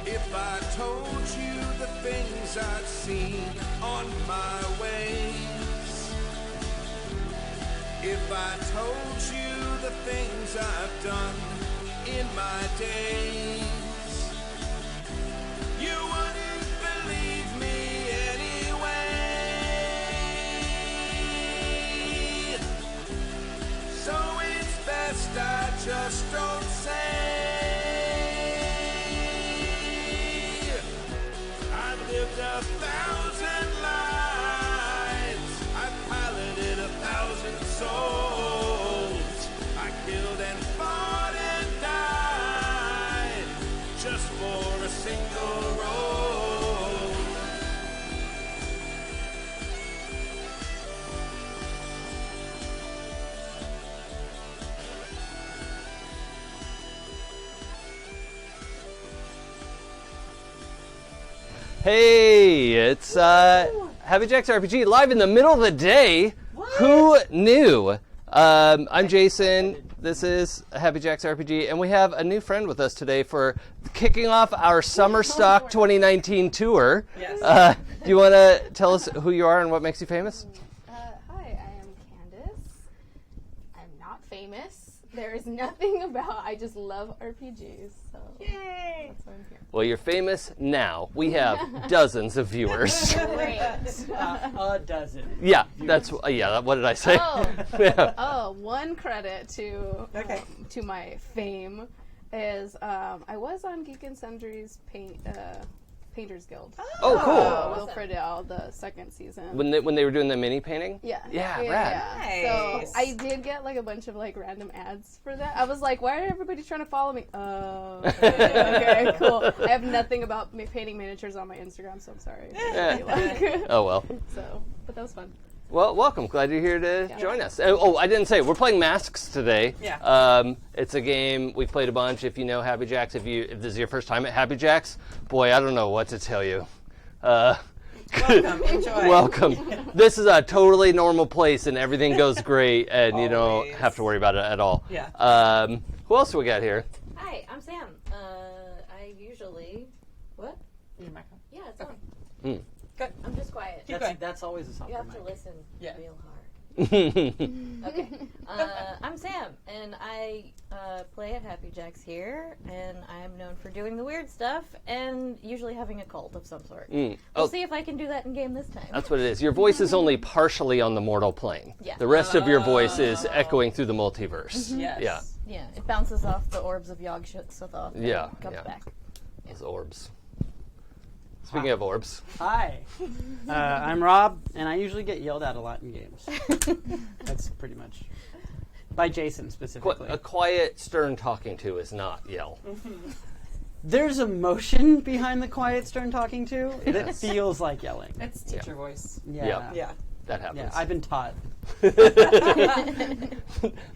If I told you the things I've seen on my ways, if I told you the things I've done in my days, you wouldn't believe me anyway. So it's best I just don't say. Lived 1,000 lives, I piloted 1,000 souls, I killed and fought and died just for a single role. Hey, it's Happy Jack's RPG live in the middle of the day. What? Who knew? I'm Jason. This is Happy Jack's RPG, and we have a new friend with us today for kicking off our Summer Stock 2019 tour. Yes. Do you want to tell us who you are and what makes you famous? Hi, I am Candace. I'm not famous. There is nothing about. I just love RPGs. So Yay! that's why I'm here. Well, you're famous now. We have dozens of viewers. Great. A dozen. Yeah, that's what did I say? Oh, Yeah. oh, one credit to Okay. To my fame is I was on Geek and Sundry's Painters Guild. Oh, cool. Wilfred L, the second season. When they were doing the mini painting? Yeah. Yeah, rad. Yeah. Nice. So I did get like a bunch of like random ads for that. I was like, why are everybody trying to follow me? Oh, okay, cool. I have nothing about painting miniatures on my Instagram, so I'm sorry. Yeah. Oh, well. So, but that was fun. Well, welcome. Glad you're here to join us. Oh, I didn't say, we're playing Masks today. Yeah. It's a game we've played a bunch. If you know Happy Jacks, if this is your first time at Happy Jacks, boy, I don't know what to tell you. Welcome. Enjoy. Welcome. This is a totally normal place, and everything goes great, and you don't Always. have to worry about it at all. Yeah. Who else do we got here? Hi, I'm Sam. I usually... What? Your microphone. Yeah, it's on. Mm. Good. I'm just quiet. Keep going. That's always a You softer have to mic. listen Yeah. real hard. Okay. I'm Sam, and I play at Happy Jacks here, and I'm known for doing the weird stuff and usually having a cult of some sort. Mm. We'll Oh, see if I can do that in game this time. that's what it is. Your voice is only partially on the mortal plane. Yeah. The rest of your voice is echoing through the multiverse. Yes. Yeah. Yeah, it bounces off the orbs of Yog-Sothoth and Yeah, comes yeah. back. Those orbs. Speaking of orbs. Hi, I'm Rob, and I usually get yelled at a lot in games. That's pretty much by Jason specifically. A quiet, stern talking to is not yell. There's emotion behind the quiet, stern talking to. It feels like yelling. It's teacher voice. Yeah. Yeah. That happens. Yeah, I've been taught.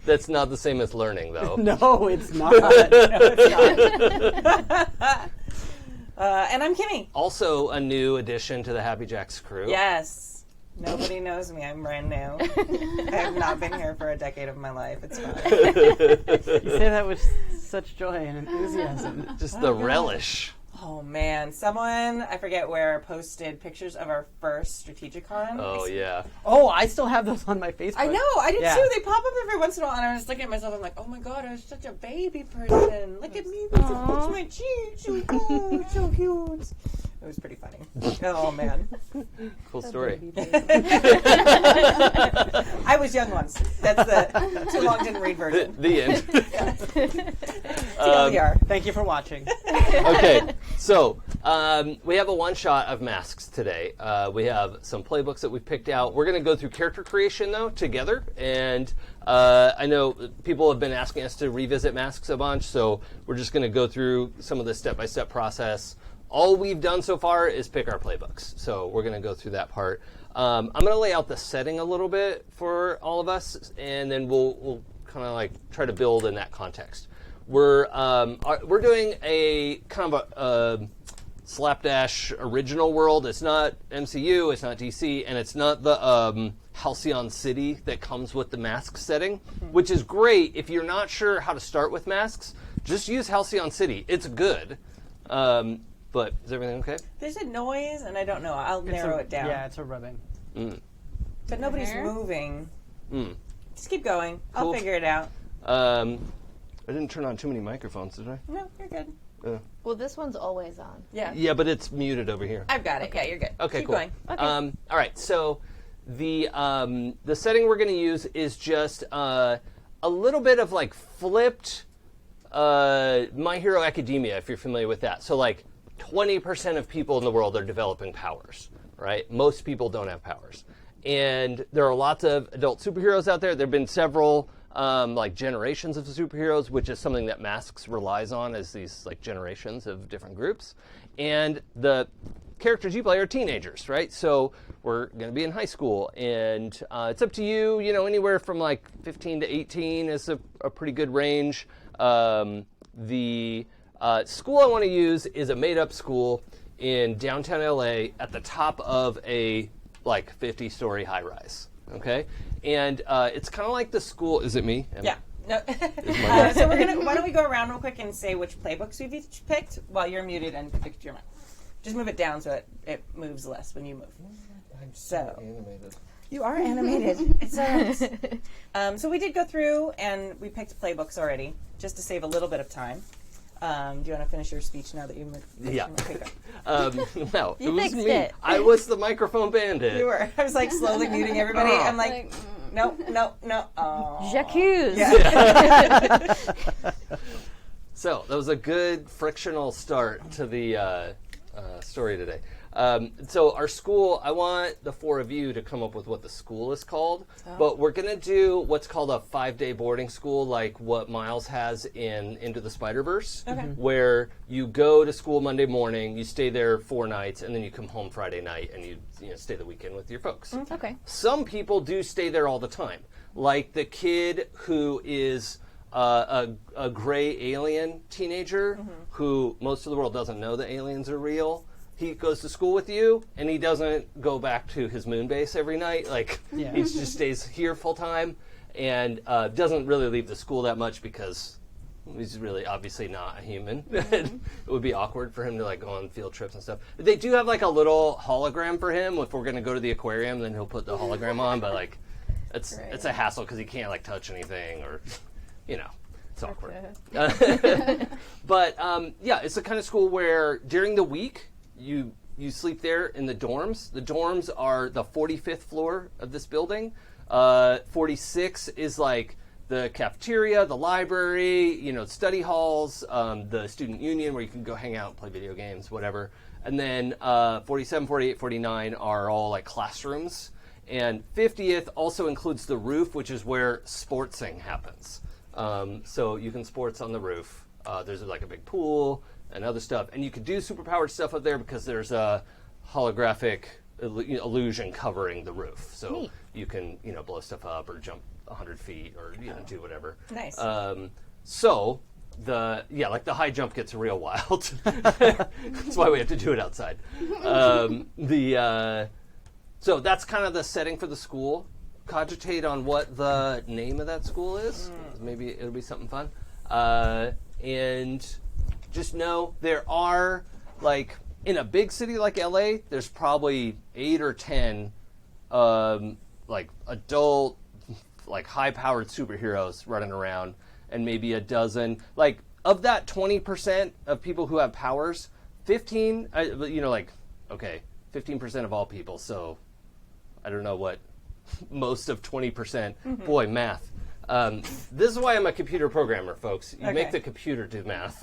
That's not the same as learning, though. No, it's not. No, it's not. And I'm Kimmy. Also, a new addition to the Happy Jacks crew. Yes. Nobody knows me. I'm brand new. I have not been here for a decade of my life. It's fine. You say that with such joy and enthusiasm. Just the relish. Oh man, someone, I forget where, posted pictures of our first Strategicon. Oh, yeah. Oh, I still have those on my Facebook. I know, I did Yeah. too. They pop up every once in a while, and I was looking at myself. I'm like, oh my god, I was such a baby person. Look at me, it's my cheeks. Oh, it's so cute. It was pretty funny. Oh man, Cool story. I was young once. That's the too long didn't read version. The end. TLDR. Thank you for watching. Okay, so we have a one-shot of Masks today. We have some playbooks that we've picked out. We're going to go through character creation, though, together. And I know people have been asking us to revisit Masks a bunch, so we're just going to go through some of the step-by-step process. All we've done so far is pick our playbooks, so we're going to go through that part. I'm going to lay out the setting a little bit for all of us, and then we'll kind of like try to build in that context. We're doing a kind of a slapdash original world. It's not MCU, it's not DC, and it's not the Halcyon City that comes with the mask setting, which is great if you're not sure how to start with masks. Just use Halcyon City. It's good. But is everything okay? There's a noise, and I don't know. I'll narrow it down. Yeah, it's a rubbing. But nobody's Hair? moving. Just keep going. I'll Cool. figure it out. I didn't turn on too many microphones, did I? No, you're good. Well, this one's always on. Yeah. Yeah, but it's muted over here. I've got it. Yeah, you're good. Okay, keep cool. going. All right, so the setting we're going to use is just a little bit of like flipped My Hero Academia, if you're familiar with that. So like 20% of people in the world are developing powers, right? Most people don't have powers. And there are lots of adult superheroes out there. There have been several like generations of superheroes, which is something that Masks relies on, as these like generations of different groups. And the characters you play are teenagers, right? So we're going to be in high school, and it's up to you. You know, anywhere from like 15 to 18 is a pretty good range. The school I want to use is a made-up school in downtown LA at the top of a like 50-story high-rise. Okay, and it's kind of like the school. Is it me? Yeah. No. So we're gonna. Why don't we go around real quick and say which playbooks we've each picked while you're muted and fix your mic. Just move it down so it moves less when you move. So Animated. you are animated. It's all right. So we did go through and we picked playbooks already, just to save a little bit of time. Do you want to finish your speech now that you've Yeah. Okay, go. No, You it was fixed me. it. I was the microphone bandit. You were. I was like slowly muting everybody. Oh. I'm like, no. Oh. J'accuse. Yeah. So that was a good frictional start to the story today. So our school, I want the four of you to come up with what the school is called, but we're going to do what's called a 5-day boarding school, like what Miles has in Into the Spider-Verse, where you go to school Monday morning, you stay there 4 nights, and then you come home Friday night, and you stay the weekend with your folks. Okay. Some people do stay there all the time, like the kid who is a gray alien teenager who most of the world doesn't know that aliens are real. He goes to school with you, and he doesn't go back to his moon base every night. Like, he just stays here full time and doesn't really leave the school that much because he's really obviously not a human. It would be awkward for him to like go on field trips and stuff. They do have like a little hologram for him. If we're going to go to the aquarium, then he'll put the hologram on. But like, it's a hassle because he can't like touch anything or, it's awkward. But yeah, it's the kind of school where during the week, you sleep there in the dorms. The dorms are the 45th floor of this building. 46 is like the cafeteria, the library, study halls, the student union where you can go hang out and play video games, whatever. And then 47, 48, 49 are all like classrooms. And 50th also includes the roof, which is where sportsing happens. So you can sports on the roof. There's like a big pool and other stuff. And you could do superpowered stuff up there because there's a holographic illusion covering the roof. So Neat. you can, blow stuff up or jump 100 feet or do whatever. Nice. So like the high jump gets real wild. That's why we have to do it outside. So that's kind of the setting for the school. Cogitate on what the name of that school is. Maybe it'll be something fun. And just know there are, like, in a big city like LA, there's probably 8 or 10, like, adult, like, high-powered superheroes running around, and maybe a dozen. Like, of that 20% of people who have powers, 15, 15% of all people, so I don't know what most of 20%. Boy, math. This is why I'm a computer programmer, folks. You make the computer do math.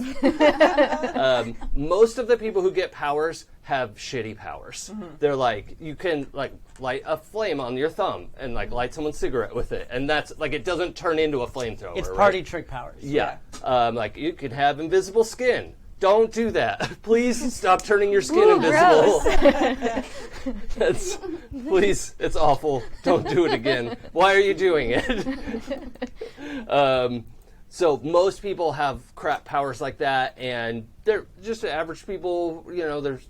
Most of the people who get powers have shitty powers. They're like, you can like light a flame on your thumb and like light someone's cigarette with it, and that's like it doesn't turn into a flamethrower. It's party trick powers. Yeah. Like you could have invisible skin. Don't do that. Please stop turning your skin invisible. Please, it's awful. Don't do it again. Why are you doing it? So most people have crap powers like that, and they're just average people. There's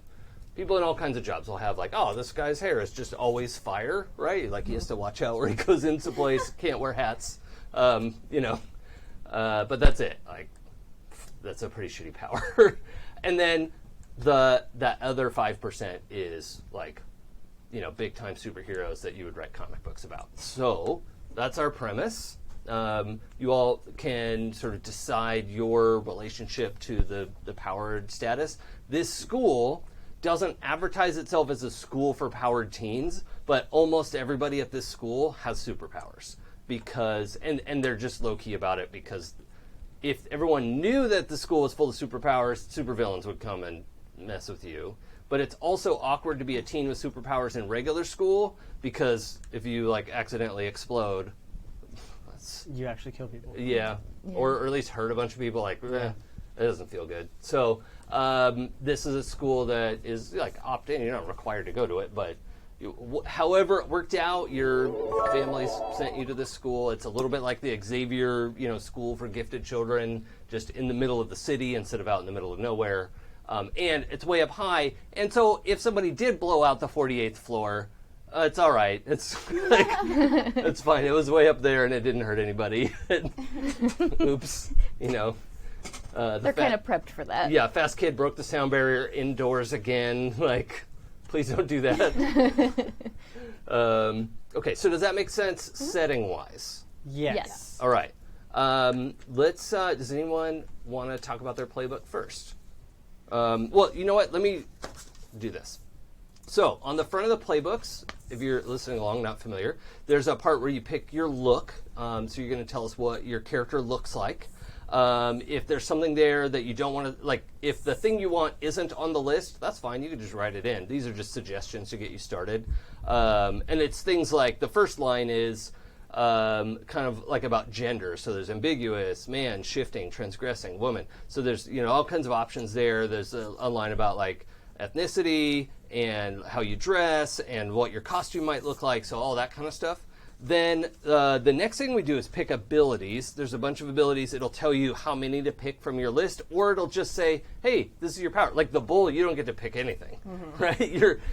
people in all kinds of jobs will have like, oh, this guy's hair is just always fire, right? Like he has to watch out where he goes into place, can't wear hats, but that's it. Like that's a pretty shitty power. And then that other 5% is like, big time superheroes that you would write comic books about. So that's our premise. You all can sort of decide your relationship to the powered status. This school doesn't advertise itself as a school for powered teens, but almost everybody at this school has superpowers because, and they're just low key about it because if everyone knew that the school was full of superpowers, supervillains would come and mess with you. But it's also awkward to be a teen with superpowers in regular school because if you like accidentally explode, You actually kill people. yeah, or at least hurt a bunch of people. Like, that doesn't feel good. So this is a school that is like opt-in. You're not required to go to it, but however it worked out, your families sent you to this school. It's a little bit like the Xavier, school for gifted children, just in the middle of the city instead of out in the middle of nowhere. And it's way up high. And so if somebody did blow out the 48th floor, it's all right. It's like, it's fine. It was way up there and it didn't hurt anybody. Oops. They're kind of prepped for that. Yeah, Fast Kid broke the sound barrier indoors again. Like, please don't do that. Okay, so does that make sense setting-wise? Yes. All right. Let's. Does anyone want to talk about their playbook first? Well, you know what? Let me do this. So on the front of the playbooks, if you're listening along, not familiar, there's a part where you pick your look. So you're going to tell us what your character looks like. If there's something there that you don't want to, like, if the thing you want isn't on the list, that's fine. You can just write it in. These are just suggestions to get you started. And it's things like the first line is kind of like about gender. So there's ambiguous, man, shifting, transgressing, woman. So there's, all kinds of options there. There's a line about like ethnicity and how you dress and what your costume might look like. So all that kind of stuff. Then the next thing we do is pick abilities. There's a bunch of abilities. It'll tell you how many to pick from your list, or it'll just say, hey, this is your power. Like the bull, you don't get to pick anything, right?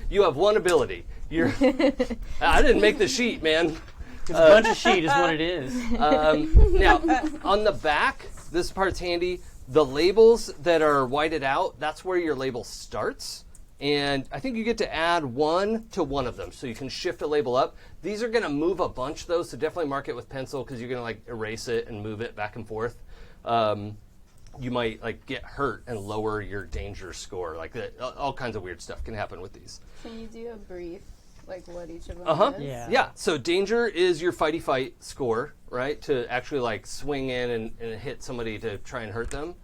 You have one ability. I didn't make the sheet, man. It's a bunch of sheet is what it is. Now, on the back, this part's handy. The labels that are whited out, that's where your label starts. And I think you get to add one to one of them, so you can shift a label up. These are going to move a bunch, though, so definitely mark it with pencil because you're going to like erase it and move it back and forth. You might like get hurt and lower your danger score. Like all kinds of weird stuff can happen with these. Can you do a brief, like what each of them is? Yeah. So danger is your fighty fight score, right? To actually like swing in and hit somebody to try and hurt them.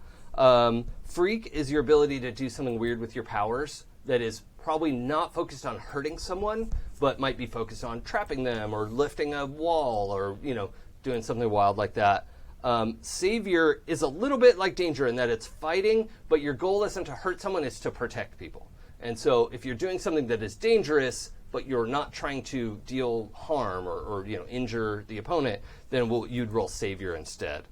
Freak is your ability to do something weird with your powers that is probably not focused on hurting someone, but might be focused on trapping them or lifting a wall or, doing something wild like that. Savior is a little bit like danger in that it's fighting, but your goal isn't to hurt someone, it's to protect people. And so if you're doing something that is dangerous, but you're not trying to deal harm or injure the opponent, then you'd roll Savior instead.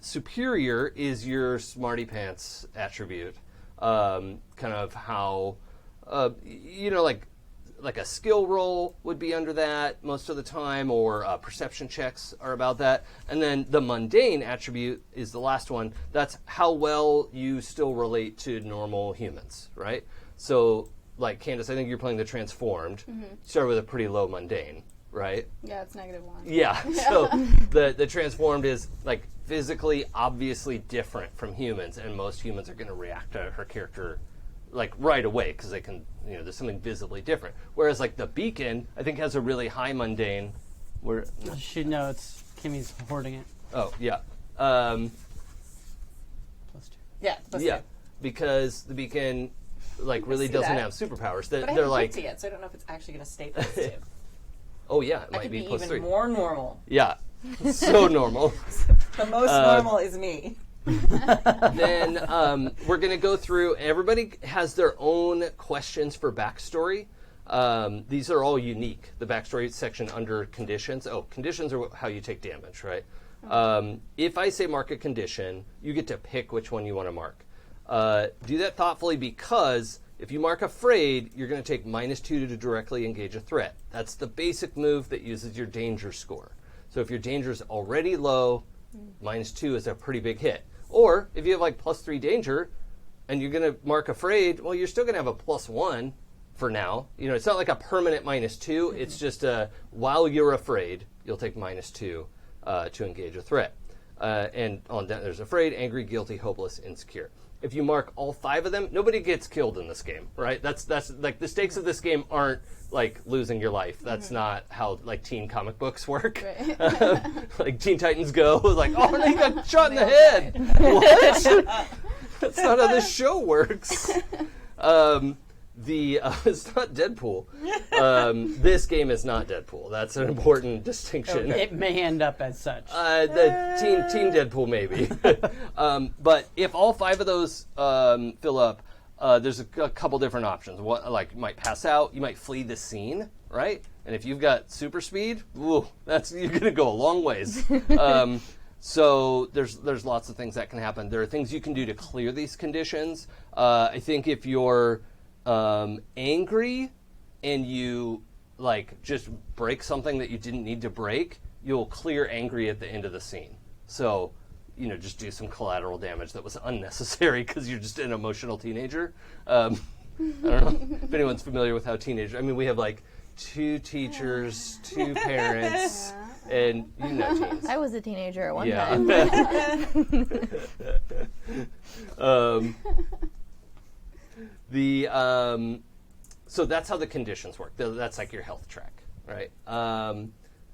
Superior is your smarty pants attribute. Kind of how, like a skill roll would be under that most of the time, or perception checks are about that. And then the mundane attribute is the last one. That's how well you still relate to normal humans, right? So, like Candace, I think you're playing the transformed. Start with a pretty low mundane, right? Yeah, it's -1. Yeah. So the transformed is like physically obviously different from humans, and most humans are going to react to her character like right away because they can, there's something visibly different. Whereas like the beacon, I think has a really high mundane. Where You should know it's Kimmy's hoarding it. oh yeah, +2. Yeah. because the beacon like really see doesn't that. have superpowers. But I They're haven't like, picked it yet, so I don't know if it's actually going to stay +2. oh yeah, it I might could be be +3. even more normal. Yeah, so normal. The most normal is me. Then we're going to go through, everybody has their own questions for backstory. These are all unique. The backstory section under conditions. Oh, conditions are how you take damage, right? If I say mark a condition, you get to pick which one you want to mark. Do that thoughtfully because If you mark afraid, you're going to take -2 to directly engage a threat. That's the basic move that uses your danger score. So if your danger is already low, -2 is a pretty big hit. Or if you have like +3 danger and you're going to mark afraid, well, you're still going to have a +1 for now. You know, it's not like a permanent -2. It's just while you're afraid, you'll take -2 to engage a threat. And on that, there's afraid, angry, guilty, hopeless, insecure. If you mark all 5 of them, nobody gets killed in this game, right? That's like the stakes of this game aren't like losing your life. That's not how like teen comic books work. Right. Like Teen Titans Go, like, oh, no, you got shot in the head. What? That's not how this show works. It's not Deadpool. This game is not Deadpool. That's an important distinction. It may end up as such. The teen Deadpool maybe. But if all 5 of those fill up, there's a couple different options. Like you might pass out, you might flee the scene, right? And if you've got super speed, you're gonna go a long ways. So there's lots of things that can happen. There are things you can do to clear these conditions. I think if you're angry and you like just break something that you didn't need to break, you'll clear angry at the end of the scene. So, you know, just do some collateral damage that was unnecessary because you're just an emotional teenager. I don't know if anyone's familiar with how teenagers. I mean, we have like 2 teachers, 2 parents, and you know teens. I was a teenager at one time. So that's how the conditions work. That's like your health track, right?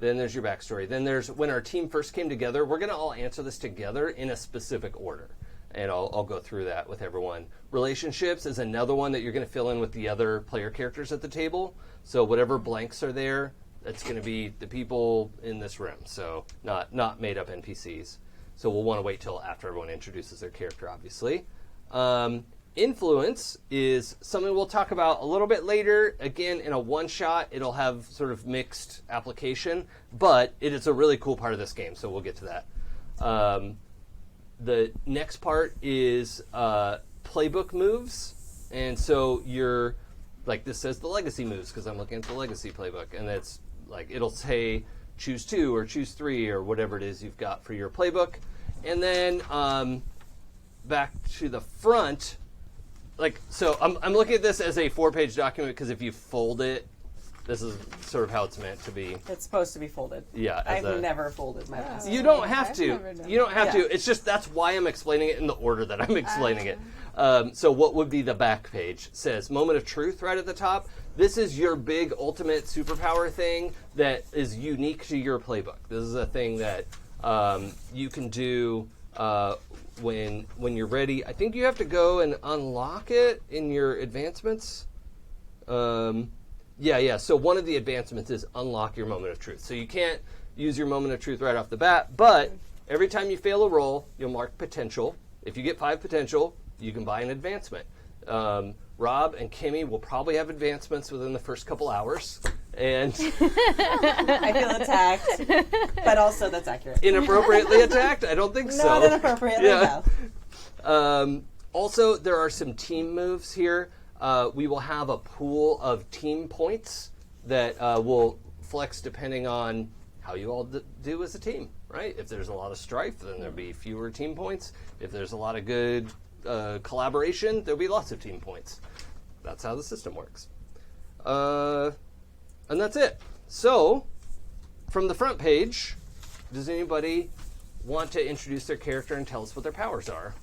Then there's your backstory. Then there's when our team first came together. We're going to all answer this together in a specific order, and I'll go through that with everyone. Relationships is another one that you're going to fill in with the other player characters at the table. So whatever blanks are there, that's going to be the people in this room. So not made up NPCs. So we'll want to wait till after everyone introduces their character, obviously. Influence is something we'll talk about a little bit later. Again, in a one-shot, it'll have sort of mixed application, but it is a really cool part of this game, so we'll get to that. The next part is playbook moves, and so you're, like this says the legacy moves, because I'm looking at the legacy playbook, and it's like it'll say choose 2 or choose 3 or whatever it is you've got for your playbook. And then back to the front, like, so I'm looking at this as a 4-page document because if you fold it, this is sort of how it's meant to be. It's supposed to be folded. Yeah. I've never folded my list. You don't have to. You don't have Yeah. to. It's just that's why I'm explaining it in the order that I'm explaining it. So what would be the back page? Says Moment of Truth right at the top. This is your big ultimate superpower thing that is unique to your playbook. This is a thing that you can do when you're ready. I think you have to go and unlock it in your advancements. Yeah. So one of the advancements is unlock your Moment of Truth. So you can't use your Moment of Truth right off the bat, but every time you fail a roll, you'll mark potential. If you get 5 potential, you can buy an advancement. Rob and Kimmy will probably have advancements within the first couple hours. And I feel attacked, but also that's accurate. Inappropriately attacked? I don't think so. Not inappropriately, no. Also, there are some team moves here. We will have a pool of team points that will flex depending on how you all do as a team, right? If there's a lot of strife, then there'll be fewer team points. If there's a lot of good collaboration, there'll be lots of team points. That's how the system works. And that's it. So, from the front page, does anybody want to introduce their character and tell us what their powers are?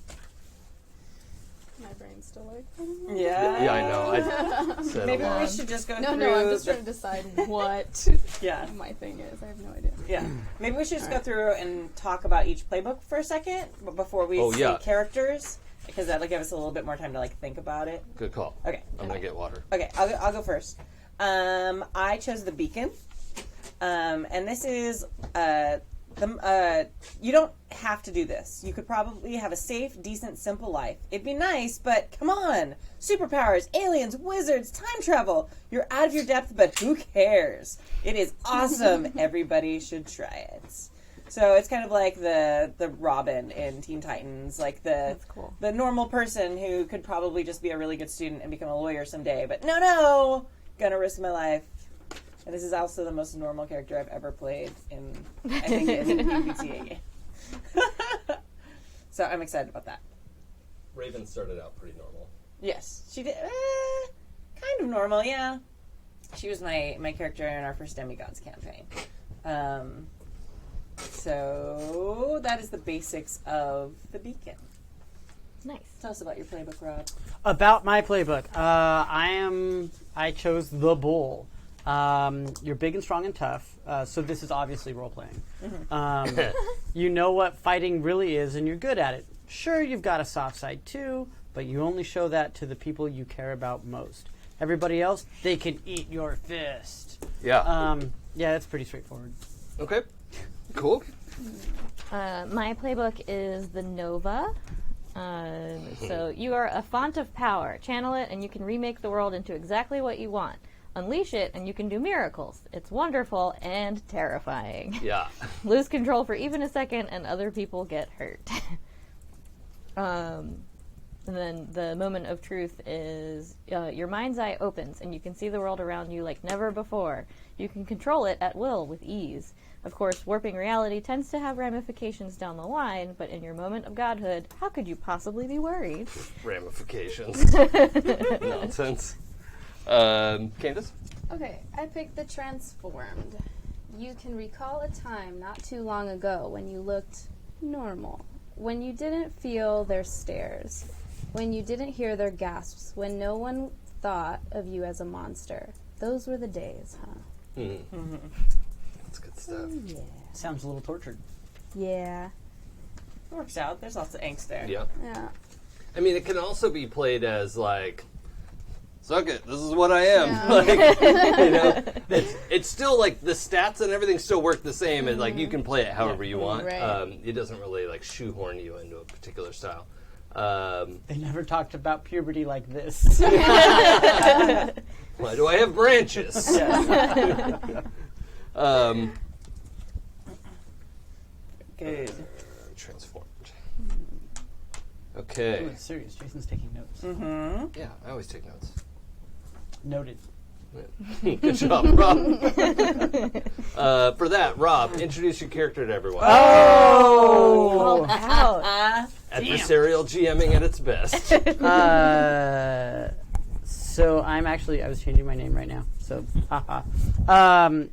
My brain's still like. Yeah. Yeah, I know. I said Maybe a lot. we should just go through. No, I'm just trying to decide what Yeah. my thing is. I have no idea. Yeah. Maybe we should just go through and talk about each playbook for a second before we say yeah. characters, because that'll give us a little bit more time to like think about it. Good call. Okay. I'm going to get water. Okay, I'll go first. I chose the beacon, and this is you don't have to do this. You could probably have a safe, decent, simple life. It'd be nice, but come on, superpowers, aliens, wizards, time travel. You're out of your depth, but who cares? It is awesome. Everybody should try it. So it's kind of like the Robin in Teen Titans, like That's cool. the normal person who could probably just be a really good student and become a lawyer someday, but no, gonna risk my life. And this is also the most normal character I've ever played in, I think, in a PBTA game. So I'm excited about that. Raven started out pretty normal. Yes, she did. Kind of normal, yeah. She was my character in our first Demigods campaign. So that is the basics of the Beacon. Nice. Tell us about your playbook, Rob. About my playbook, I chose the Bull. You're big and strong and tough, so this is obviously role playing. You know what fighting really is, and you're good at it. Sure, you've got a soft side too, but you only show that to the people you care about most. Everybody else, they can eat your fist. Yeah. Yeah, that's pretty straightforward. Okay. Cool. My playbook is the Nova. So you are a font of power. Channel it, and you can remake the world into exactly what you want. Unleash it, and you can do miracles. It's wonderful and terrifying. Yeah. Lose control for even a second, and other people get hurt. And then the moment of truth is your mind's eye opens, and you can see the world around you like never before. You can control it at will with ease. Of course, warping reality tends to have ramifications down the line, but in your moment of godhood, how could you possibly be worried? Ramifications. Nonsense. Candace? Okay, I picked the Transformed. You can recall a time not too long ago when you looked normal, when you didn't feel their stares, when you didn't hear their gasps, when no one thought of you as a monster. Those were the days, huh? That's good stuff. Yeah. Sounds a little tortured. Yeah. It works out. There's lots of angst there. Yeah. Yeah. I mean, it can also be played as like, suck it, this is what I am. Yeah. Like, you know, it's still like the stats and everything still work the same, and like you can play it however you want. Right. It doesn't really like shoehorn you into a particular style. They never talked about puberty like this. Why do I have branches? Good. Transformed. Okay. Ooh, it's serious. Jason's taking notes. Yeah, I always take notes. Noted. Good job, Rob. For that, Rob, introduce your character to everyone. Oh! Out. Adversarial GMing at its best. So I was changing my name right now. So, haha.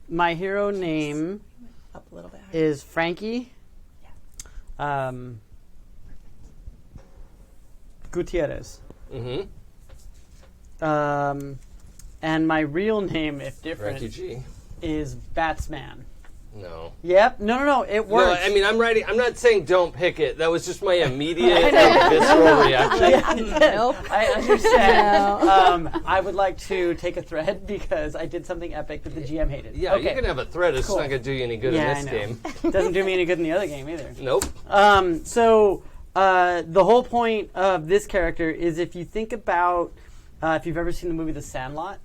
My hero name Up a little bit. is Frankie. Gutierrez. Mm-hmm. And my real name, if different, Frankie G. is Batsman. No. Yep. No. It works. No, I mean, I'm not saying don't pick it. That was just my immediate visceral reaction. Nope. I understand. I would like to take a thread because I did something epic that the GM hated. Yeah, okay. you can have a thread. It's Cool. not going to do you any good Yeah, in this I know. game. Doesn't do me any good in the other game either. Nope. So the whole point of this character is if you think about, if you've ever seen the movie The Sandlot,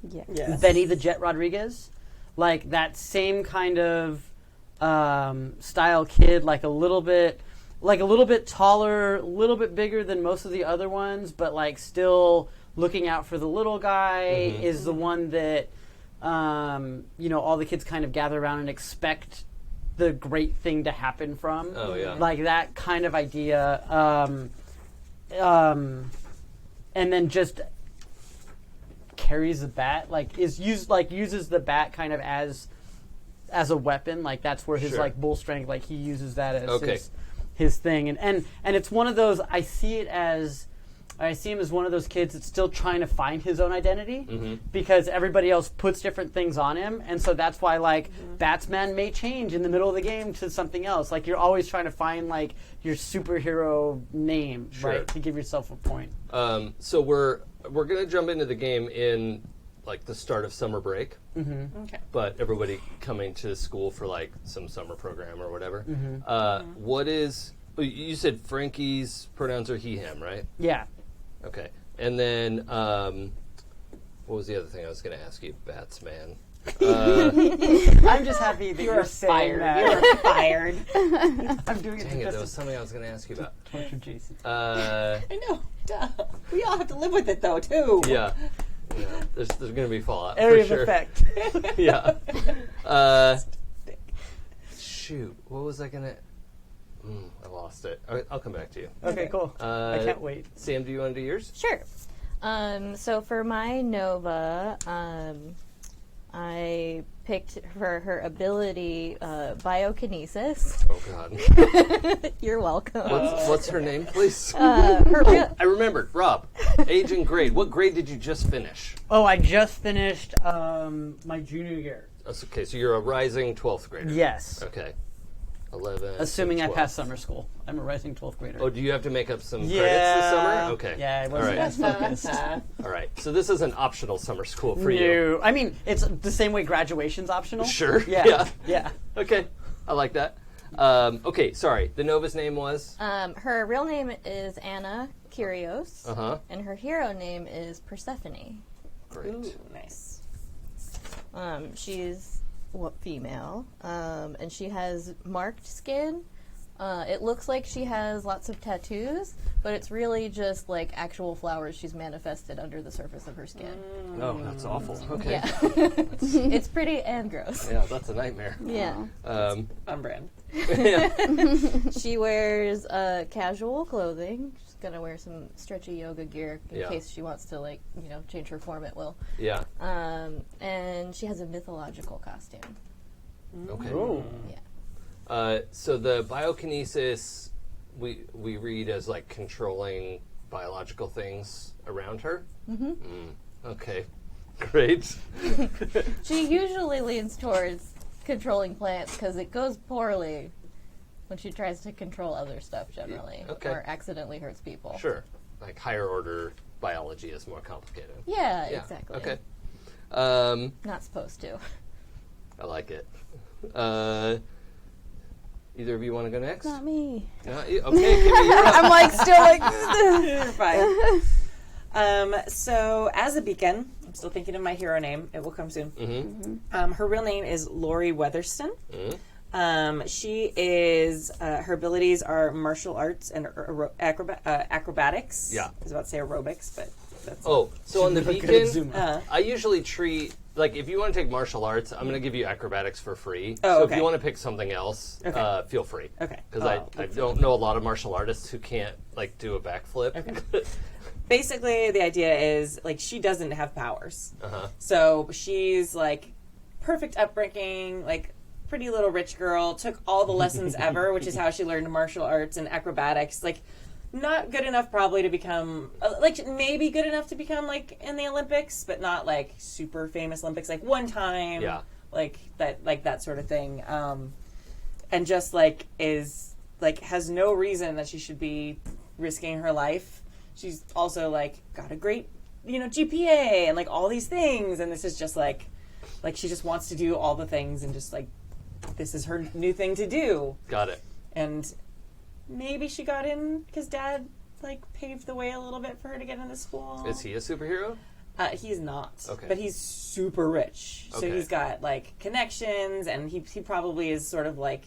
Yeah. Yes. Benny the Jet Rodriguez, like that same kind of style kid, like a little bit taller, a little bit bigger than most of the other ones, but like still looking out for the little guy is the one that all the kids kind of gather around and expect the great thing to happen from. Oh, yeah. Like that kind of idea. And then just carries the bat, uses the bat kind of as a weapon. Like that's where his Sure. like bull strength, like he uses that as Okay. his thing. And it's one of those, I see him as one of those kids that's still trying to find his own identity because everybody else puts different things on him. And so that's why like Batsman may change in the middle of the game to something else. Like you're always trying to find like your superhero name, Sure. right? To give yourself a point. So we're going to jump into the game in like the start of summer break. Okay. But everybody coming to school for like some summer program or whatever. What is, you said Frankie's pronouns are he, him, right? Yeah. Okay. And then, what was the other thing I was going to ask you? Batsman. I'm just happy that you're saying Fired. that. You're fired. I'm doing Dang it it, just there was to something I was going to ask you about. torture Jason. I know. Duh. We all have to live with it, though, too. Yeah. There's going to be fallout. Area for of sure. effect. Yeah. Shoot. What was I going to... I lost it. I'll come back to you. Okay, cool. I can't wait. Sam, do you want to do yours? Sure. So for my Nova, I picked for her ability biokinesis. Oh, God. You're welcome. What's her name, please? Her I remembered. Rob. Age and grade. What grade did you just finish? Oh, I just finished my junior year. Okay, so you're a rising 12th grader. Yes. Okay. 11. Assuming I 12. passed summer school. I'm a rising 12th grader. Oh, do you have to make up some credits this summer? Okay. Yeah, I wasn't All as focused. All right. So this is an optional summer school for you. No. I mean, it's the same way graduation's optional. Sure. Yeah. Yeah. Okay. I like that. Okay, sorry. The Nova's name was? Her real name is Anna Kyrios, Uh-huh. and her hero name is Persephone. Great. Ooh, nice. She's female, and she has marked skin. It looks like she has lots of tattoos, but it's really just like actual flowers she's manifested under the surface of her skin. Oh, that's awful. Okay. Yeah. It's pretty and gross. Yeah, that's a nightmare. Yeah. On brand. She wears casual clothing. She's gonna wear some stretchy yoga gear in Yeah. case she wants to, change her form at will. Yeah. And she has a mythological costume. Okay. Oh. Yeah. So the biokinesis we read as like controlling biological things around her. Mm-hmm. Okay. Great. She usually leans towards controlling plants because it goes poorly when she tries to control other stuff generally, Okay. or accidentally hurts people. Sure. Like higher order biology is more complicated. Yeah, Yeah. exactly. Okay. Not supposed to. I like it. Either of you want to go next? Not me. Okay, Kimmy, you're up. I'm like still like. You're fine. So, as a beacon, I'm still thinking of my hero name. It will come soon. Mm-hmm. Her real name is Lori Weatherston. Mm-hmm. She is, her abilities are martial arts and acrobatics. Yeah. I was about to say aerobics, but that's Oh, so on the Look at beacon, Zuma. I usually treat, like, if you want to take martial arts, I'm going to give you acrobatics for free. Oh, so okay. if you want to pick something else, Okay. feel free. Okay. Because I don't know a lot of martial artists who can't, like, do a backflip. Okay. Basically, the idea is, like, she doesn't have powers. Uh-huh. So she's, like, perfect upbringing, like, pretty little rich girl, took all the lessons ever, which is how she learned martial arts and acrobatics. Like, not good enough probably to become, like, maybe good enough to become, like, in the Olympics, but not, like, super famous Olympics. Like, one time, Yeah. like that sort of thing. And just, like, is, like, has no reason that she should be risking her life. She's also, like, got a great, GPA and, like, all these things. And this is just, like she just wants to do all the things and just, like, this is her new thing to do. Got it. And maybe she got in because Dad, like, paved the way a little bit for her to get into school. Is he a superhero? He's not. Okay. But he's super rich. So Okay. he's got, like, connections, and he probably is sort of, like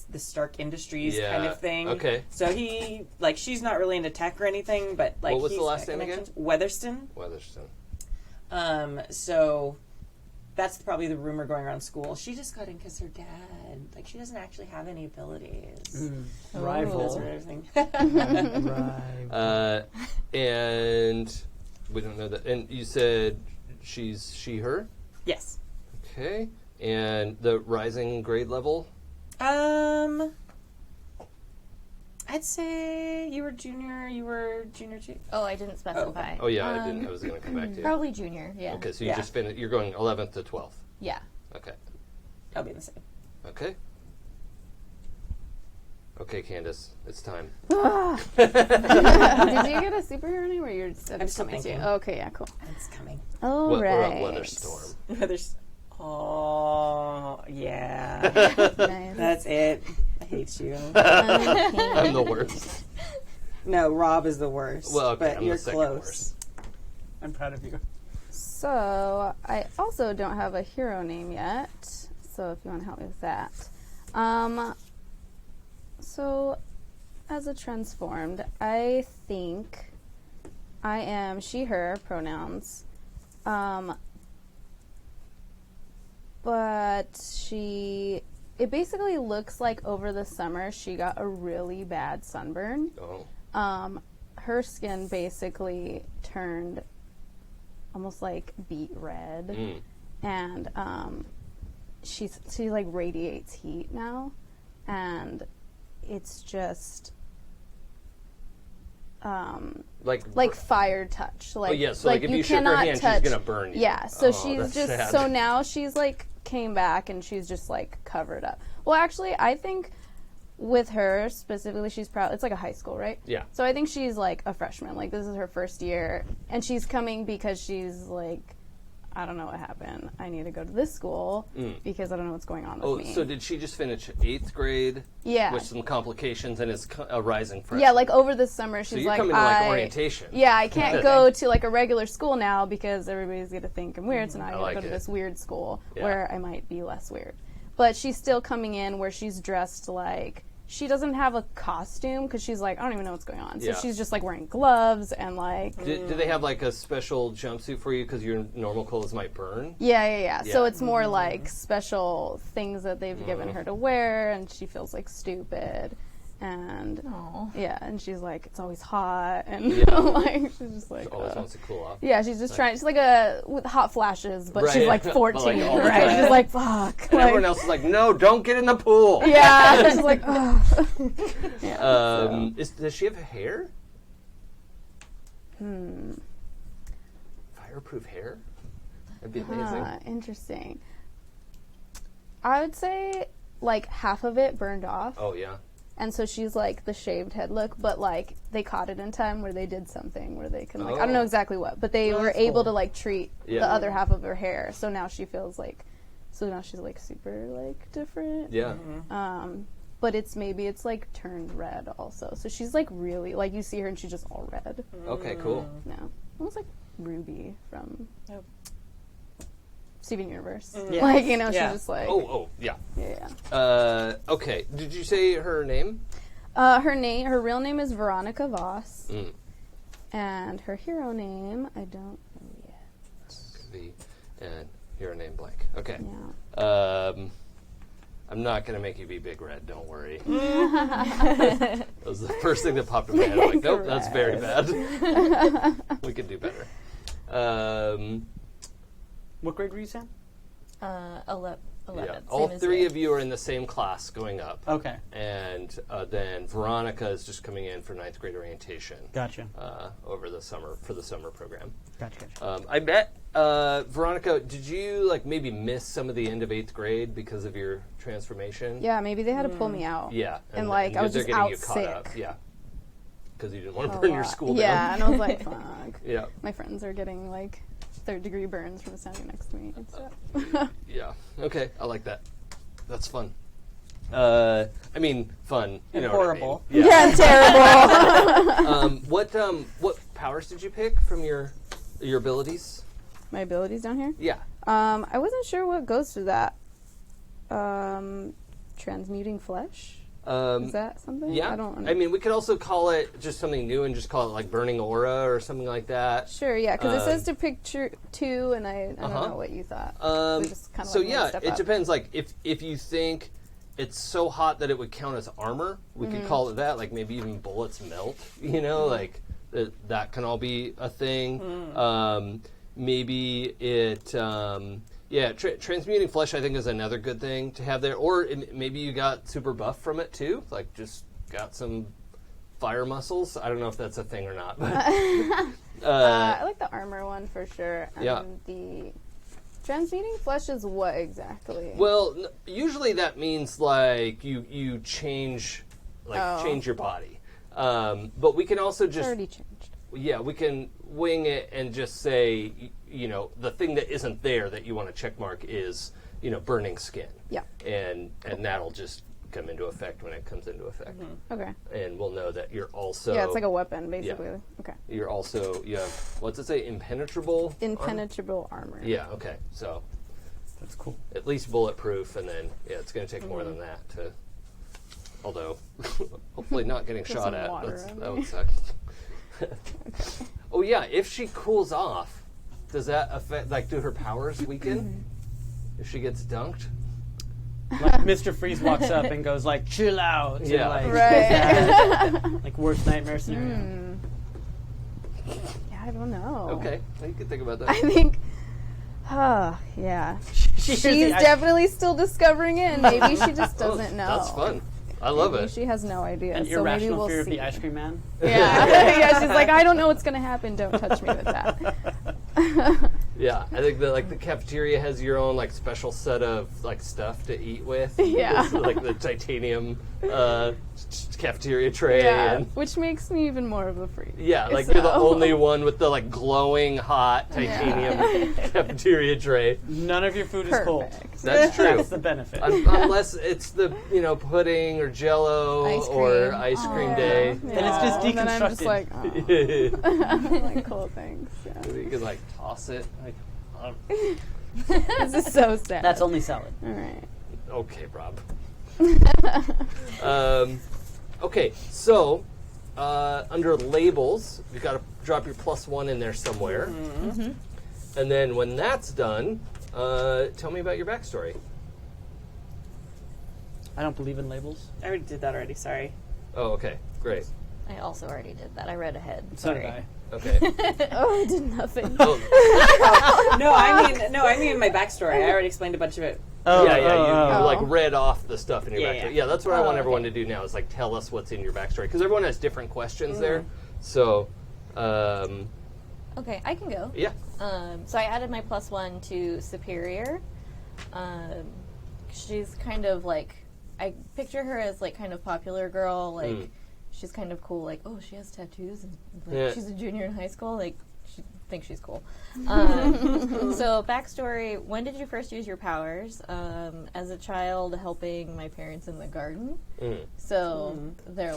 the Stark Industries kind Yeah. of thing. Okay. So he, like, she's not really into tech or anything, but, like, What was the he's last got name again? connections. Weatherston. Weatherston. So that's probably the rumor going around school. She just got in because her dad, like, she doesn't actually have any abilities. That Rival. sort of thing. Right. And we don't know that. And you said she's she/her? Yes. Okay. And the rising grade level? I'd say you were junior too. Oh, I didn't specify. Oh, yeah, I didn't. I was going to come back to you. Probably junior. Yeah. Okay, so you Yeah. just finished. You're going 11th to 12th. Yeah. Okay. I'll be the same. Okay. Okay, Candace, it's time. Did you get a superhero name, or you're just I'm still coming to you? thinking. Okay, yeah, cool. It's coming. All What right. about Weatherstorm? Oh, yeah. Nice. That's it. I hate you. I'm the worst. No, Rob is the worst. Well, okay, but I'm you're the second close. worst. I'm proud of you. So I also don't have a hero name yet. So if you want to help me with that. So as a transformed, I think I am she, her pronouns. But it basically looks like over the summer she got a really bad sunburn. Oh. Her skin basically turned almost like beet red, and she like radiates heat now, and it's just like fire touch. Like, oh yeah, so like if you shook her hand, she's gonna burn you. Yeah, so Oh, she's that's just sad. so now she's like came back and she's just like covered up. Well, actually, I think with her specifically, she's probably it's like a high school, right? Yeah. So I think she's like a freshman. Like this is her first year, and she's coming because she's like, I don't know what happened. I need to go to this school because I don't know what's going on with me. Oh, so did she just finish 8th grade? Yeah. With some complications and is a rising freshman? Yeah, like over the summer, So she's you're like, coming to like orientation. Yeah, I can't go to like a regular school now because everybody's gonna think I'm weird. So now I gotta like go to it. this weird school Yeah. where I might be less weird. But she's still coming in where she's dressed like she doesn't have a costume because she's like I don't even know what's going on. So Yeah. she's just like wearing gloves and like Do they have like a special jumpsuit for you because your normal clothes might burn? yeah. So Yeah. it's more like special things that they've given her to wear, and she feels like stupid. And yeah, and she's like, it's always hot, and like she's just like, Always wants to cool off. yeah, she's just trying. She's like with hot flashes, but Right, she's like but, 14, like, all the right? time. She's like, fuck. And everyone else is like, no, don't get in the pool. Yeah, she's like, ugh. Yeah, Does she have hair? Fireproof hair? That'd be amazing. interesting. I would say like half of it burned off. Oh yeah. And so she's like the shaved head look, but like they caught it in time where they did something where they can like I don't know exactly what, but they were able to like treat the other half of her hair. So now she feels like, so now she's like super like different. Yeah. But it's like turned red also. So she's like really like you see her and she's just all red. Okay, cool. No, almost like Ruby from Steven Universe. Yeah. Like you know Yeah. she's just like Oh, yeah. yeah. Okay. Did you say her name? Her real name is Veronica Voss, and her hero name I don't know yet. Could be. And hero name blank. Okay. Yeah. I'm not going to make you be Big Red, don't worry. That was the first thing that popped in my head. I'm like, nope, that's very bad. We could do better. What grade were you, Sam? 11. Yeah. Same All as three me. of you are in the same class going up. Okay. And then Veronica is just coming in for 9th grade orientation. Gotcha. Over the summer, for the summer program. Gotcha. I bet, Veronica, did you like maybe miss some of the end of 8th grade because of your transformation? Yeah, maybe they had to pull me out. Yeah. And like I was they're just getting out you caught sick. up. Yeah. Because you didn't want to a burn your lot. school Yeah, down. and I was like, fuck. Yeah. My friends are getting like 3rd-degree burns from standing next to me and stuff. Yeah. Okay. I like that. That's fun. I mean, fun. You know horrible. What I mean. Yeah. Terrible. What powers did you pick from your abilities? My abilities down here. Yeah. I wasn't sure what goes through that. Transmuting flesh. Is that something? Yeah. I mean, we could also call it just something new and just call it like burning aura or something like that. Sure, yeah, because it says to pick 2, and I don't know what you thought. So yeah, it depends. Like if you think it's so hot that it would count as armor, we could call it that. Like maybe even bullets melt. You know, like that can all be a thing. Maybe it. Transmuting flesh I think is another good thing to have there. Or maybe you got super buff from it too, like just got some fire muscles. I don't know if that's a thing or not. But, I like the armor one for sure. And Yeah. the transmuting flesh is what exactly? well, usually that means like you change change your body. But we can also It's just already changed. yeah, we can wing it and just say, you know, the thing that isn't there that you want to check mark is, you know, burning skin. Yeah. And that'll just come into effect when it comes into effect. Okay. And we'll know that you're also... Yeah, it's like a weapon, basically. Okay. You're also... You have... What's it say? Impenetrable? Impenetrable armor. Yeah, okay. So... That's cool. At least bulletproof, and then, it's going to take more than that to... Although, hopefully not getting shot some at. water That would suck. Oh, yeah, if she cools off, does that affect... Like, do her powers weaken? If she gets dunked? Like Mr. Freeze walks up and goes like, chill out. and, Yeah. like, Right. like worst nightmare scenario. Yeah, I don't know. Okay, well, you can think about that. I think, yeah. She's She's definitely still discovering it, and maybe she just doesn't know. That's fun. I love Maybe it. she has no idea. An so maybe irrational we'll fear of see. the ice cream man. Yeah. Yeah, she's like, I don't know what's going to happen. Don't touch me with that. Yeah, I think that the cafeteria has your own special set of stuff to eat with. Yeah. Like the titanium cafeteria tray. Yeah, And, which makes me even more of a freak. yeah, you're the So- only one with the glowing hot titanium cafeteria tray. None of your food is cold. Perfect. That's true. That's the benefit. Unless it's the pudding or Jello Ice or cream. ice cream day. Then it's just Then I'm just deconstructed. like, oh, You like cool things. Yeah. can toss it. This is so sad. That's only salad. all right. Okay, Rob. Okay, so under labels, you've got to drop your +1 in there somewhere. And then when that's done, tell me about your backstory. I don't believe in labels. I already did that already. Sorry. Oh, okay, great. I also already did that. I read ahead. So did Sorry. I. Okay. Oh, I did nothing. Oh, No, I mean my backstory. I already explained a bunch of it. Oh, yeah, you Oh. read off the stuff in your Yeah, backstory. yeah. Yeah, that's what I want okay. everyone to do now is tell us what's in your backstory because everyone has different questions there. So, Okay, I can go. yeah. So I added my +1 to Superior. She's kind of I picture her as kind of popular girl. She's kind of cool. Oh, she has tattoos and Yeah. she's a junior in high school. She thinks she's cool. So backstory: when did you first use your powers? As a child, helping my parents in the garden. So they're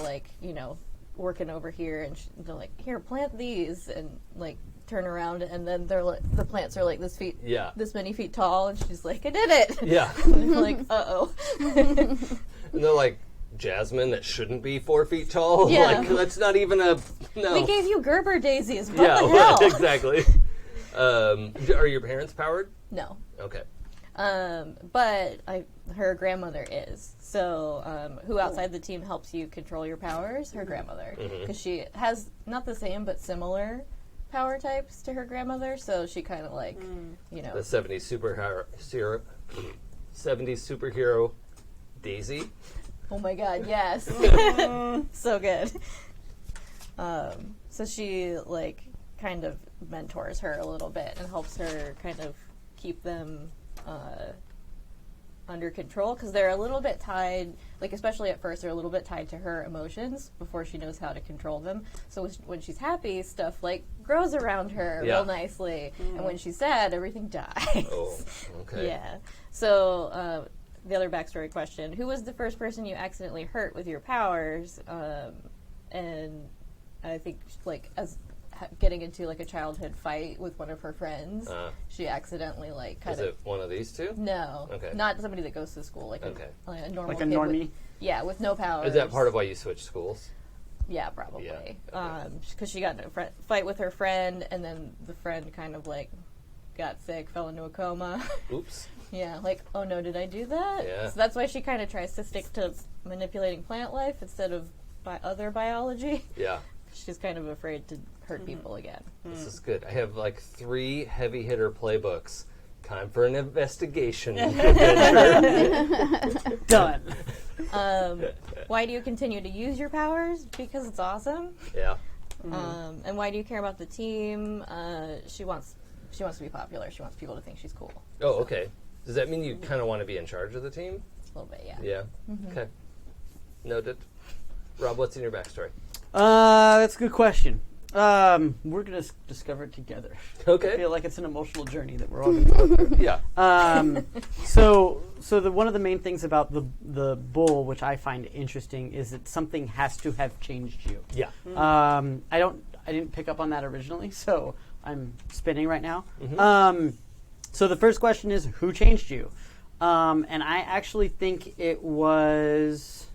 working over here, and they're like, "Here, plant these," and turn around, and then they're the plants are this many feet tall, and she's like, "I did it." Yeah. And they're like, "Uh-oh." And they're like, jasmine that shouldn't be 4 feet tall? Yeah. That's not even a... No. We gave you Gerber daisies. What yeah, the hell? exactly. Are your parents powered? No. Okay. But her grandmother is. So who outside the team helps you control your powers? Her grandmother. Because she has, not the same, but similar power types to her grandmother. So she kind of The 70s superhero Daisy. Oh my god, yes. So good. So she kind of mentors her a little bit and helps her kind of keep them under control because they're a little bit tied, especially at first, they're a little bit tied to her emotions before she knows how to control them. So when she's happy, stuff grows around her Yeah. real nicely, and when she's sad, everything dies. Oh, okay. Yeah. So the other backstory question: who was the first person you accidentally hurt with your powers? And I think as getting into a childhood fight with one of her friends, she accidentally Is it one of these two? No, Okay. not somebody that goes to school, Okay. a normal Like a kid normie? with no powers. Is that part of why you switched schools? Yeah, probably. Yeah, Because she got in a fight with her friend, and then the friend kind of got sick, fell into a coma. Oops. Yeah, oh no, did I do that? Yeah. So that's why she kind of tries to stick to manipulating plant life instead of other biology. Yeah. She's kind of afraid to hurt people again. This is good. I have 3 heavy hitter playbooks. Time for an investigation adventure. Done. Why do you continue to use your powers? Because it's awesome. Yeah. And why do you care about the team? She wants to be popular. She wants people to think she's cool. Oh, okay. Does that mean you kind of want to be in charge of the team? A little bit, yeah. Yeah. Okay. Noted. Rob, what's in your backstory? That's a good question. We're gonna discover it together. Okay. I feel like it's an emotional journey that we're all gonna go through. Yeah. So one of the main things about the bull, which I find interesting, is that something has to have changed you. Yeah. I didn't pick up on that originally, so I'm spinning right now. So the first question is, who changed you? And I actually think it was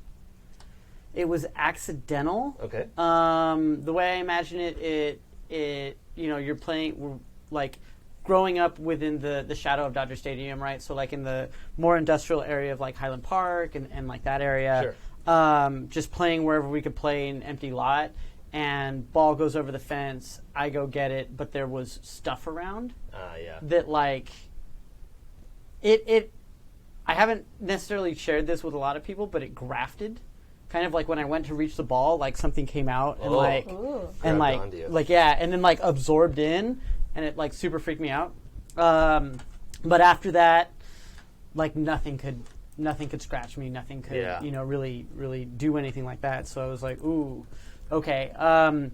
accidental. Okay. The way I imagine it you're playing like growing up within the shadow of Dodger Stadium, right? So like in the more industrial area of like Highland Park and like that area. Sure. Just playing wherever we could play an empty lot, and ball goes over the fence. I go get it, but there was stuff around Yeah. that like it. I haven't necessarily shared this with a lot of people, but it grafted. Kind of like when I went to reach the ball, like something came out and like and Grabbed onto you. and then like absorbed in, and it like super freaked me out. But after that, like nothing could scratch me. Nothing could really do anything like that. So I was like, ooh, okay. And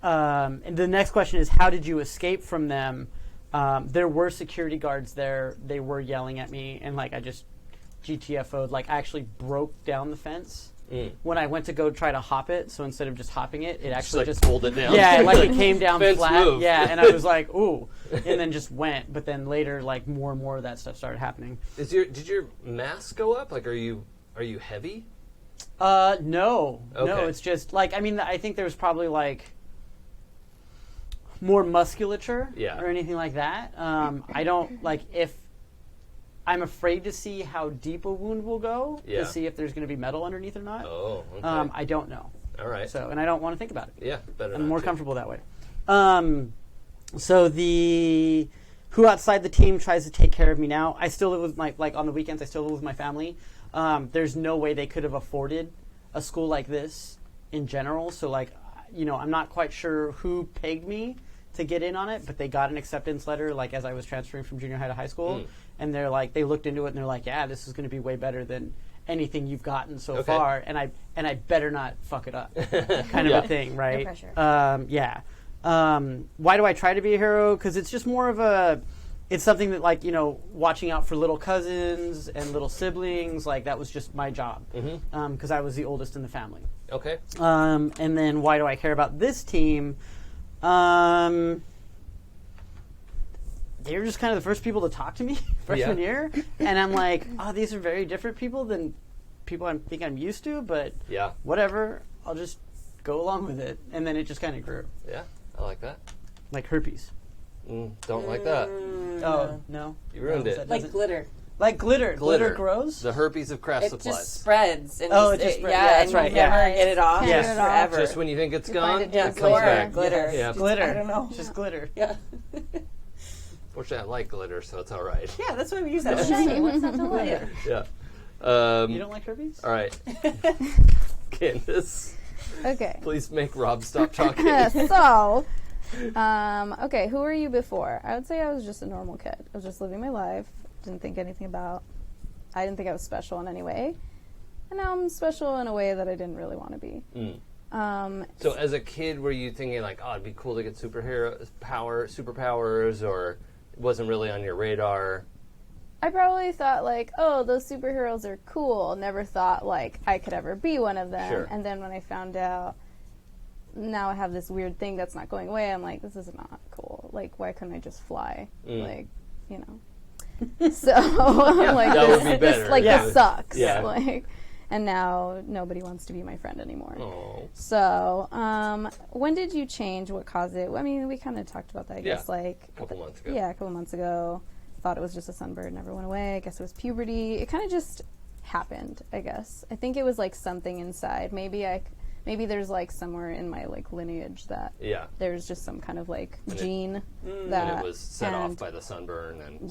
the next question is, how did you escape from them? There were security guards there. They were yelling at me, and like I just GTFO'd. Like I actually broke down the fence when I went to go try to hop it. So instead of just hopping it, it actually just pulled it down. Yeah, like it came down Fence flat. moved. Yeah, and I was like, ooh, and then just went. But then later, like more and more of that stuff started happening. Did your mass go up? Like, are you heavy? No, Okay. it's just like I think there's probably like more musculature or anything like that. I don't like if. I'm afraid to see how deep a wound will go to see if there's going to be metal underneath or not. Oh, okay. I don't know. All right. So, and I don't want to think about it. Yeah, better. I'm not more to. comfortable that way. So the who outside the team tries to take care of me now? I still live with my on the weekends. I still live with my family. There's no way they could have afforded a school like this in general. So I'm not quite sure who pegged me to get in on it, but they got an acceptance letter as I was transferring from junior high to high school, and they're they looked into it and they're like, yeah, this is going to be way better than anything you've gotten so far, and I better not fuck it up, kind of a thing, right? No pressure. Why do I try to be a hero? Because it's just more of it's something that watching out for little cousins and little siblings, that was just my job, because I was the oldest in the family. Okay. And then why do I care about this team? They were just kind of the first people to talk to me freshman year, and I'm like, oh, these are very different people than people I think I'm used to, but whatever, I'll just go along with it, and then it just kind of grew. Yeah, I like that. Like herpes. Don't like that. Oh, no? You ruined it. Like glitter. Like glitter. Glitter grows? The herpes of craft It supplies. just spreads. And it just spreads. Yeah, and that's right. you never Yeah. get it off. Yeah. Just forever. Just when you think it's gone, find it it comes Or back. glitter. Yeah. Glitter. I don't know. Just glitter. Yeah. Fortunately, I like glitter, so it's all right. Yeah, that's why we use that. It's shiny. What's not to like? Yeah. You don't like herpes? All right. Candace, Okay. please make Rob stop talking. So, okay, who were you before? I would say I was just a normal kid. I was just living my life. Didn't think anything about. I didn't think I was special in any way, and now I'm special in a way that I didn't really want to be. So, as a kid, were you thinking oh, it'd be cool to get superpowers, or it wasn't really on your radar? I probably thought oh, those superheroes are cool. Never thought I could ever be one of them. Sure. And then when I found out, now I have this weird thing that's not going away. I'm like, this is not cool. Why couldn't I just fly? So that would be better. This sucks. Yeah. And now nobody wants to be my friend anymore. Oh. So, when did you change? What caused it? I mean, we kind of talked about that. I guess a couple months ago. Yeah, a couple months ago. Thought it was just a sunburn, never went away. I guess it was puberty. It kind of just happened, I guess. I think it was something inside. Maybe there's somewhere in my lineage that there's just some kind of gene that And it was set off by the sunburn and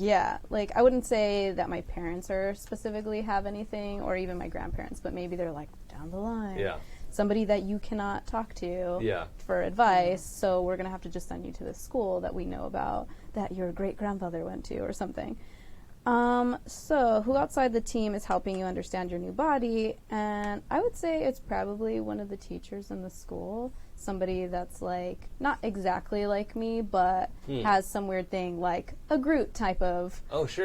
I wouldn't say that my parents are specifically have anything, or even my grandparents, but maybe they're down the line. Yeah. Somebody that you cannot talk to for advice, so we're going to have to just send you to this school that we know about that your great-grandfather went to or something. So who outside the team is helping you understand your new body? And I would say it's probably one of the teachers in the school. Somebody that's like not exactly like me, but has some weird thing, like a Groot type of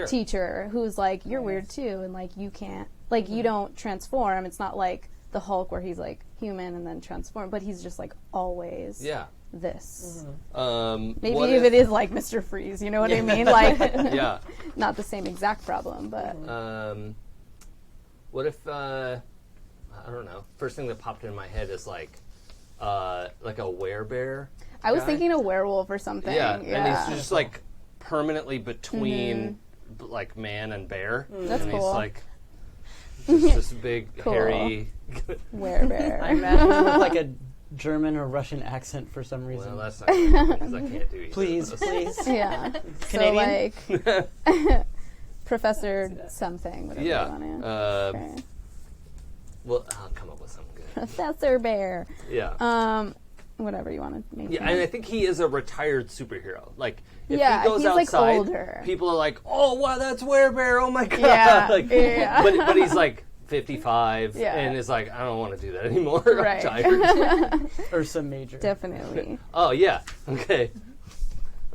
teacher who's like, you're weird too, and like you can't, like you don't transform. It's not like the Hulk where he's like human and then transform, but he's just like always this. Maybe if it is like Mr. Freeze, you know what I mean? Like, not the same exact problem, but. What if I don't know? First thing that popped in my head is like a werebear. I was thinking a werewolf or something. Yeah, and he's just like permanently between like man and bear. That's and cool. He's like just this big hairy werebear. I imagine him with like a German or Russian accent for some reason. Well, that's not good because I can't do either. Please. Yeah. Canadian? So like Professor something, whatever you want to. Well, I'll come up with something good. Professor Bear. Yeah. Whatever you want to make. Yeah, and I think he is a retired superhero. Like, if Yeah, he goes he's, like, outside, older. people are like, "Oh, wow, that's Werebear! Oh my god!" Yeah, like, yeah. But he's like 55, Yeah. and is like, "I don't want to do that anymore. Right. I'm tired." Ursa Major. Definitely. Oh yeah, okay.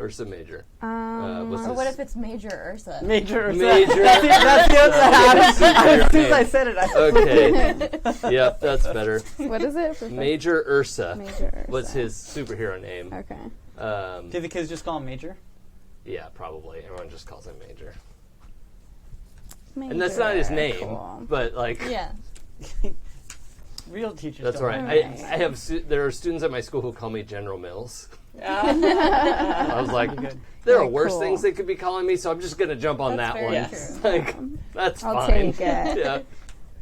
Ursa Major. What's Or his- what if it's Major Ursa? Major Ursa. Major? That's the other. As soon as I said it, I Okay. Yep, that's better. What is it? Professor? Major Ursa. Major Ursa. Was his superhero name. Okay. Did the kids just call him Major? Yeah, probably. Everyone just calls him Major. Major. And that's not his name, Cool. but like... Yeah. Real teachers. That's don't right. know. I have there are students at my school who call me General Mills. Yeah. I was like, Good. there are Very worse cool. things they could be calling me, so I'm just going to jump on That's that very one. true. Like, that's I'll fine. take it.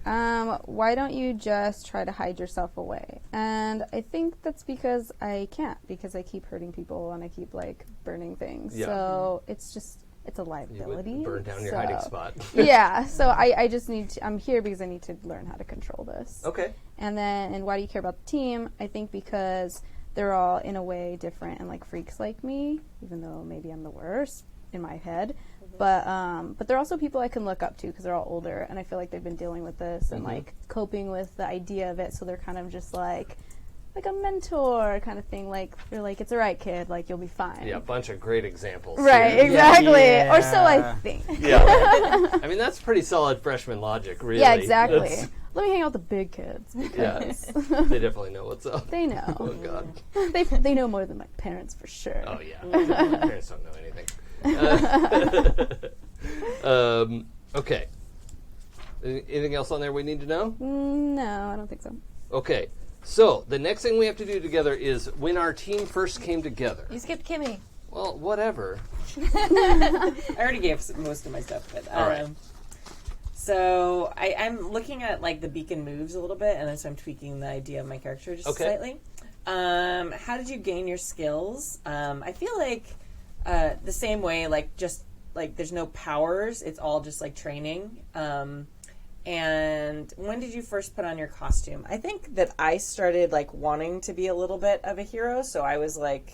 Yeah. Why don't you just try to hide yourself away? And I think that's because I can't, because I keep hurting people and I keep like burning things. Yeah. So it's a You liability. would burn down your So- hiding spot. Yeah, so I just need to, I'm here because I need to learn how to control this. Okay. And why do you care about the team? I think because they're all in a way different and like freaks like me, even though maybe I'm the worst in my head. But they're also people I can look up to because they're all older, and I feel like they've been dealing with this and like coping with the idea of it. So they're kind of just like a mentor kind of thing. Like they're like, it's all right, kid. Like you'll be fine. Yeah, a bunch of great examples. Right. here. Exactly. Yeah. Or so I think. Yeah. I mean, that's pretty solid freshman logic, really. Yeah. Exactly. That's- Let me hang out with the big kids. yeah. Because They definitely know what's up. they Oh, know. God. They know more than my parents for sure. Oh, yeah. My parents don't know anything. Okay. Anything else on there we need to know? No, I don't think so. Okay. So, the next thing we have to do together is when our team first came together. You skipped Kimmy. Well, whatever. I already gave most of my stuff, but All right. So I'm looking at like the beacon moves a little bit, and then so I'm tweaking the idea of my character just Okay. slightly. How did you gain your skills? I feel like the same way, like just like there's no powers; it's all just like training. And when did you first put on your costume? I think that I started like wanting to be a little bit of a hero, so I was like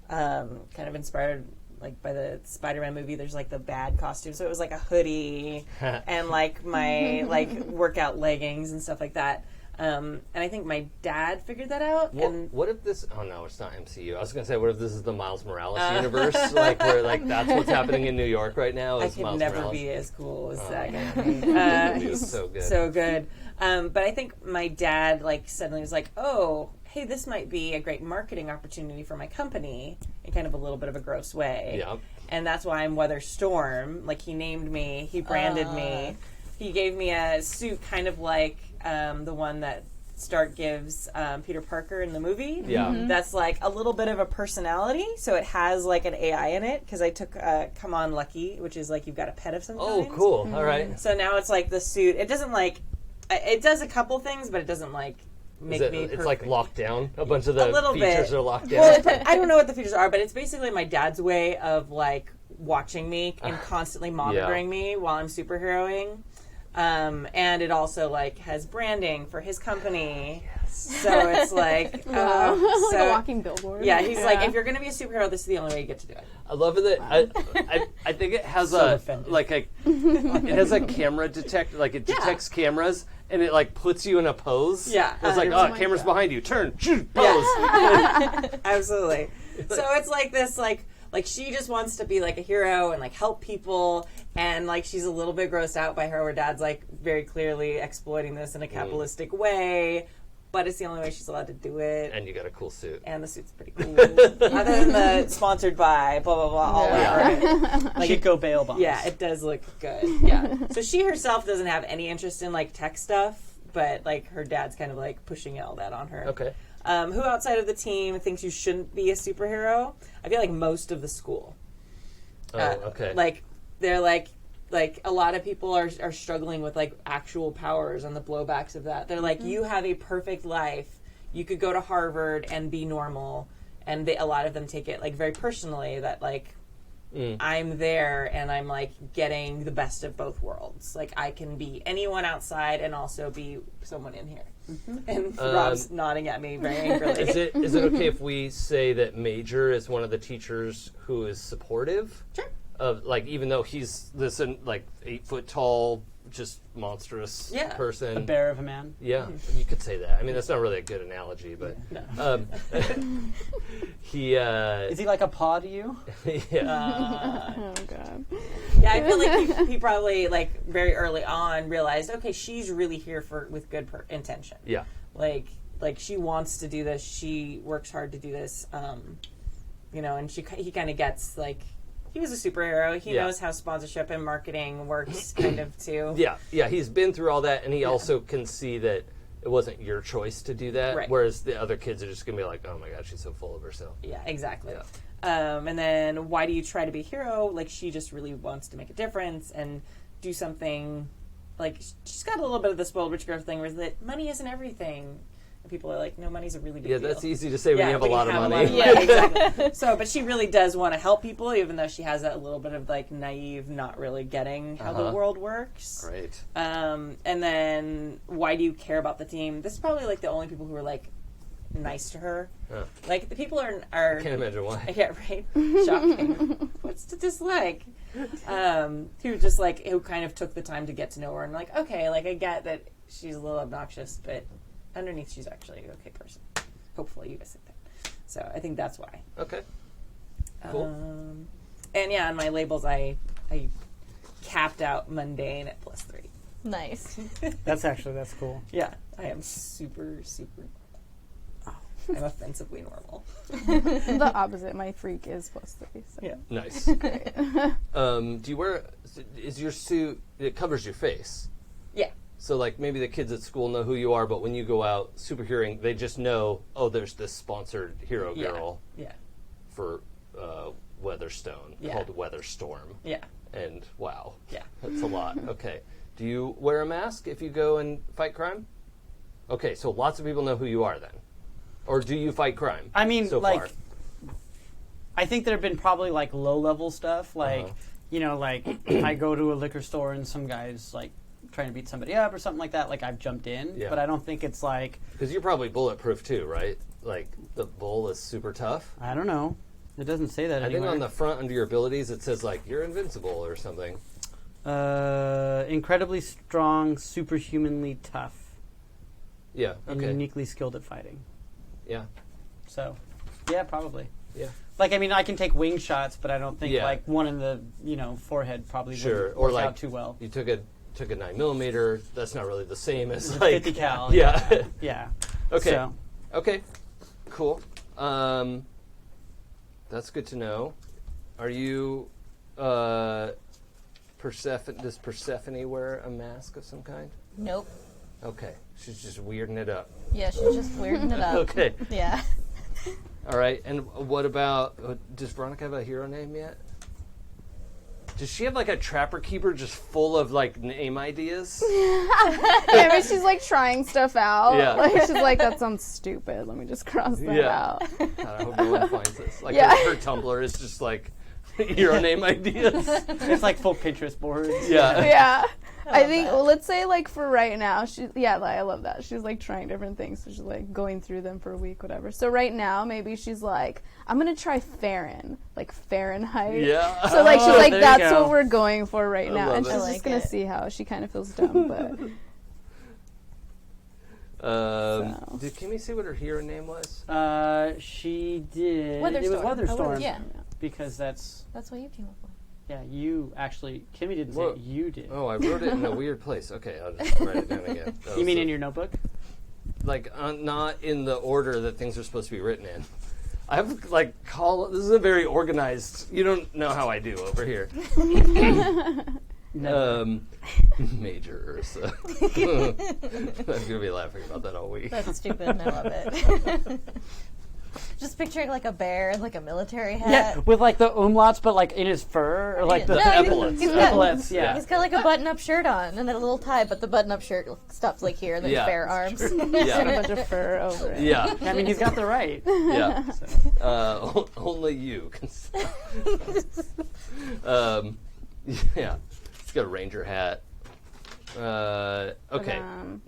kind of inspired like by the Spider-Man movie. There's like the bad costume, so it was like a hoodie and like my like workout leggings and stuff like that. And I think my dad figured that out. And What if this... Oh, no, it's not MCU. I was going to say, what if this is the Miles Morales universe? Like, where, like, that's what's happening in New York right now? I Is could Miles never Morales. be as cool as that guy. That movie was so good. So good. But I think my dad like suddenly was like, oh, hey, this might be a great marketing opportunity for my company in kind of a little bit of a gross way. Yeah. And that's why I'm Weather Storm. Like, he named me, he branded me. He gave me a suit kind of like the one that Stark gives Peter Parker in the movie. Yeah. That's like a little bit of a personality. So it has like an AI in it because I took Come On Lucky, which is like you've got a pet of some Oh, kind. cool. All right. So now it's like the suit. It doesn't like, it does a couple things, but it doesn't like make me It's perfect. like locked down? A bunch of the little features bit. are locked down? Well, I don't know what the features are, but it's basically my dad's way of like watching me and constantly monitoring me while I'm superheroing. And it also like has branding for his company. So it's like, Like a so walking billboard. yeah, he's like, if you're gonna be a superhero, this is the only way you get to do it. I love it that I think it has So offended. it has a camera detect, like it detects cameras and it like puts you in a pose. Yeah. It's like, Oh oh, my camera's God. behind you, turn, shoot, pose. Absolutely. So it's like this, like she just wants to be like a hero and like help people, and like she's a little bit grossed out by her dad's like very clearly exploiting this in a capitalistic way, but it's the only way she's allowed to do it. And you got a cool suit. And the suit's pretty cool. Other than the sponsored by blah blah blah all over it. Like Chico bail bonds. yeah, it does look good. Yeah. So she herself doesn't have any interest in like tech stuff, but like her dad's kind of like pushing all that on her. Okay. Who outside of the team thinks you shouldn't be a superhero? I feel like most of the school. Oh, okay. Like they're like a lot of people are struggling with like actual powers and the blowbacks of that. They're like, you have a perfect life. You could go to Harvard and be normal. And a lot of them take it like very personally that like I'm there and I'm like getting the best of both worlds. Like I can be anyone outside and also be someone in here. And Rob's nodding at me very angrily. Is it okay if we say that Major is one of the teachers who is supportive? Sure. Of like, even though he's this like 8 foot tall, just monstrous person. A bear of a man. Yeah, you could say that. I mean, that's not really a good analogy, but he. Is he like a paw to you? Yeah. Oh god. Yeah, I feel like he probably like very early on realized, okay, she's really here with good intention. Yeah. Like she wants to do this. She works hard to do this. You know, and he kind of gets like. He was a superhero. He knows how sponsorship and marketing works, kind of too. Yeah. He's been through all that, and he also can see that it wasn't your choice to do that. Right. Whereas the other kids are just gonna be like, "Oh my god, she's so full of herself." Yeah, exactly. Yeah. And then why do you try to be a hero? Like she just really wants to make a difference and do something. Like she's got a little bit of the spoiled rich girl thing, where that money isn't everything. And people are like, no, money's a really big deal. Yeah, that's easy to say when you have a lot of money. Yeah, exactly. So, but she really does want to help people, even though she has that little bit of like naive, not really getting how the world works. Right. And then why do you care about the team? This is probably like the only people who are like nice to her. Huh. Like the people are Can't imagine why. yeah, right. Shocking. What's to dislike? Who kind of took the time to get to know her and like, okay, like I get that she's a little obnoxious, but underneath she's actually an okay person. Hopefully you guys think that. So I think that's why. Okay. Cool. And yeah, on my labels I capped out mundane at +3. Nice. That's cool. Yeah, I am super. I'm offensively normal. The opposite. My freak is +3. So. Yeah. Nice. Do you wear? Is your suit? It covers your face. Yeah. So like maybe the kids at school know who you are, but when you go out superheroing, they just know. Oh, there's this sponsored hero girl. Yeah. For Weatherstone called Weatherstorm. Yeah. And wow. Yeah. That's a lot. Okay. Do you wear a mask if you go and fight crime? Okay, so lots of people know who you are then. Or do you fight crime? I mean, so like, far? I think there have been probably like low level stuff, like you know, like if I go to a liquor store and some guy's like trying to beat somebody up or something like that, like I've jumped in, but I don't think it's like because you're probably bulletproof too, right? Like the bull is super tough. I don't know. It doesn't say that I anywhere. think on the front under your abilities it says like you're invincible or something. Incredibly strong, superhumanly tough. Yeah. And Okay. uniquely skilled at fighting. Yeah. So, yeah, probably. Yeah. Like, I mean, I can take wing shots, but I don't think like one in the forehead probably would or work like out too well. You took a 9mm. That's not really the same as like 50 cal. Yeah. Yeah. Okay. So. Okay. Cool. That's good to know. Are you Persephone? Does Persephone wear a mask of some kind? Nope. Okay. She's just weirding it up. Yeah, she's just weirding it up. Okay. Yeah. All right. And what about? Does Veronica have a hero name yet? Does she have like a trapper keeper just full of like name ideas? Yeah, but she's like trying stuff out. Yeah. Like she's like, that sounds stupid. Let me just cross that out. God, I hope no one finds this. Like Yeah. her Tumblr is just like hero name ideas. It's like full Pinterest boards. Yeah. Yeah. I think, well, let's say, like, for right now, I love that. She's, like, trying different things. So she's, like, going through them for a week, whatever. So right now, maybe she's like, I'm going to try Farron, like Fahrenheit. Yeah. So, like, she's like, there you that's go. what we're going for right now. love And it. she's I just like going to it. see how she kind of feels dumb, but... Did Kimmy say what her hero name was? She did. Weatherstorm. It was Weatherstorm. Yeah. Because that's That's what you came up with. yeah. You actually, Kimmy didn't Whoa. say it, you did. Oh, I wrote it in a weird place. Okay, I'll just write it down again. You mean in your notebook? like not in the order that things are supposed to be written in. I have like this is a very organized. You don't know how I do over here. Major Ursa. I'm gonna be laughing about that all week. That's stupid and I love it. Just picturing like a bear in like a military hat. Yeah, with like the umlauts, but like in his fur, or like the No, epaulets. he's got- epaulets. Yeah. He's got like a button-up shirt on and then a little tie, but the button-up shirt stops like here and then Yeah. bare arms. And a Yeah, bunch of fur over it. yeah, I mean, he's got the right. yeah. Only you can. Yeah, he's got a ranger hat. Okay,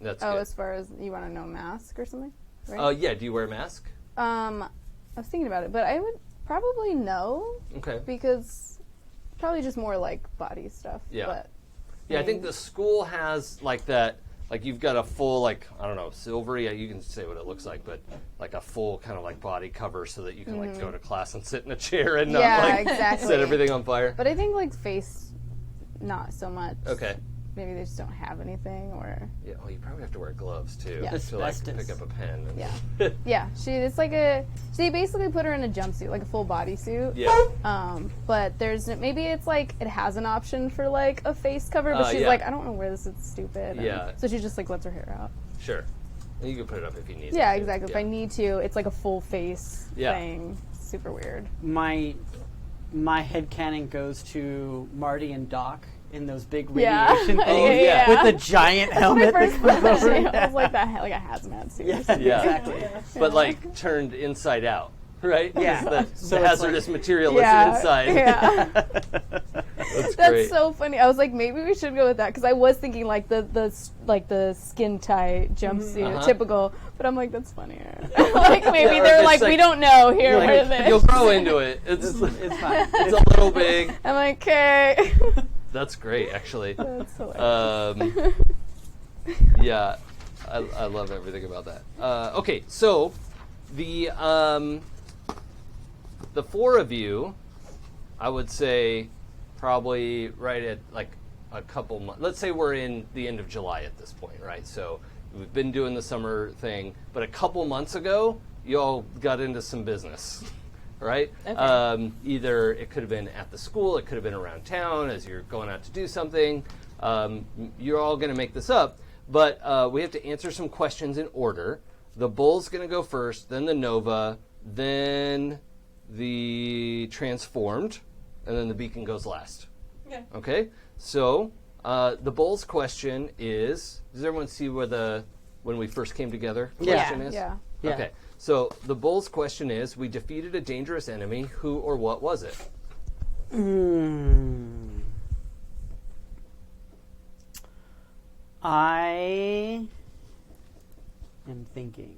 that's good. as far as you want to know mask or something? Right? Yeah. Do you wear a mask? I was thinking about it, but I would probably no, Okay. because probably just more like body stuff. Yeah. But Yeah, I think the school has like that. Like you've got a full like I don't know silvery. You can say what it looks like, but like a full kind of like body cover so that you can like go to class and sit in a chair and not Yeah, like exactly. set everything on fire. But I think like face, not so much. Okay. Maybe they just don't have anything, or Yeah. Oh, you probably have to wear gloves too Yeah. to like Asbestos. pick up a pen. And yeah, yeah. It's like they basically put her in a jumpsuit, like a full bodysuit. Yeah. But maybe it's like it has an option for like a face cover, but she's yeah. like, I don't know where this is stupid. And Yeah. so she just like lets her hair out. Sure. And you can put it up if you need. Yeah, to. exactly. If I need to, it's like a full face Yeah. thing. Super weird. My headcanon goes to Marty and Doc in those big Yeah. radiation things Oh, yeah. with the giant helmet. My that first comes over. question was like that, like a hazmat suit. or something. Yeah. Exactly. But like turned inside out, right? Yeah. 'Cause So the it's hazardous material Yeah, is inside. yeah. That's That's great. so funny. I was like, maybe we should go with that because I was thinking like the skin tight jumpsuit, Uh-huh. typical. But I'm like, that's funnier. Like maybe Yeah, or they're it's like, like- we don't know. Here, Like, wear this. you'll grow into it. It's It's fine. it's a little big. I'm like, okay. That's great, actually. That's hilarious. Yeah, I love everything about that. Okay, so the four of you, I would say, probably right at like a couple months. Let's say we're in the end of July at this point, right? So we've been doing the summer thing, but a couple months ago, you all got into some business. Right? Okay. Either it could have been at the school, it could have been around town as you're going out to do something. You're all going to make this up, but we have to answer some questions in order. The Bull's going to go first, then the Nova, then the Transformed, and then the Beacon goes last. Okay. Okay? So the Bull's question is, does everyone see where when we first came together question is? Yeah. Yeah. Okay. So the Bull's question is, we defeated a dangerous enemy. Who or what was it? I am thinking.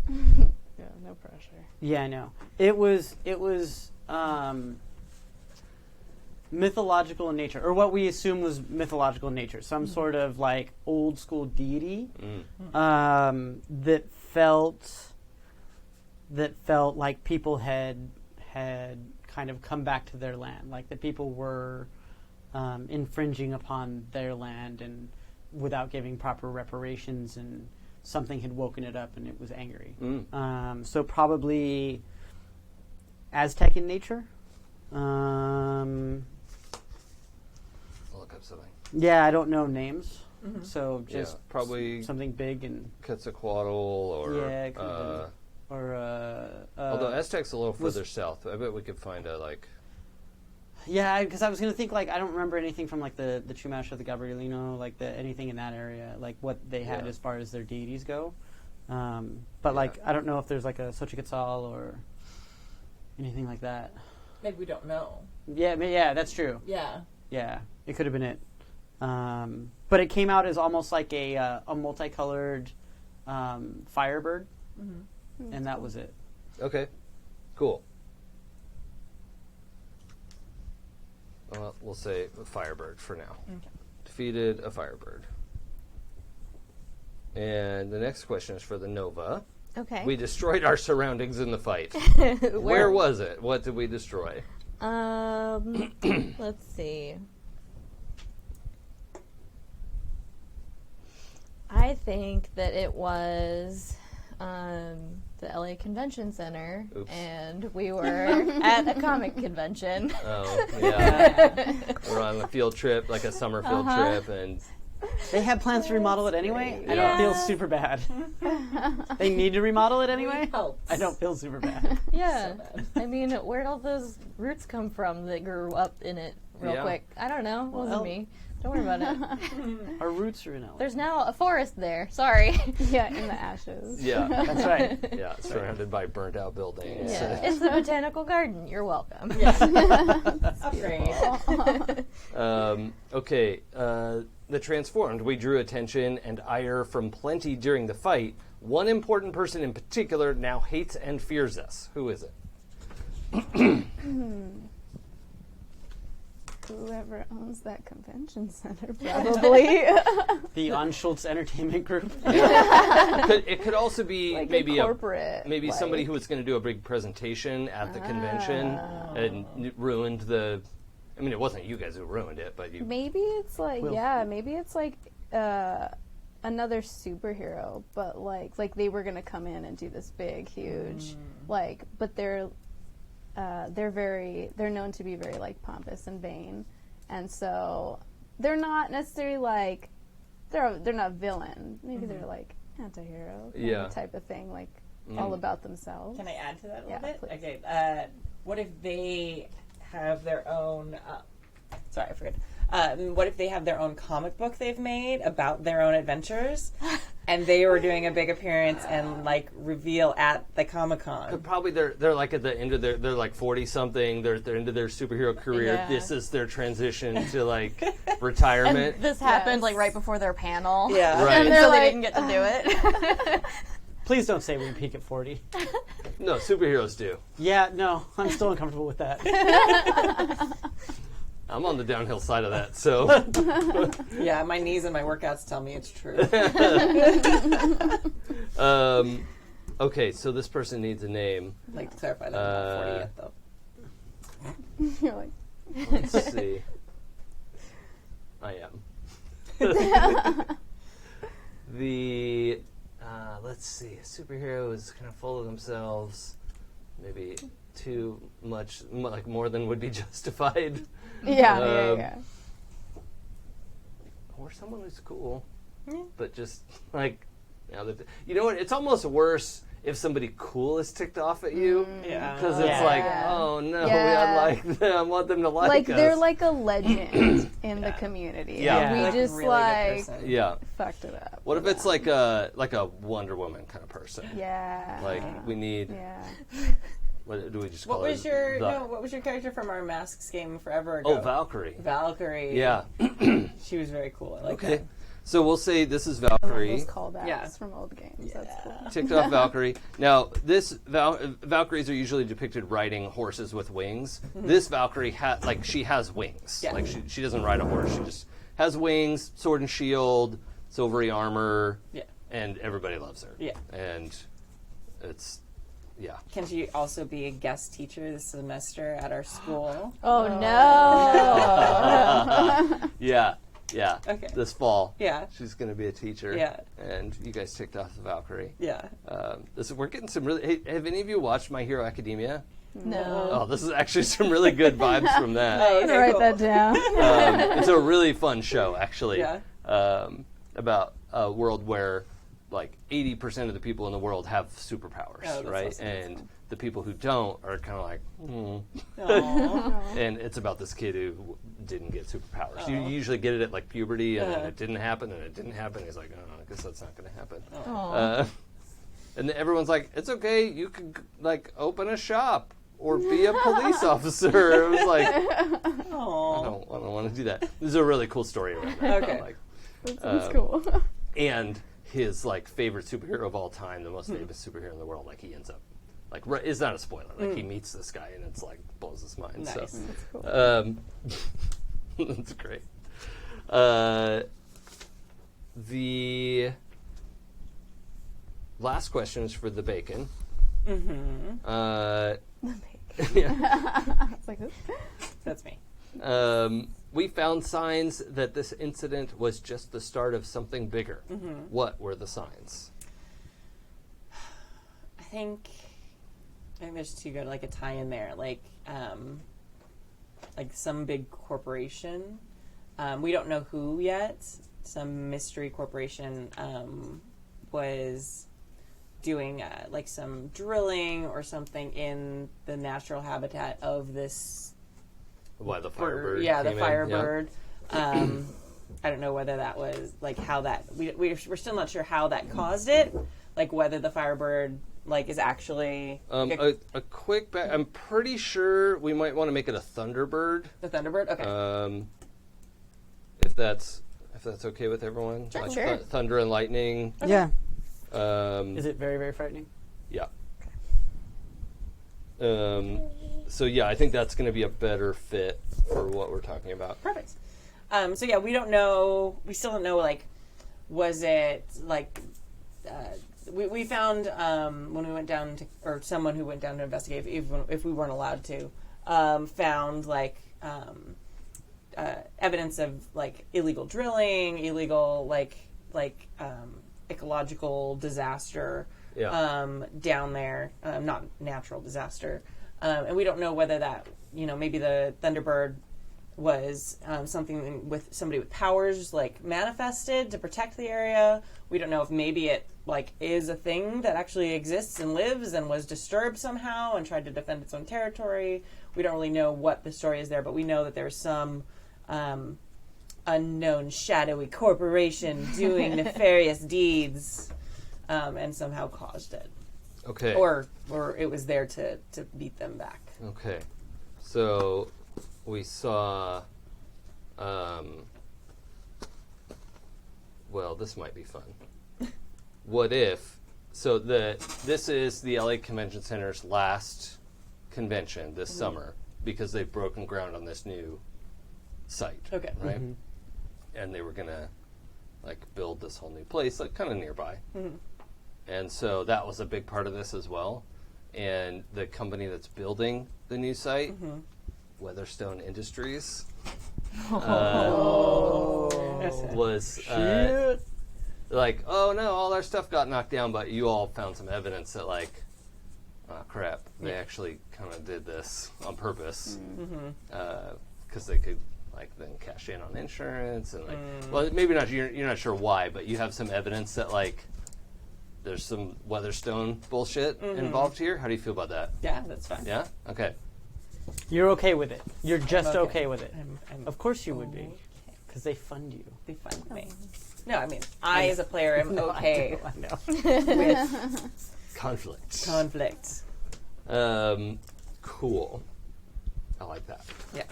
Yeah, no pressure. Yeah, I know. It was mythological in nature, or what we assume was mythological in nature. Some sort of like old school deity that felt like people had kind of come back to their land, like that people were infringing upon their land and without giving proper reparations, and something had woken it up and it was angry. So probably Aztec in nature. I'll look up something. Yeah, I don't know names, so just Yeah, probably something big and Quetzalcoatl or... Yeah, it could have been. Or although Aztec's a little was- further south. I bet we could find a, like... yeah, because I was gonna think like I don't remember anything from like the Chumash or the Gabrielino, like anything in that area, like what they had Yeah. as far as their deities go. But like I don't know if there's like a Xochiquetzal or anything like that. Maybe we don't know. Yeah, that's true. Yeah. Yeah, it could have been it. But it came out as almost like a multicolored Firebird, and that was it. Okay, cool. Well, we'll say a Firebird for now. Okay. Defeated a Firebird. And the next question is for the Nova. Okay. We destroyed our surroundings in the fight. Where was it? What did we destroy? Let's see. I think that it was the LA Convention Center, Oops. and we were at a comic convention. Oh, yeah. We're on a field trip, like a summer field trip, and They had plans to remodel it anyway. I don't feel super bad. They need to remodel it anyway. I don't feel super bad. Yeah. I mean, where'd all those roots come from that grew up in it real Yeah. quick? I don't know. It wasn't Well- me. Don't worry about it. Our roots are in LA. There's now a forest there. Sorry. Yeah, in the ashes. yeah, That's right. yeah, surrounded by burnt out buildings. Yeah. It's the botanical garden. You're welcome. Upgrade. Okay, the Transformed. We drew attention and ire from plenty during the fight. One important person in particular now hates and fears us. Who is it? Whoever owns that convention center, probably. The Anschultz Entertainment Group. It could also be Like maybe a corporate. maybe like, somebody who was going to do a big presentation at the convention and ruined the. I mean, it wasn't you guys who ruined it, but you. Maybe it's like Will. maybe it's like another superhero, but like they were gonna come in and do this big, huge, but they're known to be very like pompous and vain, and so they're not necessarily like they're not villain. Maybe they're like anti-hero kind of type of thing, like all about themselves. Can I add to that a little Yeah, bit? please. Okay. What if they have their own? Sorry, I forgot. What if they have their own comic book they've made about their own adventures, and they were doing a big appearance and like reveal at the Comic-Con? Probably they're like at the end of they're like 40 something. They're into their superhero career. Yeah. This is their transition to like retirement. And this happened Yes. like right before their panel. Yeah. Right. And they're so like, they didn't get to do it. Please don't say we peak at 40. No, superheroes do. Yeah, no, I'm still uncomfortable with that. I'm on the downhill side of that, so Yeah, my knees and my workouts tell me it's true. okay. So this person needs a name. I'd like to clarify that I'm not 40 yet, though. You're like, Let's see. I am. The let's see. A superhero is kind of full of themselves. Maybe too much, like more than would be justified. yeah. Or someone who's cool, but just like, you know what? It's almost worse if somebody cool is ticked off at you, Yeah. because it's Yeah. like, oh no, Yeah. I like them. I want them to like us. They're like a legend in the community. Yeah. And we Like, just really good like person. Yeah. fucked it up. What if it's like a Wonder Woman kind of person? Yeah. Like we need. Yeah. What do we just call What it? was your The- what was your character from our Masks game forever ago? Oh, Valkyrie. Valkyrie. Yeah. She was very cool. I like Okay. that. So we'll say this is Those Valkyrie. callbacks Yeah. from old games. That's cool. Ticked off Valkyrie. Now, this Valkyries are usually depicted riding horses with wings. This Valkyrie she has wings. Yeah. Like she doesn't ride a horse. She just has wings, sword and shield, silvery armor, Yeah. and everybody loves her. Yeah. And it's Can she also be a guest teacher this semester at our school? Oh no. yeah. Okay. This fall, Yeah. she's going to be a teacher. Yeah. And you guys ticked off the Valkyrie. Yeah. We're getting some really. Hey, have any of you watched My Hero Academia? No. Oh, this is actually some really good vibes from that. Oh, I'm gonna write that down. It's a really fun show, actually. Yeah. About a world where like 80% of the people in the world have superpowers, Oh, that's right? awesome. That's And fun. the people who don't are kind of like, Aw. and it's about this kid who didn't get superpowers. You usually get it at like puberty, and then it didn't happen, and it didn't happen. He's like, oh, I guess that's not going to happen. Aw. And then everyone's like, it's okay, you could like open a shop. or be a police officer. It was like, I Aw. don't want to do that. This is a really cool story around that. Okay. Like, That's cool. and his like favorite superhero of all time, the most famous superhero in the world, like he ends up like it's not a spoiler. Like he meets this guy and it's like blows his mind. Nice. So That's cool. that's great. The last question is for the bacon. Yeah. It's like, oops. That's me. We found signs that this incident was just the start of something bigger. What were the signs? I think there's too good like a tie in there, like some big corporation. We don't know who yet. Some mystery corporation was doing like some drilling or something in the natural habitat of this Why the bird. firebird? Yeah, the came in? firebird. I don't know whether that was like how that we're still not sure how that caused it. Like whether the firebird like is actually A quick back. I'm pretty sure we might want to make it a thunderbird. the Thunderbird. Okay. If that's okay with everyone. Sure. Like Sure. thunder and lightning. Yeah. Is Is it very, very frightening? Yeah. So yeah, I think that's going to be a better fit for what we're talking about. Perfect. So yeah, we don't know. We still don't know. Like, was it like we found when we went down to, or someone who went down to investigate, if we weren't allowed to, found like evidence of like illegal drilling, illegal like ecological disaster down there, not natural disaster, and we don't know whether that maybe the Thunderbird was something with somebody with powers like manifested to protect the area. We don't know if maybe it like is a thing that actually exists and lives and was disturbed somehow and tried to defend its own territory. We don't really know what the story is there, but we know that there's some unknown shadowy corporation doing nefarious deeds and somehow caused it. Okay. Or it was there to beat them back. Okay. So we saw, well, this might be fun. What if, this is the LA Convention Center's last convention this summer because they've broken ground on this new site. Okay. Right? And they were going to, like, build this whole new place, like, kind of nearby. And so that was a big part of this as well. And the company that's building the new site, Weatherstone Industries, was like, oh no, all our stuff got knocked down, but you all found some evidence that like, oh crap, they actually kind of did this on purpose because they could like then cash in on insurance and like, well, maybe not. You're not sure why, but you have some evidence that like there's some Weatherstone bullshit involved here. How do you feel about that? Yeah, that's fine. Yeah. Okay. You're okay with it. You're just okay. okay with it. I'm Of course you would be, because they fund you. be fine with me. No, I mean, I as a player am okay I know. with Conflict. conflict. Cool. I like that. Yeah.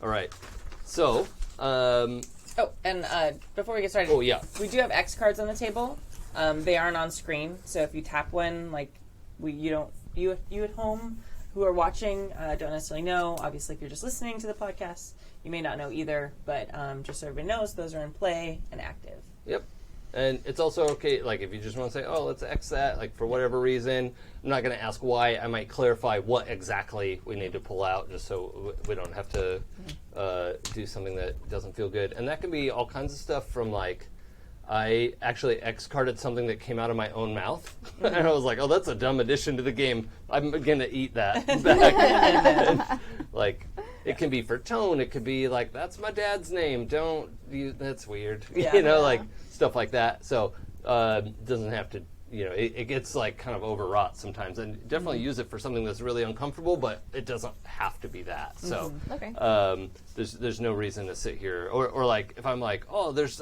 All right. So, Oh, and before we get started, oh yeah. we do have X cards on the table. They aren't on screen, so if you tap one, like you at home who are watching don't necessarily know. Obviously, if you're just listening to the podcast, you may not know either. But just so everybody knows, those are in play and active. Yep. And it's also okay, like, if you just want to say, oh, let's X that, like, for whatever reason. I'm not going to ask why. I might clarify what exactly we need to pull out just so we don't have to do something that doesn't feel good. And that can be all kinds of stuff from, like, I actually X-carded something that came out of my own mouth. And I was like, oh, that's a dumb addition to the game. I'm going to eat that back. And, like, it can be for tone. It could be like, that's my dad's name. Don't you? That's weird. Yeah. Like stuff like that. So it doesn't have to. It gets like kind of overwrought sometimes, and definitely use it for something that's really uncomfortable. But it doesn't have to be that. So Okay. there's no reason to sit here or like if I'm like, oh, there's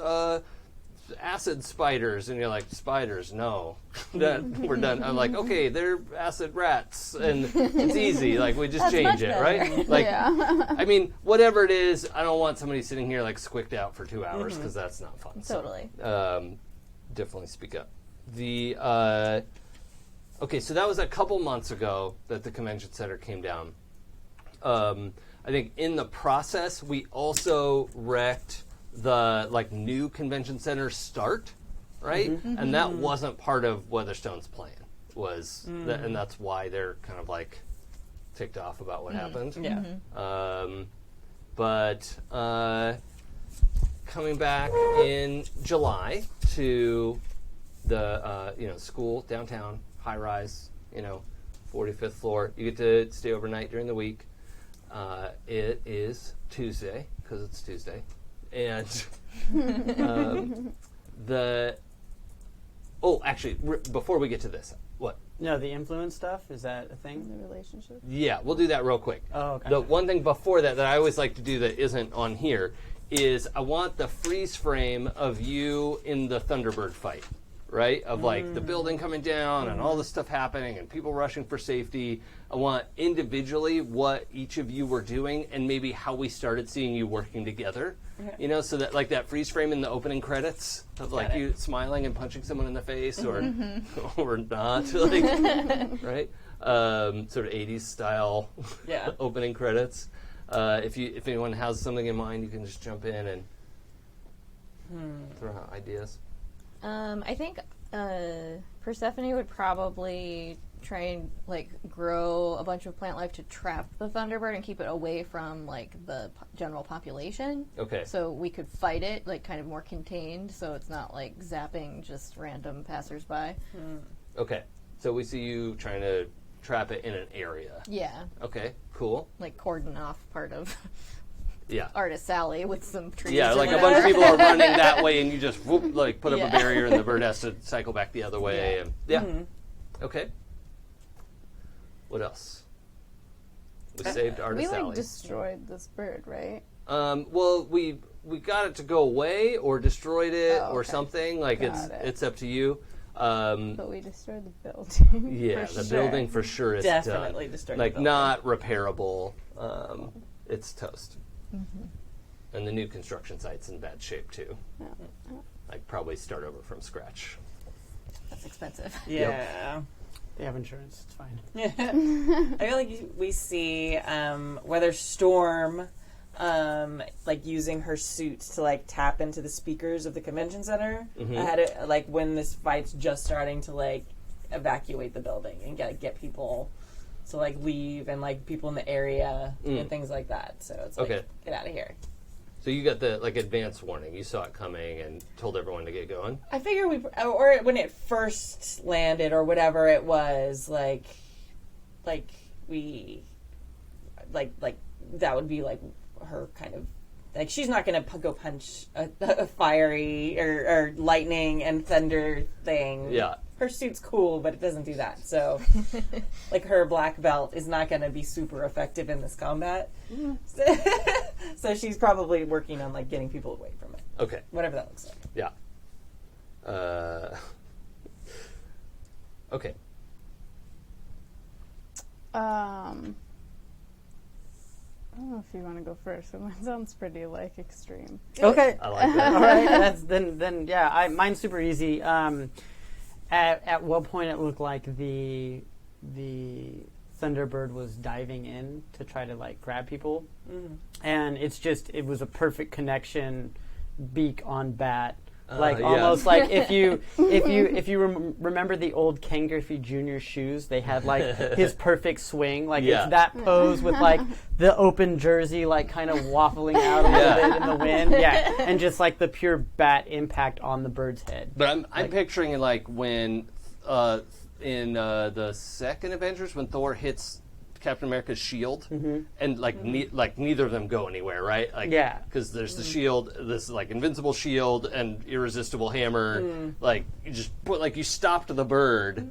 acid spiders, and you're like, spiders, no, that we're done. I'm like, okay, they're acid rats, and it's easy. Like we just change it, right? Like, I mean, whatever it is, I don't want somebody sitting here like squicked out for 2 hours because that's not fun. Totally. So, definitely speak up. The okay, so that was a couple months ago that the convention center came down. I think in the process, we also wrecked the like new convention center start, right? And that wasn't part of Weatherstone's plan. And that's why they're kind of like ticked off about what happened. Yeah. But coming back in July to the school downtown, high rise, 45th floor. You get to stay overnight during the week. It is Tuesday because it's Tuesday, and before we get to this, what? No, the influence stuff, is that a thing? The relationship. Yeah, we'll do that real quick. Oh, okay. The one thing before that I always like to do that isn't on here is I want the freeze frame of you in the Thunderbird fight, right? Of like the building coming down and all this stuff happening and people rushing for safety. I want individually what each of you were doing and maybe how we started seeing you working together. So that like that freeze frame in the opening credits of like you smiling and punching someone in the face or or not, like, right? Sort of 80s style opening credits. If anyone has something in mind, you can just jump in and throw out ideas. I think Persephone would probably try and like grow a bunch of plant life to trap the Thunderbird and keep it away from like the general population. Okay. So we could fight it like kind of more contained, so it's not like zapping just random passersby. Okay. So we see you trying to trap it in an area. Yeah. Okay. Cool. Like cordon off part of Yeah. Artist Alley with some trees. Yeah, or like a whatever. bunch of people are running that way, and you just whoop, like put up a barrier, and the bird has to cycle back the other way. And okay. What else? We saved Artist We Alley. destroyed this bird, right? Well, we got it to go away, or destroyed it, or okay. something. Like Got it's up to you. But we destroyed the building. Yeah, for the sure. building for sure is Definitely done. destroyed Like the building. not repairable. It's toast. And the new construction site's in bad shape too. Like probably start over from scratch. That's expensive. Yeah. They have insurance. It's fine. I feel like we see whether Storm like using her suit to like tap into the speakers of the convention center ahead of, like when this fight's just starting to like evacuate the building and get people to like leave and like people in the area and things like that. So it's like get out of here. So you got the like advance warning. You saw it coming and told everyone to get going. I figure or when it first landed or whatever it was, like we, like that would be like her kind of, like she's not going to go punch a fiery or lightning and thunder thing. Yeah. Her suit's cool, but it doesn't do that. So, like, her black belt is not going to be super effective in this combat. So she's probably working on, like, getting people away from it. Okay. Whatever that looks like. Yeah. Okay. I don't know if you want to go first. But mine sounds pretty like extreme. Okay. I like that. All right. Then yeah. Mine's super easy. At what point it looked like the Thunderbird was diving in to try to like grab people, and it was a perfect connection, beak on bat. Like almost like if you remember the old Ken Griffey Jr. shoes, they had like his perfect swing, like it's that pose with like the open jersey like kind of waffling out a little bit in the wind, and just like the pure bat impact on the bird's head. But I'm picturing it like when in the second Avengers when Thor hits Captain America's shield, and like neither of them go anywhere, right? Like, because there's the shield, this like invincible shield and irresistible hammer. Like you just put like you stopped the bird,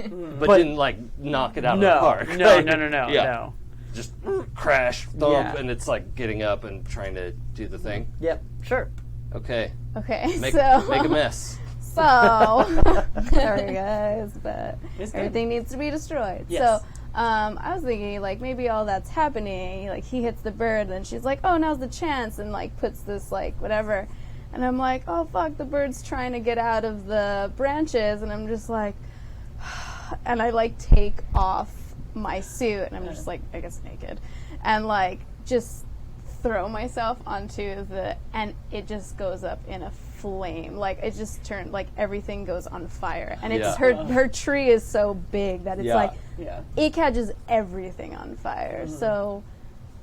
but didn't like knock it out of the park. No. Just crash, thump, and it's like getting up and trying to do the thing. Yep, sure. Okay. Okay, Make so a mess. sorry guys, but It's good. everything needs to be destroyed. Yes. So I was thinking, like, maybe all that's happening, like, he hits the bird, and she's like, oh, now's the chance, and, like, puts this, like, whatever. And I'm like, oh, fuck, the bird's trying to get out of the branches, and I'm just like, and I, like, take off my suit, and I'm just, like, I guess naked, and, like, just throw myself onto and it just goes up in a flame. Like, it just turned, like, everything goes on fire. And it's her tree is so big that it's like, it catches everything on fire. So,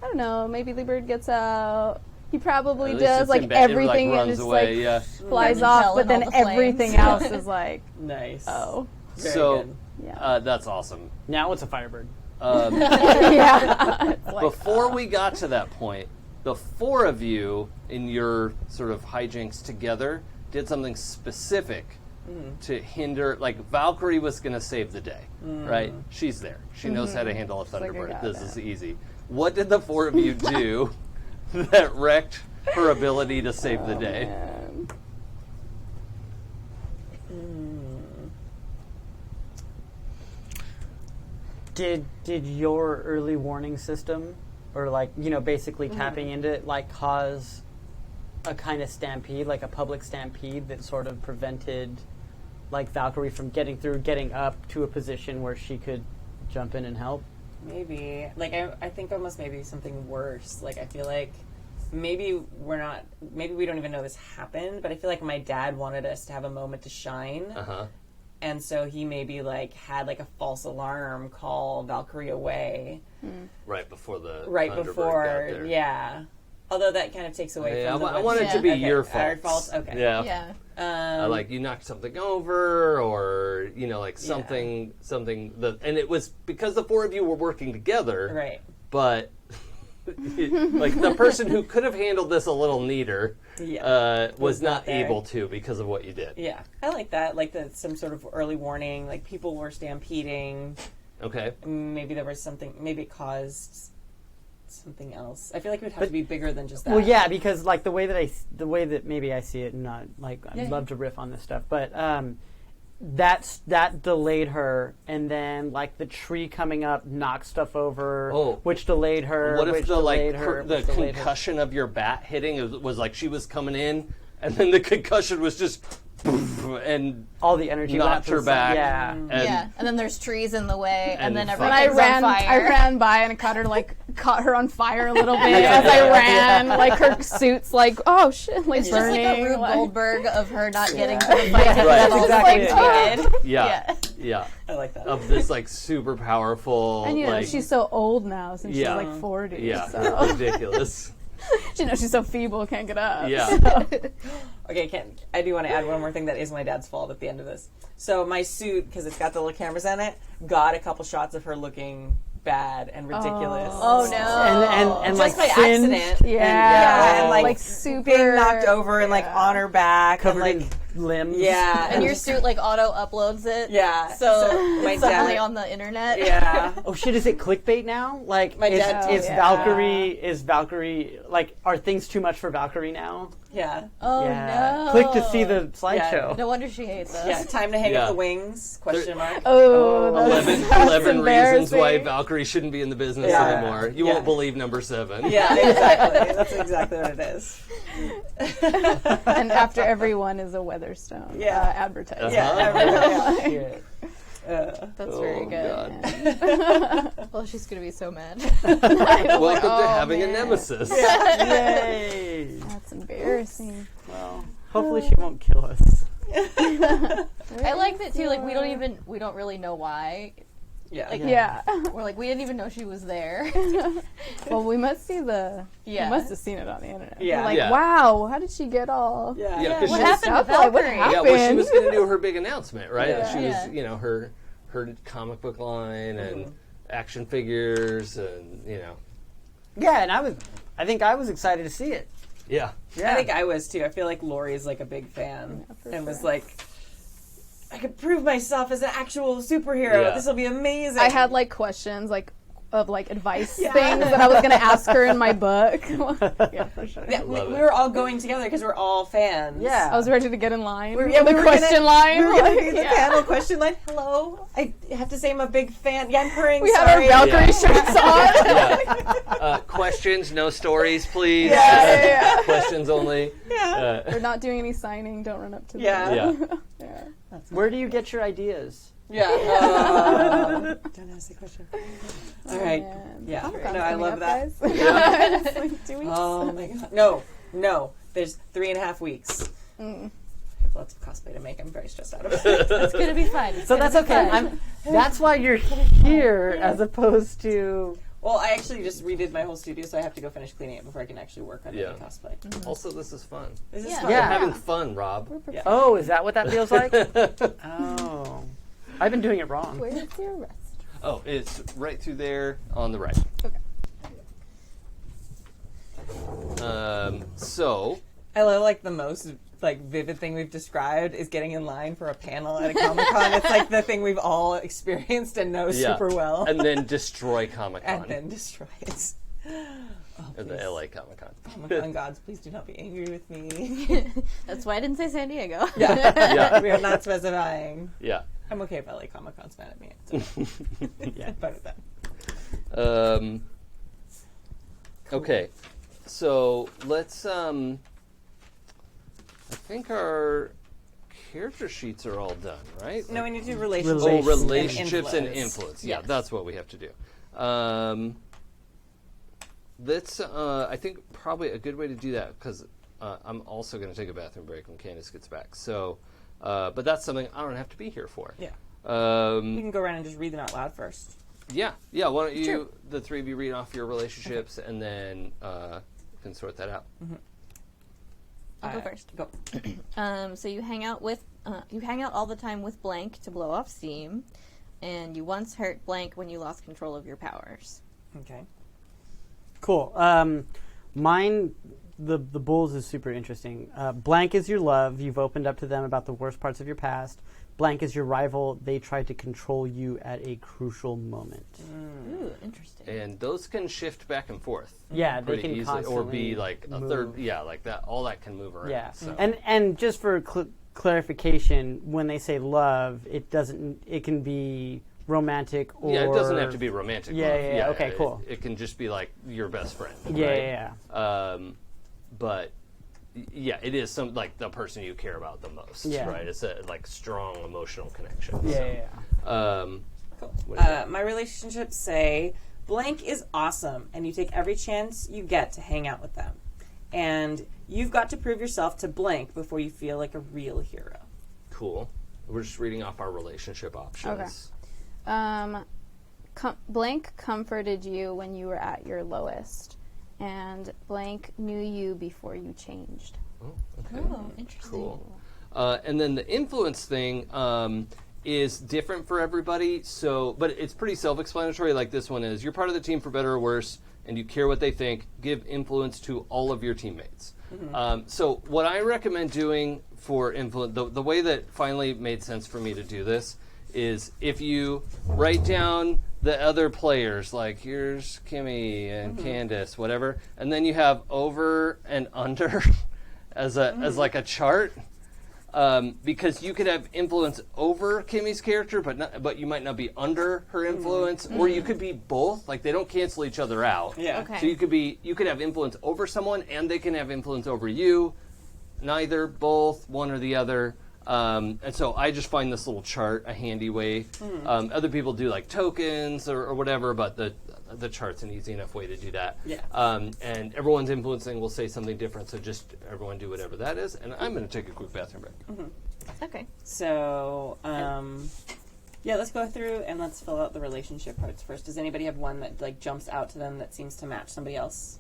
I don't know, maybe the bird gets out. He probably does, like, everything and runs just, away, like, flies off, but then everything else is like, Nice. oh. Very So, good. Yeah. that's awesome. Now it's a firebird. Yeah. It's like, Before we got to that point, the four of you in your sort of hijinks together did something specific to hinder. Like, Valkyrie was going to save the day, right? She's there. She knows how to handle a Thunderbird. got This it. is easy. What did the four of you do that wrecked her ability to save the day? man. Did your early warning system, or like, you know, basically tapping into it, like cause a kind of stampede, like a public stampede that sort of prevented like Valkyrie from getting up to a position where she could jump in and help? Maybe. Like, I think almost maybe something worse. Like, I feel like maybe we don't even know this happened, but I feel like my dad wanted us to have a moment to shine. Uh-huh. And so he maybe, like, had, like, a false alarm call Valkyrie away. Right before the Right Thunderbird before, got there. yeah. Although that kind of takes away from the... I want it to be Okay, your our fault. fault? Okay. Yeah. Like, you knocked something over, or, you know, like something and it was because the four of you were working together. Right. But, like, the person who could have handled this a little neater was not there. able to because of what you did. Yeah. I like that. Like, some sort of early warning. Like, people were stampeding. Okay. Maybe there was something... Maybe it caused something else. I feel like it would have to be bigger than just that. Well, yeah, because like the way that maybe I see it, and not like I'd love to riff on this stuff, but that delayed her, and then like the tree coming up knocked stuff over, which delayed her. What if which the delayed her, the which delayed her. concussion of your bat hitting was like she was coming in, and then the concussion was just and all the energy knocked her back. Yeah. And And then there's trees in the way, and then And everything's on fire. I ran by and caught her on fire a little bit as I ran. Like, her suit's like, oh shit, like, It's just burning. like a Rube like- Goldberg of her not getting to the fight. Right. That's exactly exactly it. yeah. I like that. Of this like super powerful, And you know, like, she's so old now since she's like 40. yeah, So ridiculous. you know, she's so feeble, can't get up. Yeah. Okay, I do want to add one more thing that is my dad's fault at the end of this. So my suit, because it's got the little cameras on it, got a couple shots of her looking bad and ridiculous. Oh no! And Just like by singed accident. Yeah. And like super being knocked over and like on her back. covered and, like, in limbs. yeah. And your suit like auto uploads it. Yeah. So my it's suddenly dad. on the internet. Yeah. Oh shit! Is it clickbait now? Like, My dad is told me. Valkyrie? Is Valkyrie like? Are things too much for Valkyrie now? Yeah. Oh Yeah. no! Click to see the slideshow. No wonder she hates us. Yeah. Time to hang Yeah. up the wings? Question mark. Oh, 11 reasons why embarrassing. Valkyrie shouldn't be in the business Yeah. anymore. You Yeah. won't believe number 7. Yeah, exactly. That's exactly what it is. And after every one is a Weatherstone advertisement. Yeah. Shit. That's very good. God. Well, she's gonna be so mad. Welcome to oh, having a man. nemesis. Yay! That's embarrassing. Well, hopefully she won't kill us. I like that too. Like we don't really know why. Yeah. Like, Yeah. We're like we didn't even know she was there. Well, we must see Yeah. We must have seen it on the internet. Yeah. We're like, Yeah. wow, how did she get all? Yeah. Yeah, 'cause What she was- happened to Like, what Valkyrie? happened? Yeah, well, she was going to do her big announcement, right? Yeah. She was, Yeah. you know, her comic book line and action figures, and Yeah, and I think I was excited to see it. yeah. Yeah. I think I was too. I feel like Lori's like a big fan and was like, I could prove myself as an actual superhero. Yeah. This will be amazing. I had like questions, like of like advice things that I was going to ask her in my book. Yeah, for sure. Yeah, we were all going together because we're all fans. Yeah. I was ready to get in line. We were the question line. We were going to be the Yeah. panel question line. Hello. I have to say I'm a big fan. Yeah, I'm purring. We had sorry. our Valkyrie shirts on. Yeah. Questions, no stories, please. Yeah. Questions only. We're not doing any signing. Don't run up to them. Yeah. Yeah. Where do you get your ideas? Yeah. Don't ask the question. All right. Yeah. Comic-Con's No, I coming love up, that. guys. It's like 2 weeks. Oh my god. No. There's 3.5 weeks. I have lots of cosplay to make. I'm very stressed out about it. It's gonna be fun. So that's okay. That's why you're here as opposed to. Well, I actually just redid my whole studio, so I have to go finish cleaning it before I can actually work on any cosplay. Also, this is fun. This is Yeah. fun. Yeah. Having fun, Rob. Yeah. Oh, is that what that feels like? Oh. I've been doing it wrong. Where's your rest? Oh, it's right through there on the right. So, I love like the most like vivid thing we've described is getting in line for a panel at a Comic-Con. It's like the thing we've all experienced and know yeah. super well. And then destroy Comic-Con. And then destroy it. Or the LA Comic-Con. Comic-Con gods, please do not be angry with me. That's why I didn't say San Diego. Yeah. We are not specifying. Yeah. I'm okay if LA Comic-Con's mad at me. It's Yeah. better than. Okay. So let's I think our character sheets are all done, right? No, we need to do relationships. Oh, relationships and influence. influence. Yeah, that's what we have to do. Let's. I think probably a good way to do that because I'm also going to take a bathroom break when Candace gets back. So, but that's something I don't have to be here for. Yeah. You can go around and just read them out loud first. Yeah. Why don't you, the three of you, read off your relationships and then can sort that out. I'll go first. Go. So you hang out all the time with blank to blow off steam, and you once hurt blank when you lost control of your powers. Okay. Cool. Mine, the Bulls is super interesting. Blank is your love. You've opened up to them about the worst parts of your past. Blank is your rival. They tried to control you at a crucial moment. Ooh, interesting. And those can shift back and forth. Yeah, they pretty can easily, constantly or be like a move. third. Yeah, like that. All that can move around. Yeah, So. and just for clarification, when they say love, it doesn't. It can be romantic or Yeah, it doesn't have to be romantic. Yeah, love. yeah, okay, cool. It can just be like your best friend. Yeah, right? yeah. But yeah, it is some like the person you care about the most. Yeah. Right. It's a like strong emotional connection. Yeah, so. yeah. Cool. What do you got? My relationships say blank is awesome, and you take every chance you get to hang out with them. And you've got to prove yourself to blank before you feel like a real hero. Cool. We're just reading off our relationship options. Blank comforted you when you were at your lowest, and blank knew you before you changed. Oh, okay. Oh, interesting. Cool. And then the influence thing is different for everybody. So, but it's pretty self-explanatory. Like this one is: you're part of the team for better or worse, and you care what they think. Give influence to all of your teammates. So, what I recommend doing for influence, the way that finally made sense for me to do this is if you write down the other players, like here's Kimmy and Candace, whatever, and then you have over and under as like a chart. Because you could have influence over Kimmy's character, but you might not be under her influence, or you could be both. Like they don't cancel each other out. Yeah. Okay. So you could have influence over someone, and they can have influence over you. Neither, both, one or the other. And so I just find this little chart a handy way. Other people do like tokens or whatever, but the chart's an easy enough way to do that. Yeah. And everyone's influencing will say something different, so just everyone do whatever that is. And I'm going to take a quick bathroom break. Okay. So, yeah, let's go through and let's fill out the relationship parts first. Does anybody have one that like jumps out to them that seems to match somebody else?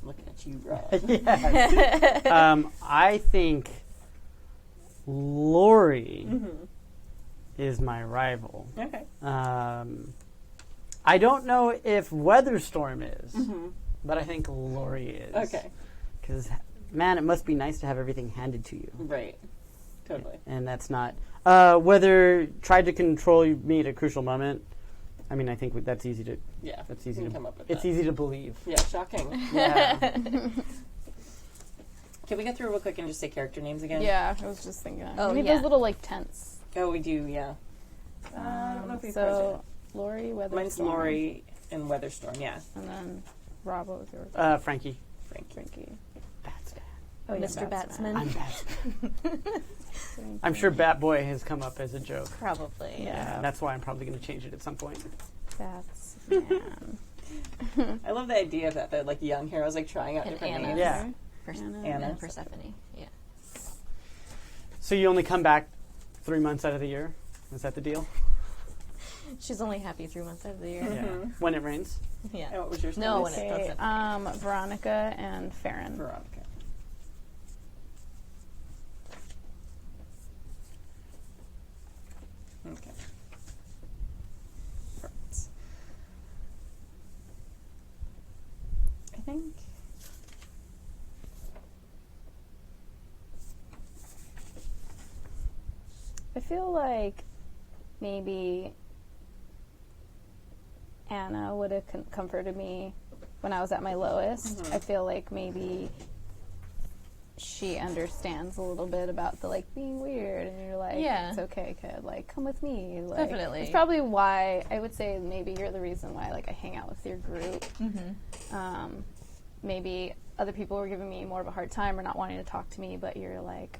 I'm looking at you, Rob. I think Lori is my rival. Okay. I don't know if Weatherstorm is, but I think Lori is. Okay. Because, man, it must be nice to have everything handed to you. Right. Totally. And that's not. Whether tried to control me at a crucial moment, I mean, I think that's easy to. Yeah, That's we easy can to. come up with It's that. easy to believe. Yeah, shocking. Yeah. Can we go through real quick and just say character names again? Yeah, I was just thinking. Oh, we need yeah. those little like tents. Oh, we do. Yeah. I don't know if we So Lori, Weatherstorm. Mine's Lori and Weatherstorm. Yeah. And then Rob, what was yours? Frankie. Frankie. Batsman. Oh, yeah, Mr. Batsman. Batsman. I'm Batsman. I'm sure Batboy has come up as a joke. Probably. Yeah, that's why I'm probably going to change it at some point. Batsman. I love the idea of that. They're like young heroes, like trying out And different Anna. names. Yeah. Anna. And Persephone. Yeah. So you only come back 3 months out of the year? Is that the deal? She's only happy 3 months out of the year. Yeah. When it rains? Yeah. And what was yours? No, Liz? when it Okay, doesn't. Veronica and Farron. Veronica. Okay. Perfect. I think. I feel like maybe Anna would have comforted me when I was at my lowest. I feel like maybe she understands a little bit about the like being weird, and you're like, Yeah. it's okay, kid. Like, come with me. Like, Definitely. It's probably why I would say maybe you're the reason why like I hang out with your group. Maybe other people were giving me more of a hard time or not wanting to talk to me, but you're like,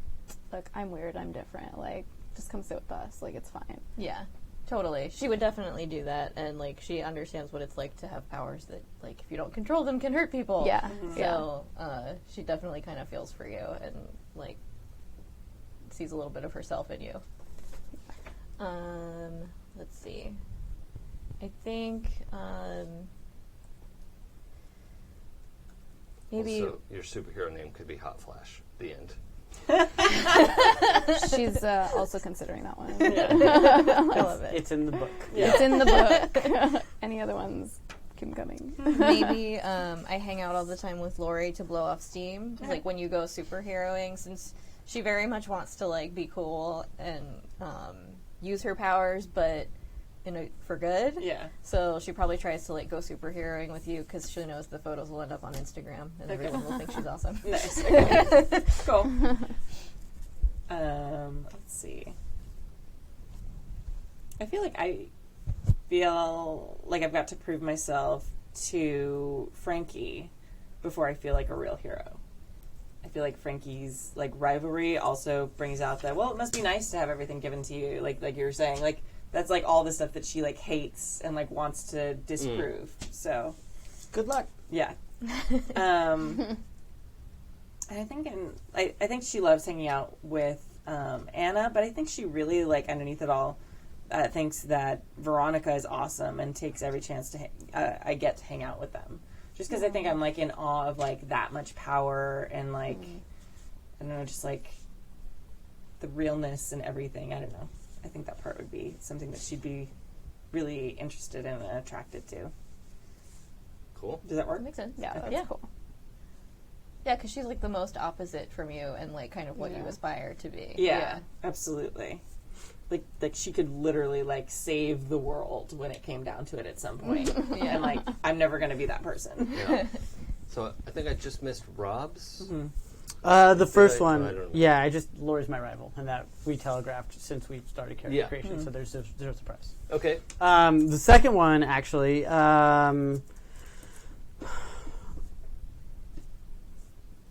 look, I'm weird, I'm different. Like, just come sit with us. Like, it's fine. Yeah, totally. She would definitely do that, and like she understands what it's like to have powers that, like, if you don't control them, can hurt people. Yeah. So she definitely kind of feels for you and like sees a little bit of herself in you. Let's see. I think maybe. So your superhero name could be Hot Flash. The end. She's also considering that one. I love it. It's in the book. It's in the book. Any other ones keep coming. Maybe I hang out all the time with Lori to blow off steam. Like when you go superheroing, since she very much wants to like be cool and use her powers, but for good. Yeah. So she probably tries to like go superheroing with you because she knows the photos will end up on Instagram and everyone will think she's awesome. Nice. Okay. Cool. Let's see. I feel like I've got to prove myself to Frankie before I feel like a real hero. I feel like Frankie's like rivalry also brings out that, well, it must be nice to have everything given to you, like you were saying, like that's like all the stuff that she like hates and like wants to disprove. So Good luck. yeah. And I think she loves hanging out with Anna, but I think she really, like, underneath it all, thinks that Veronica is awesome and takes every chance to I get to hang out with them. Just because I think I'm like in awe of like that much power and like I don't know, just like the realness and everything. I don't know. I think that part would be something that she'd be really interested in and attracted to. Cool. Does that work? That makes sense. Yeah, that's Yeah. cool. Yeah, because she's like the most opposite from you and like kind of what you aspire to be. Yeah, absolutely. Like she could literally like save the world when it came down to it at some point. Yeah. And like I'm never going to be that person. Yeah. So I think I just missed Rob's. The first I one, don't know. yeah, Lori's my rival, and that we telegraphed since we started character Yeah. creation, so there's zero surprise. Okay. The second one, actually,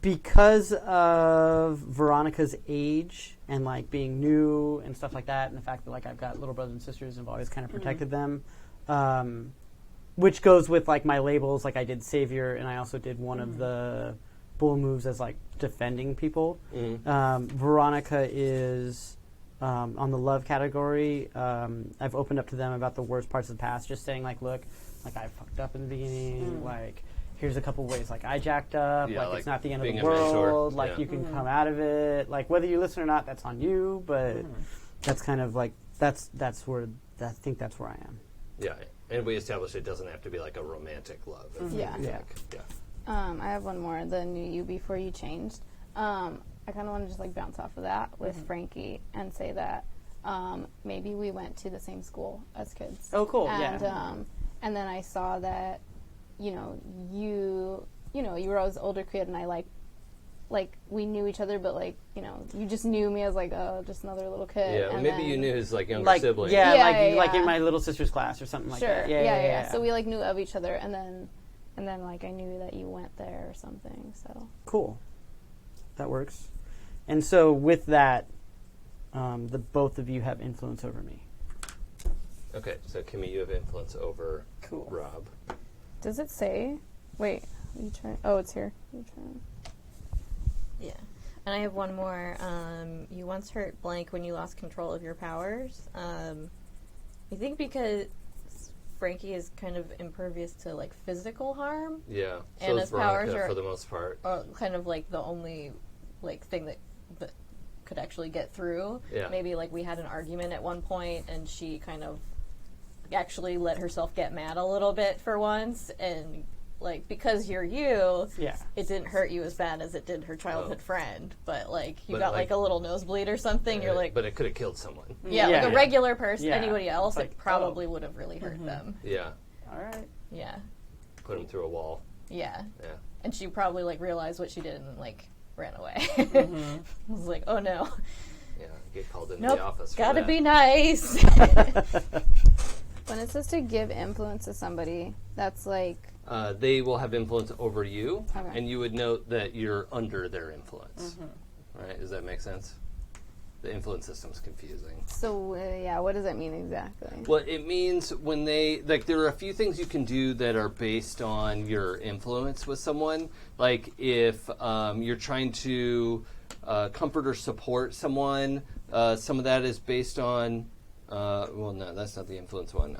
because of Veronica's age and like being new and stuff like that, and the fact that like I've got little brothers and sisters and I've always kind of protected them, which goes with like my labels. Like I did Savior, and I also did one of the bull moves as like defending people. Veronica is on the love category. I've opened up to them about the worst parts of the past, just saying like, look, like I fucked up in the beginning, like here's a couple ways like I jacked up, Yeah, like it's not the end of being the a mentor. world, like Yeah. you can come out of it, like whether you listen or not, that's on you, but that's kind of like that's where I think that's where I am. Yeah. And we established it doesn't have to be like a romantic love. It's Yeah. like- Yeah. Yeah. I have one more. The Knew You Before You Changed. I kind of want to just like bounce off of that with Frankie and say that maybe we went to the same school as kids. Oh, cool. And, Yeah. And then I saw that, you were always older kid, and I like we knew each other, but you just knew me as just another little kid. Yeah, and maybe then, you knew his younger Like sibling. yeah, Yeah, like yeah. in my little sister's class or something like Sure. that. Yeah. So we knew of each other, and then I knew that you went there or something. So Cool. That works. And so with that, the both of you have influence over me. Okay, so Kimmy, you have influence over Cool. Rob. does it say? Wait, you turn. Oh, it's here. You turn. Yeah. And I have one more. You once hurt blank when you lost control of your powers. I think because Frankie is kind of impervious to physical harm, Yeah, so And is his powers Veronica are- for the most part. or kind of the only thing that could actually get through. Yeah. Maybe we had an argument at one point, and she kind of actually let herself get mad a little bit for once, and because you're you, Yeah. it didn't hurt you as bad as it did her childhood Oh. friend. But you But, got a little nosebleed or something. You're like, but it could have killed someone. yeah, Yeah. like a regular person, Yeah. anybody else, Like, it probably would have really hurt them. Yeah, All right. Yeah, put him through a wall. yeah. Yeah. And she probably realized what she did and ran away. Mm-hmm. I was like, oh no, Yeah, get called into nope, the office. for gotta that. be nice. When it says to give influence to somebody, that's They will have influence over you, Okay. and you would note that you're under their influence. Right? Does that make sense? The influence system's confusing. so. Yeah, what does that mean exactly? Well, it means when they there are a few things you can do that are based on your influence with someone. Like if you're trying to comfort or support someone, some of that is based on. Well, no, that's not the influence one.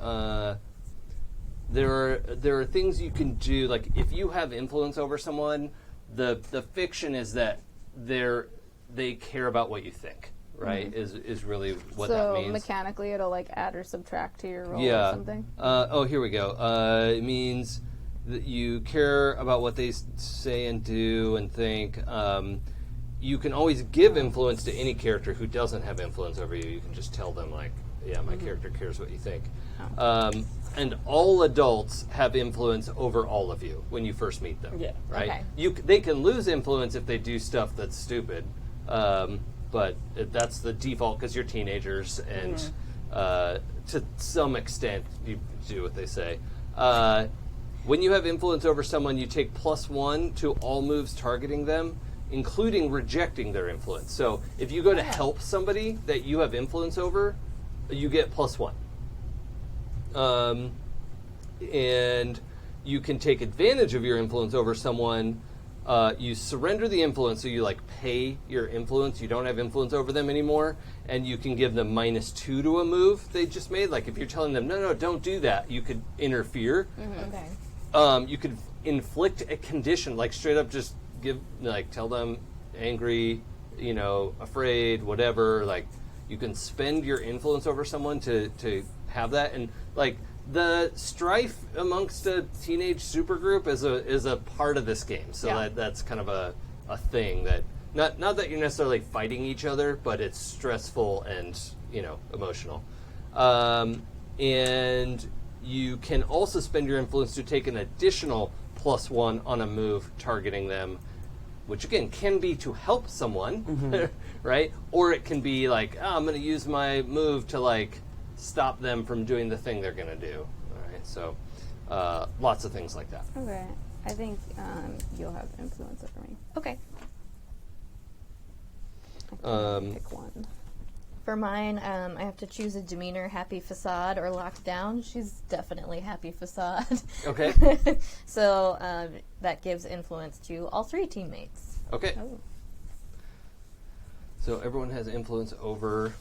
There are things you can do. Like if you have influence over someone, the fiction is that they care about what you think. Right? Is really what that so means. mechanically, it'll add or subtract to your roll Yeah. or something. Here we go. It means that you care about what they say and do and think. You can always give influence to any character who doesn't have influence over you. You can just tell them, yeah, my character cares what you think. And all adults have influence over all of you when you first meet them. Yeah. Right? Okay. They can lose influence if they do stuff that's stupid. But that's the default because you're teenagers, and to some extent you do what they say. When you have influence over someone, you take +1 to all moves targeting them, including rejecting their influence. So if you go to help somebody that you have influence over, you get +1. And you can take advantage of your influence over someone. You surrender the influence, so you pay your influence. You don't have influence over them anymore, and you can give them -2 to a move they just made. Like if you're telling them, no, don't do that, you could interfere. Okay. You could inflict a condition, straight up just tell them angry, afraid, whatever. You can spend your influence over someone to have that, and the strife amongst a teenage supergroup is a part of this game. So Yeah. that's kind of a thing that not that you're necessarily fighting each other, but it's stressful and emotional. And you can also spend your influence to take an additional +1 on a move targeting them, which again can be to help someone, right? Or it can be I'm going to use my move to stop them from doing the thing they're going to do. All right, so lots of things like that. Okay, I think you'll have influence over me. Okay. Pick one. For mine, I have to choose a demeanor, happy facade, or locked down. She's definitely happy facade. Okay. So that gives influence to all 3 teammates. Okay. Oh. So everyone has influence over.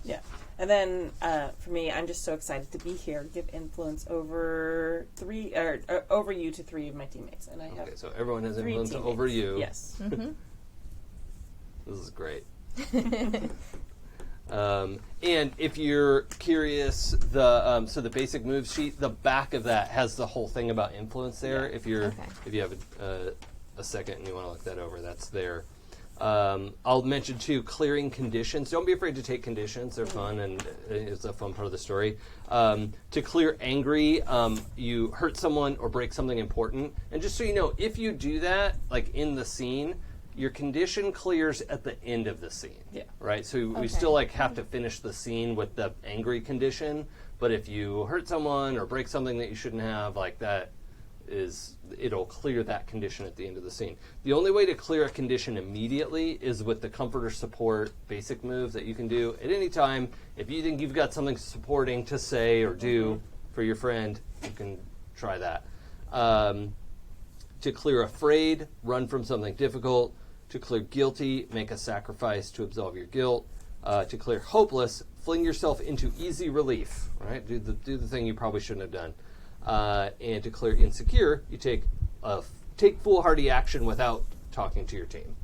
Yeah. And then for me, I'm just so excited to be here. Give influence over over you to 3 of my teammates, and I have Okay, so everyone has 3 influence teammates. over you. Yes. This is great. And if you're curious, the basic move sheet, the back of that has the whole thing about influence there. Yeah. If you have a second and you want to look that over, that's there. I'll mention too, clearing conditions. Don't be afraid to take conditions; they're fun and it's a fun part of the story. To clear angry, you hurt someone or break something important, and just so you know, if you do that, like in the scene, your condition clears at the end of the scene. Yeah. Right. So we still like have to finish the scene with the angry condition, but if you hurt someone or break something that you shouldn't have, like that it'll clear that condition at the end of the scene. The only way to clear a condition immediately is with the comfort or support basic move that you can do at any time. If you think you've got something supporting to say or do for your friend, you can try that. To clear afraid, run from something difficult. To clear guilty, make a sacrifice to absolve your guilt. To clear hopeless, fling yourself into easy relief. Right? Do the thing you probably shouldn't have done. And to clear insecure, you take foolhardy action without talking to your team.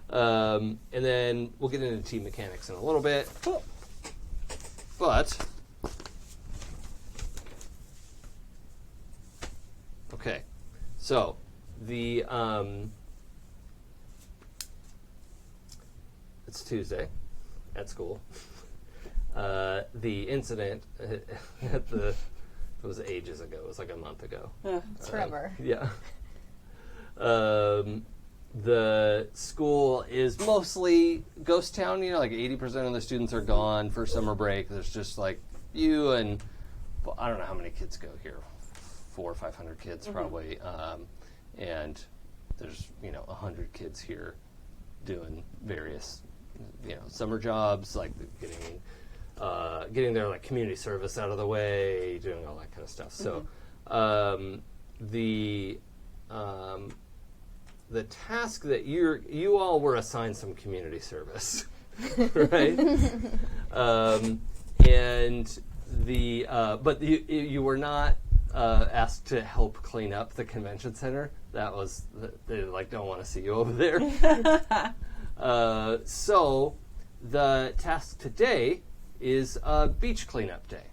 And then we'll get into team mechanics in a little bit. But okay, so the it's Tuesday at school. The incident it was ages ago. It was like a month ago. It's forever. Yeah. The school is mostly ghost town. You know, like 80% of the students are gone for summer break. There's just like you and I don't know how many kids go here. 400 or 500 kids probably. And there's 100 kids here doing various summer jobs, like getting their like community service out of the way, doing all that kind of stuff. So the task that you all were assigned some community service, right? And but you were not asked to help clean up the convention center. That was they don't want to see you over there. So the task today is beach cleanup day.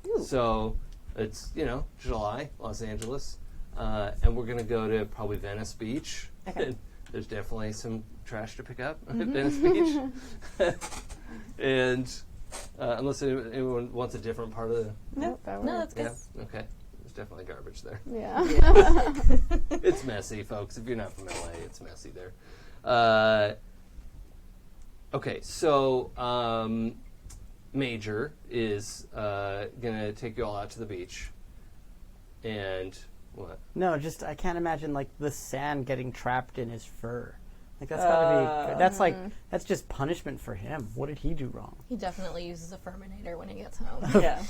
Ooh. So it's July, Los Angeles, and we're gonna go to probably Venice Beach. Okay. There's definitely some trash to pick up at Venice Beach. And unless anyone wants a different part of the no, that's good. Yeah, okay. There's definitely garbage there. Yeah. It's messy, folks. If you're not from LA, it's messy there. Okay, so Major is gonna take you all out to the beach, and what? No, just I can't imagine like the sand getting trapped in his fur. Like that's gotta be. That's that's just punishment for him. What did he do wrong? He definitely uses a Furminator when he gets home. Yeah.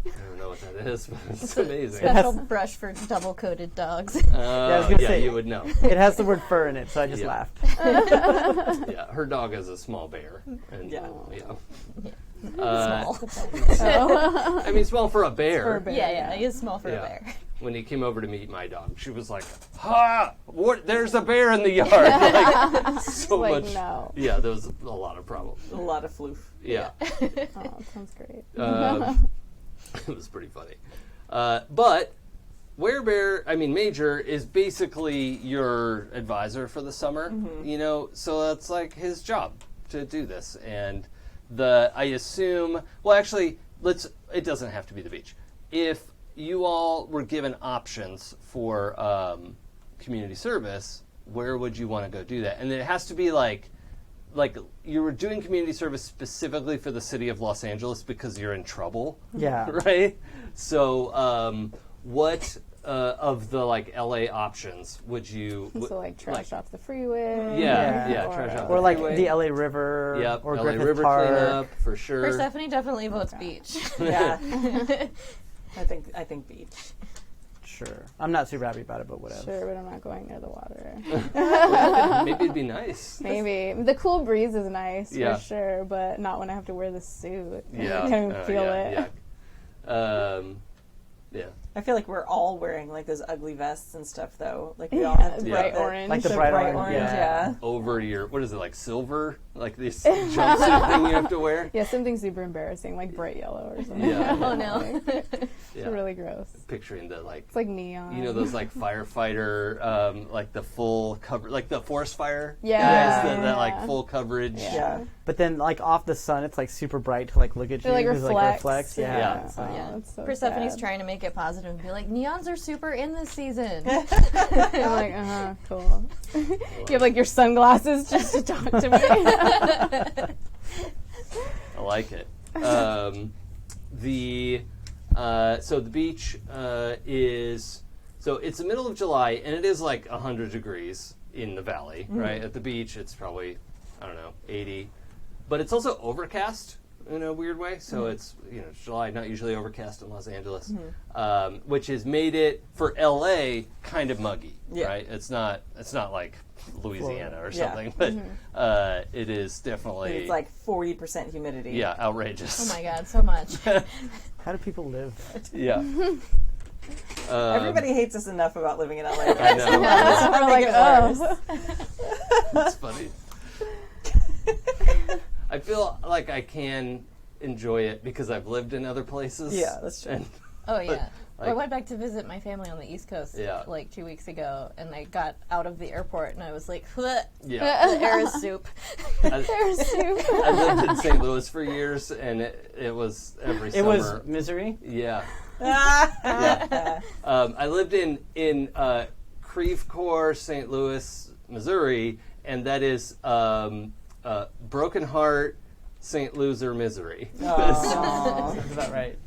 I don't know what that is, but it's amazing. Special brush for double-coated dogs. I was gonna say, you would know. It has the word fur in it, so I just laughed. Yeah, her dog is a small bear, and Small. I mean, small for a bear. Yeah, he is small for a bear. When he came over to meet my dog, she was like, "Ha! What? There's a bear in the yard!" Like, so like, much. no. Yeah, there was a lot of problems. A lot of floof. Yeah. Oh, sounds great. It was pretty funny. But Major is basically your advisor for the summer. So that's like his job to do this. And I assume, well, actually, it doesn't have to be the beach. If you all were given options for community service, where would you want to go do that? And it has to be like you were doing community service specifically for the city of Los Angeles because you're in trouble. Yeah. Right? So what of the like LA options would you... So like trash off the freeway? Yeah, trash off the freeway. Or like freeway. the LA River. Yep, or LA Griffith River Park. cleanup, for sure. Persephone definitely votes beach. Yeah. I think beach. Sure. I'm not super happy about it, but whatever. Sure, but I'm not going near the water. Maybe it'd be nice. Maybe. The cool breeze is nice, Yeah. for sure, but not when I have to wear the suit. Yeah. I can't even feel it. Yeah. I feel like we're all wearing like those ugly vests and stuff, though. Like we all have to bright put orange. Like the the bright bright orange, orange. Yeah. Over your, what is it, like silver? Like this jumpsuit thing you have to wear? Yeah, something super embarrassing, like bright yellow or something. Yeah. Oh no. It's really gross. Picturing the like, It's like neon. you know, those like firefighter, like the full cover, like the forest fire Yeah. guys, that like Yeah. full coverage. Yeah. But then, like, off the sun, it's, like, super bright to, like, look at you. It, like, 'cause, reflects. reflects. Yeah. Yeah. Oh, Yeah. it's so Persephone's sad. trying to make it positive and be like, neons are super in this season. I'm like, cool. You have like your sunglasses just to talk to me. I like it. So the beach is, so it's the middle of July, and it is like 100 degrees in the valley, right? At the beach, it's probably, I don't know, 80. But it's also overcast in a weird way. So it's, you know, it's July, not usually overcast in Los Angeles, which has made it, for LA, kind of muggy, Yeah. right? It's not like Louisiana or Yeah. something, but it is definitely, It's like 40% humidity. yeah, outrageous. Oh my god, so much. How do people live? Yeah. Everybody hates us enough about living in LA. I know. We're like, oh. That's funny. I feel like I can enjoy it because I've lived in other places. Yeah, that's true. And, Oh yeah. like- I went back to visit my family on the East Coast like 2 weeks ago, and I got out of the airport and I was like, "Bleh, yeah. the air is soup." I lived in St. Louis for years, and it was every It summer. was misery. Yeah. Yeah. I lived in Creve Coeur, St. Louis, Missouri, and that is Broken Heart, St. Loser Misery. Aw. That's about right.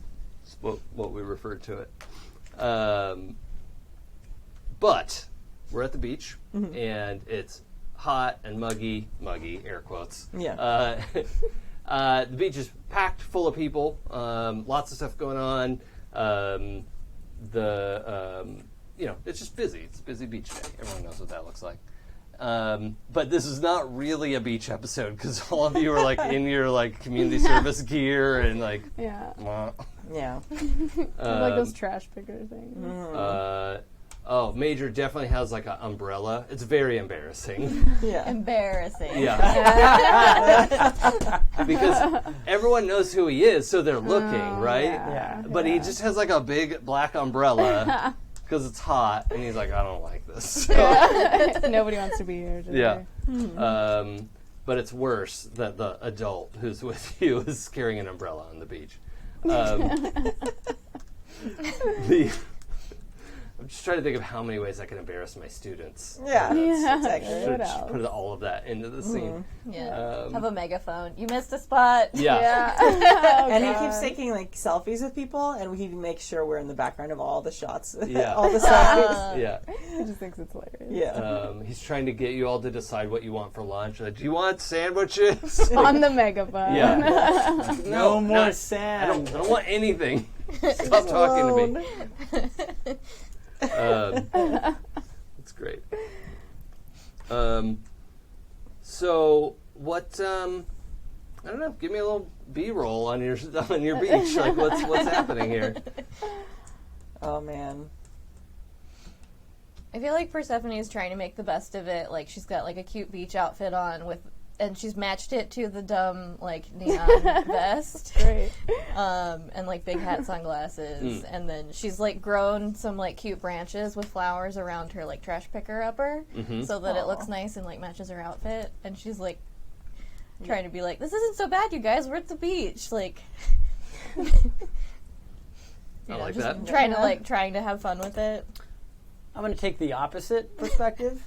what we referred to it. But we're at the beach, and it's hot and muggy, air quotes. Yeah. The beach is packed full of people, lots of stuff going on. It's just busy. It's a busy beach day. Everyone knows what that looks like. But this is not really a beach episode because all of you are like in your like community service gear and like Yeah. mwah. Yeah. Like those trash picker things. Major definitely has like an umbrella. It's very embarrassing. Yeah. Embarrassing. Yeah. Because everyone knows who he is, so they're looking, right? Yeah. But he just has like a big black umbrella because it's hot, and he's like, I don't like this. Nobody wants to be here today. Yeah. But it's worse that the adult who's with you is carrying an umbrella on the beach. I'm just trying to think of how many ways I can embarrass my students. Yeah. Yeah. Exactly. Should What else? put all of that into the scene. Yeah. Have a megaphone. You missed a spot. Yeah. And he keeps taking like selfies with people, and he makes sure we're in the background of all the shots, Yeah. all the selfies. Yeah. He just thinks it's hilarious. Yeah. He's trying to get you all to decide what you want for lunch. Like, do you want sandwiches? On the megaphone. Yeah. No more not- I sand. don't want anything. Stop talking to me. That's great. So what? I don't know. Give me a little B-roll on your beach. Like, what's happening here? Oh man. I feel like Persephone is trying to make the best of it. Like she's got like a cute beach outfit on and she's matched it to the dumb like neon vest. Great. And like big hat sunglasses. And then she's like grown some like cute branches with flowers around her like trash picker upper so that it looks nice and like matches her outfit. And she's like trying to be like, this isn't so bad, you guys. We're at the beach. Like, I like just that. trying to have fun with it. I'm going to take the opposite perspective.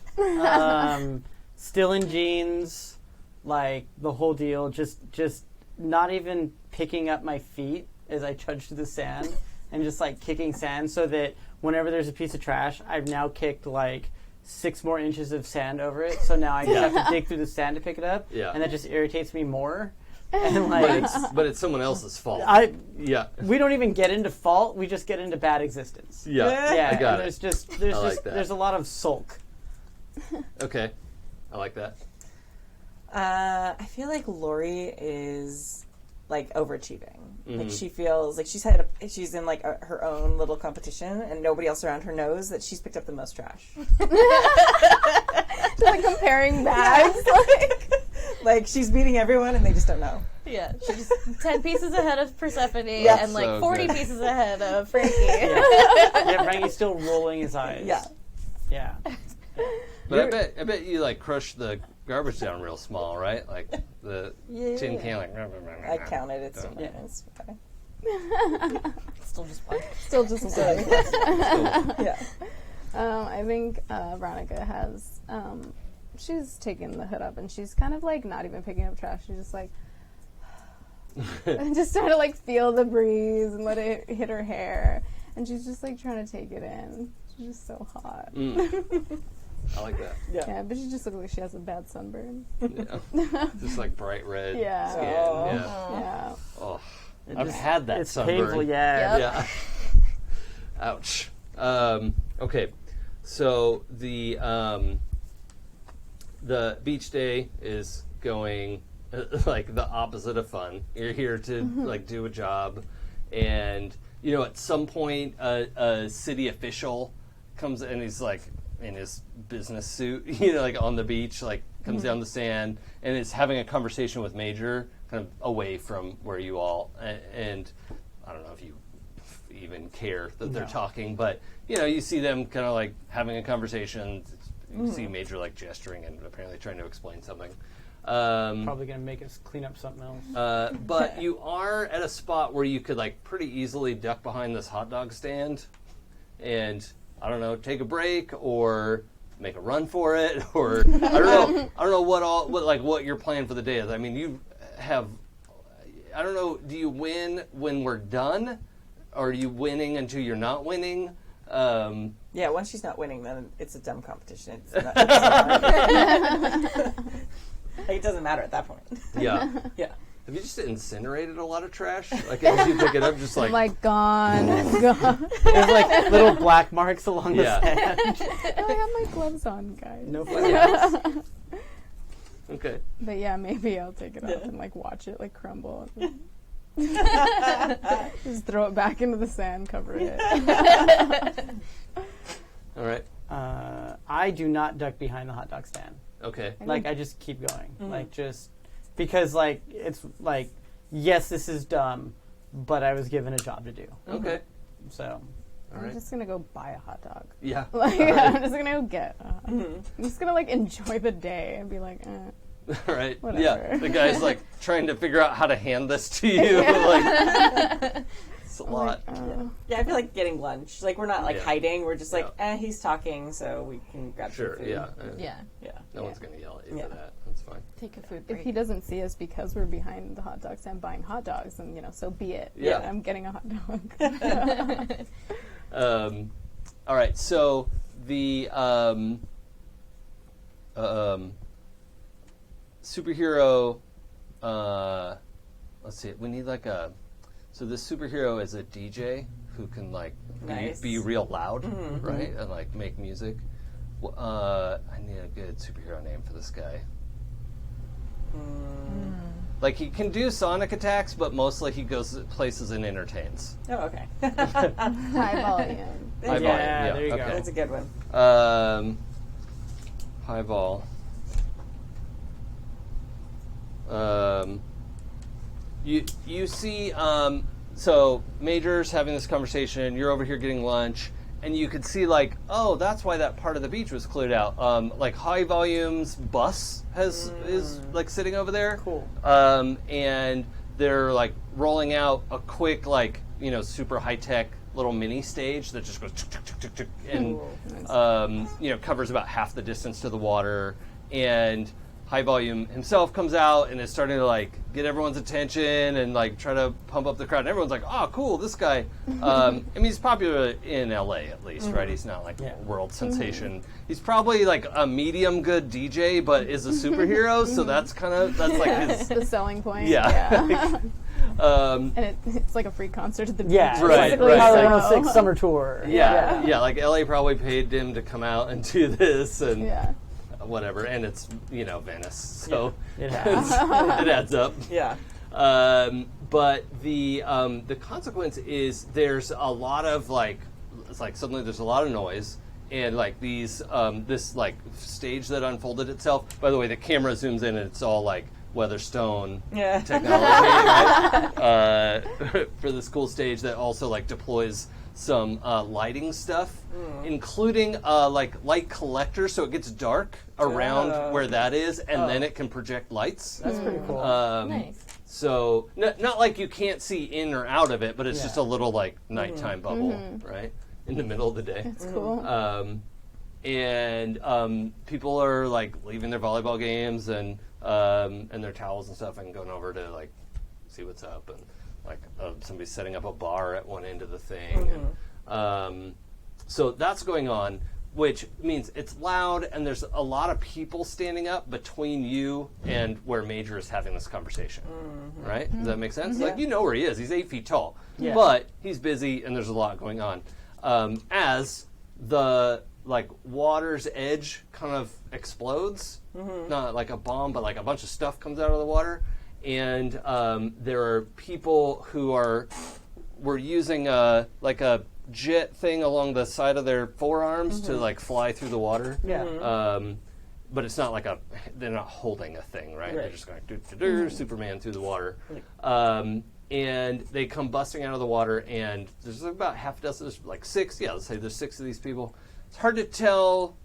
Still in jeans, like the whole deal. Just not even picking up my feet as I trudge through the sand, and just like kicking sand, so that whenever there's a piece of trash, I've now kicked like 6 more inches of sand over it. So now I just have to dig through the sand to pick it up, and that just irritates me more. And like, but it's someone else's fault. we don't even get into fault. We just get into bad existence. Yeah, Yeah, I got and it. there's a lot of sulk. Okay, I like that. I feel like Lori is like overachieving. Like she feels like she's in like her own little competition, and nobody else around her knows that she's picked up the most trash. Just like comparing bags. Like she's beating everyone, and they just don't know. Yeah, she's 10 pieces ahead of Persephone Yeah. and like So 40 good. pieces ahead of Frankie. Yeah, Frankie's still rolling his eyes. Yeah. Yeah. But I bet you like crush the garbage down real small, right? Like the tin can, like. I counted. It's still Yeah. it's fine. Still just one. Still just one. Yeah. I think Veronica has. She's taking the hood up, and she's kind of like not even picking up trash. She's just like, just trying to like feel the breeze and let it hit her hair, and she's just like trying to take it in. She's just so hot. I like that. Yeah, but she just looks like she has a bad sunburn. Yeah. Just like bright red Yeah. skin. Oh. Yeah. Yeah. Oh, I've had that It's sunburn. painful, yeah. Yep. Yeah. Ouch. Okay. So the beach day is going like the opposite of fun. You're here to like do a job, and you know at some point a city official comes and he's like in his business suit, you know, like on the beach, like comes down the sand and is having a conversation with Major, kind of away from where you all and I don't know if you even care that they're talking, but you know, you see them kind of like having a conversation. You see Major like gesturing and apparently trying to explain something. Probably going to make us clean up something else. But you are at a spot where you could like pretty easily duck behind this hot dog stand and I don't know, take a break or make a run for it or I don't know what your plan for the day is. I mean, you have I don't know, do you win when we're done? Or are you winning until you're not winning? Yeah, once she's not winning, then it's a dumb competition. It's not, like, it doesn't matter at that point. Yeah. Yeah. Have you just incinerated a lot lot of trash? Like as you pick it up, just like, Like gone, gone. There's like little black marks along the Yeah. sand. I have my gloves on, guys. No black marks. okay. But yeah, maybe I'll take it off and like watch it like crumble. Just throw it back into the sand, cover it. All right. I do not duck behind the hot dog stand. Okay. Like I just keep going. Like just because like it's like yes, this is dumb, but I was given a job to do. Okay. So All I'm right. just gonna go buy a hot dog. Yeah. Like All right. I'm just gonna go get. I'm just gonna like enjoy the day and be like, All right. Whatever. Yeah. The guy's like trying to figure out how to hand this to you. Like, it's a lot. Yeah, I feel like getting lunch. Like, we're not, like, Yeah. hiding. We're just like, Yeah. he's talking, so we can grab Sure. some food. Yeah. Yeah. Yeah. No one's gonna yell at you Yeah. for that. That's fine. Take a food if break. he doesn't see us because we're behind the hot dog stand buying hot dogs, then so be it. Yeah. I'm getting a hot dog. All right. So the superhero. Let's see. We need like a. So this superhero is a DJ who can like Nice. be real loud, right, and like make music. I need a good superhero name for this guy. Like he can do sonic attacks, but mostly he goes places and entertains. Oh, okay. High volume. High volume, Yeah, there you go. okay. That's a good one. High vol. You see, so Major's having this conversation. You're over here getting lunch, and you could see like, oh, that's why that part of the beach was cleared out. Like High Volume's bus is like sitting over there. Cool. And they're like rolling out a quick like super high tech little mini stage that just goes tuk, tuk, tuk, tuk, tuk, and covers about half the distance to the water. And High Volume himself comes out and is starting to like get everyone's attention and like try to pump up the crowd. And everyone's like, "Oh, cool, this guy." I mean, he's popular in LA at least, right? He's not like a world sensation. He's probably like a medium good DJ, but is a superhero, so that's like his. The selling point. Yeah. And it's like a free concert at the beach. Yeah, Right, basically, right. Power so- 106 summer tour. Yeah, like LA probably paid him to come out and do this and Yeah. whatever, and it's Venice, so It has. it adds up. Yeah. But the consequence is there's a lot of it's like suddenly there's a lot of noise. And like these, this like stage that unfolded itself. By the way, the camera zooms in and it's all like Weatherstone technology, right? For this cool stage that also like deploys some lighting stuff, including like light collectors, so it gets dark around where that is, and then it can project lights. That's pretty cool. Nice. So not like you can't see in or out of it, but it's just a little like nighttime bubble, right? In the middle of the day. That's cool. And people are like leaving their volleyball games and their towels and stuff and going over to like see what's up, and like somebody's setting up a bar at one end of the thing. And, so that's going on, which means it's loud and there's a lot of people standing up between you and where Major is having this conversation. Right? Does that make sense? Like, you know where he is. He's 8 feet tall. Yeah. But he's busy and there's a lot going on. As the like water's edge kind of explodes, not like a bomb, but like a bunch of stuff comes out of the water, and there are people who were using like a jet thing along the side of their forearms to like fly through the water. Yeah. But it's not like they're not holding a thing, right? They're just going do Superman through the water. And they come busting out of the water, and there's about half a dozen, there's like 6, let's say there's 6 of these people. It's hard to tell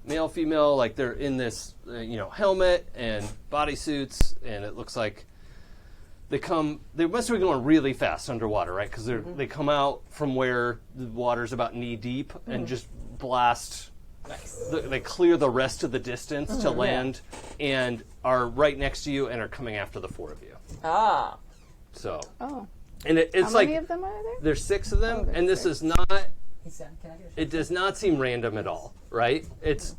male, female, like they're in this, helmet and bodysuits, and it looks like they must have been going really fast underwater, right? Because they come out from where the water's about knee deep and just blast. They clear the rest of the distance to land and are right next to you and are coming after the 4 of you. Ah. So. Oh. And it's How like many of them are there? there's 6 of them, there's and this 6. is not. Can I get It does not seem random at all, right? It's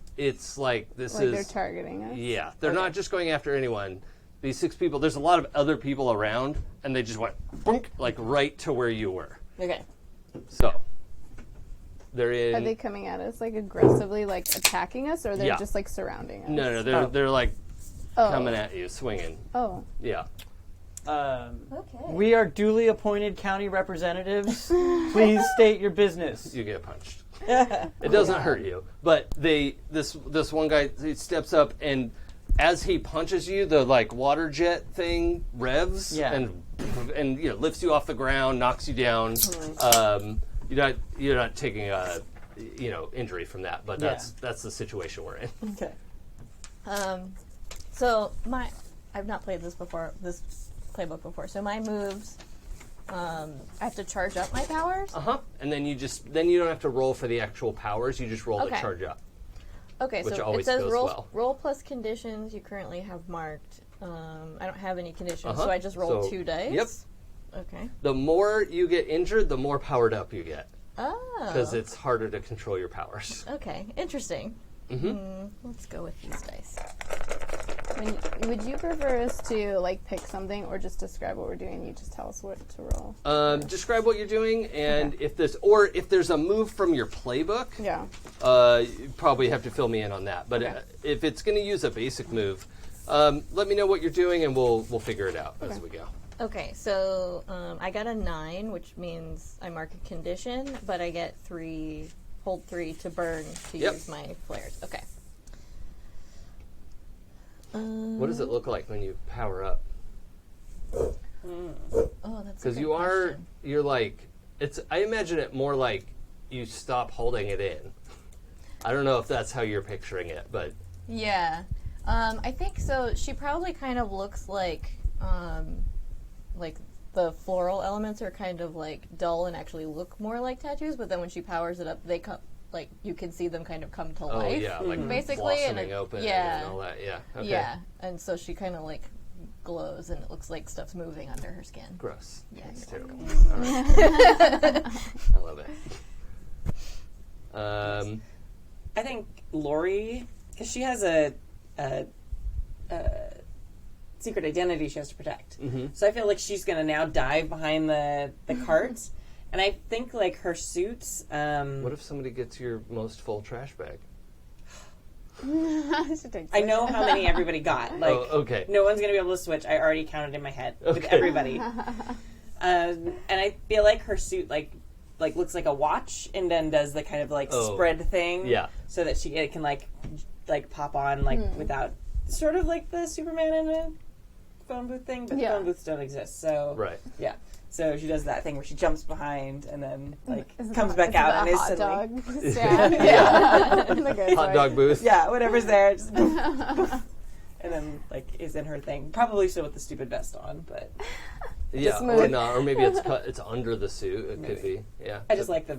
like this Like is. they're targeting us? Yeah, they're not just going after anyone. These 6 people. There's a lot of other people around, and they just went boink, like right to where you were. Okay. So. They're in. Are they coming at us like aggressively, like attacking us, or they're Yeah. just like surrounding us? No, they're like coming at you, swinging. Oh. Yeah. Okay. We are duly appointed county representatives. Please state your business. You get punched. It doesn't hurt you, but this one guy, he steps up, and as he punches you, the like water jet thing revs and lifts you off the ground, knocks you down. You're not taking a injury from that, but that's the situation we're in. Okay. So I've not played this playbook before. So my moves, I have to charge up my powers. And then you don't have to roll for the actual powers. You just roll to charge up. Okay, Which so always it says goes roll, well. roll plus conditions you currently have marked. I don't have any conditions, so I just roll 2 dice. Yep. Okay. The more you get injured, the more powered up you get. Oh. Because it's harder to control your powers. Okay, interesting. Let's go with these dice. Would you prefer us to like pick something, or just describe what we're doing? You just tell us what to roll. Describe what you're doing, and if there's a move from your playbook, you probably have to fill me in on that. But if it's going to use a basic move, let me know what you're doing, and we'll figure it out as we go. Okay, so I got a 9, which means I mark a condition, but I get hold 3 to burn to use my flares. Okay. What does it look like when you power up? Oh, that's because you're like, I imagine it more like you stop holding it in. I don't know if that's how you're picturing it, but yeah, I think so. She probably kind of looks like the floral elements are kind of like dull and actually look more like tattoos, but then when she powers it up, they come. Like, you can see them kind of come to life. Oh, yeah, like basically, blossoming open and all that, okay. Yeah, and so she kind of, like, glows, and it looks like stuff's moving under her skin. Gross. Yeah, That's you're terrible. welcome. All right. I love it. I think Lori, because she has a secret identity she has to protect. So I feel like she's going to now dive behind the carts. And I think, like, her suits... what if somebody gets your most full trash bag? I know how many everybody got. Like, okay. no one's gonna be able to switch. I already counted in my head with Okay. everybody. And I feel like her suit like looks like a watch, and then does the kind of like spread thing. Yeah. So that it can like pop on without, sort of like the Superman in a phone booth thing, but phone booths don't exist. So Right. yeah. So she does that thing where she jumps behind and then Is comes it back out and a is hot suddenly dog stand? Yeah. Hot dog booth. yeah, whatever's there, just and then is in her thing. Probably still with the stupid vest on, but Yeah, or smooth. not, or maybe it's under the suit. It could be. Yeah. I just like the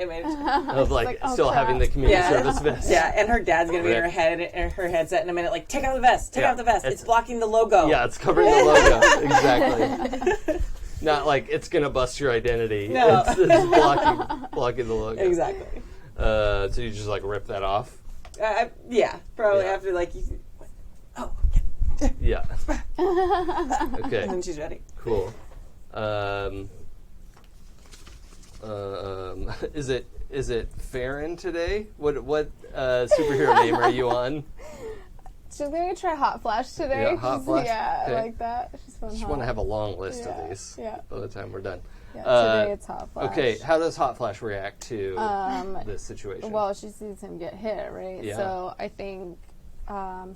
image. Of oh, still crap. having the community Yeah. service vest. Yeah, and her dad's gonna be in Right. her head and her headset in a minute. Like, take out the vest. Take Yeah. out the vest. It's- It's blocking the logo. Yeah, it's covering the logo. Exactly. Not like it's gonna bust your identity. No. It's blocking the logo. Exactly. So you just rip that off. Yeah, probably Yeah. after oh, Yeah. and Okay. then she's ready. Cool. Is it Farron today? What superhero name are you on? She's gonna try Hot Flash today. Yeah, Hot Flash. Yeah, Okay. I like that. She's fun. Just want to have a long list Yeah, of these yeah. by the time we're done. Yeah, today it's Hot Flash. Okay, how does Hot Flash react to this situation? Well, she sees him get hit, right? Yeah. So I think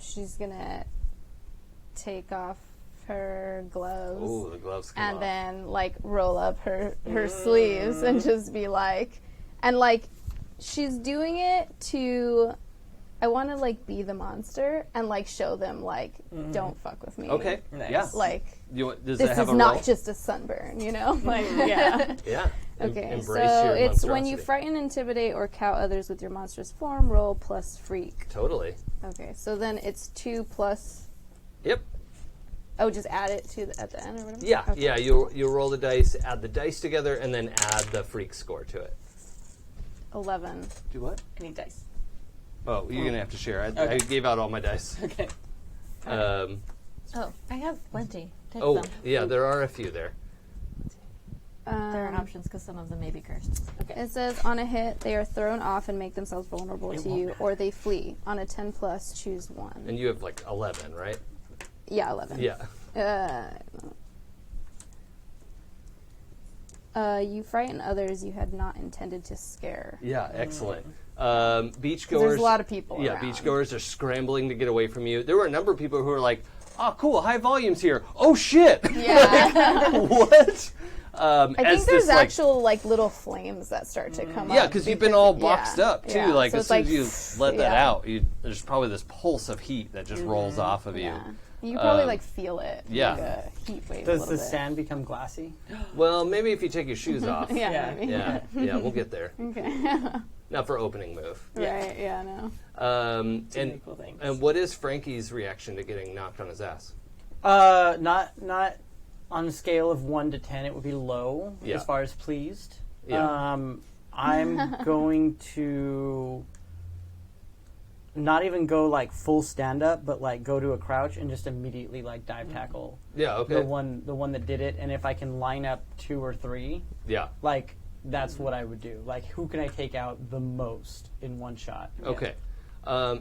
she's gonna take off her gloves. Ooh, the gloves come and off. then roll up her sleeves and just be she's doing it to, I want to be the monster and show them don't fuck with me. Okay, Nice. yeah. Does This it have is a not role? just a sunburn, yeah. Yeah. Okay, Embrace so your it's when you monstrosity. frighten, intimidate, or cow others with your monstrous form, roll plus freak. Totally. Okay, so then it's 2 plus. Yep. Oh, just add it at the end or whatever. Yeah, Okay. yeah. You roll the dice, add the dice together, and then add the freak score to it. 11. Do what? I need dice. Oh, you're gonna have to share. I Okay. gave out all my dice. Okay. Um, Oh, I have plenty. Take oh, them. yeah. There are a few there. There are options because some of them may be cursed. It says on a hit, they are thrown off and make themselves vulnerable to you, or they flee. On a 10 plus, choose one. And you have 11, right? Yeah, 11. Yeah. You frighten others you had not intended to scare. Yeah. Excellent. Beachgoers. There's a lot of people Yeah, around. beachgoers are scrambling to get away from you. There were a number of people who were like, "Oh, cool, high volumes here. Oh shit! Yeah. What?" I think as there's this, actual little flames that start to come up. Yeah, because you've been all boxed yeah, up too. yeah. Like So as it's soon as you let that yeah. out, there's probably this pulse of heat that just rolls off of you. Yeah. You probably feel it. yeah. Like a heat wave. Does a the little bit. sand become glassy? Well, maybe if you take your shoes off. Yeah, Yeah. maybe. yeah, yeah, we'll get there. Okay. Not for opening move. Right. Yeah. No. many cool things. And what is Frankie's reaction to getting knocked on his ass? Not on a scale of 1 to 10. It would be low Yeah. as far as pleased. Yeah. I'm going to not even go full stand up, but go to a crouch and just immediately dive tackle Yeah. Okay. the one that did it. And if I can line up 2 or 3, Yeah. that's what I would do. Who can I take out the most in one shot? Okay.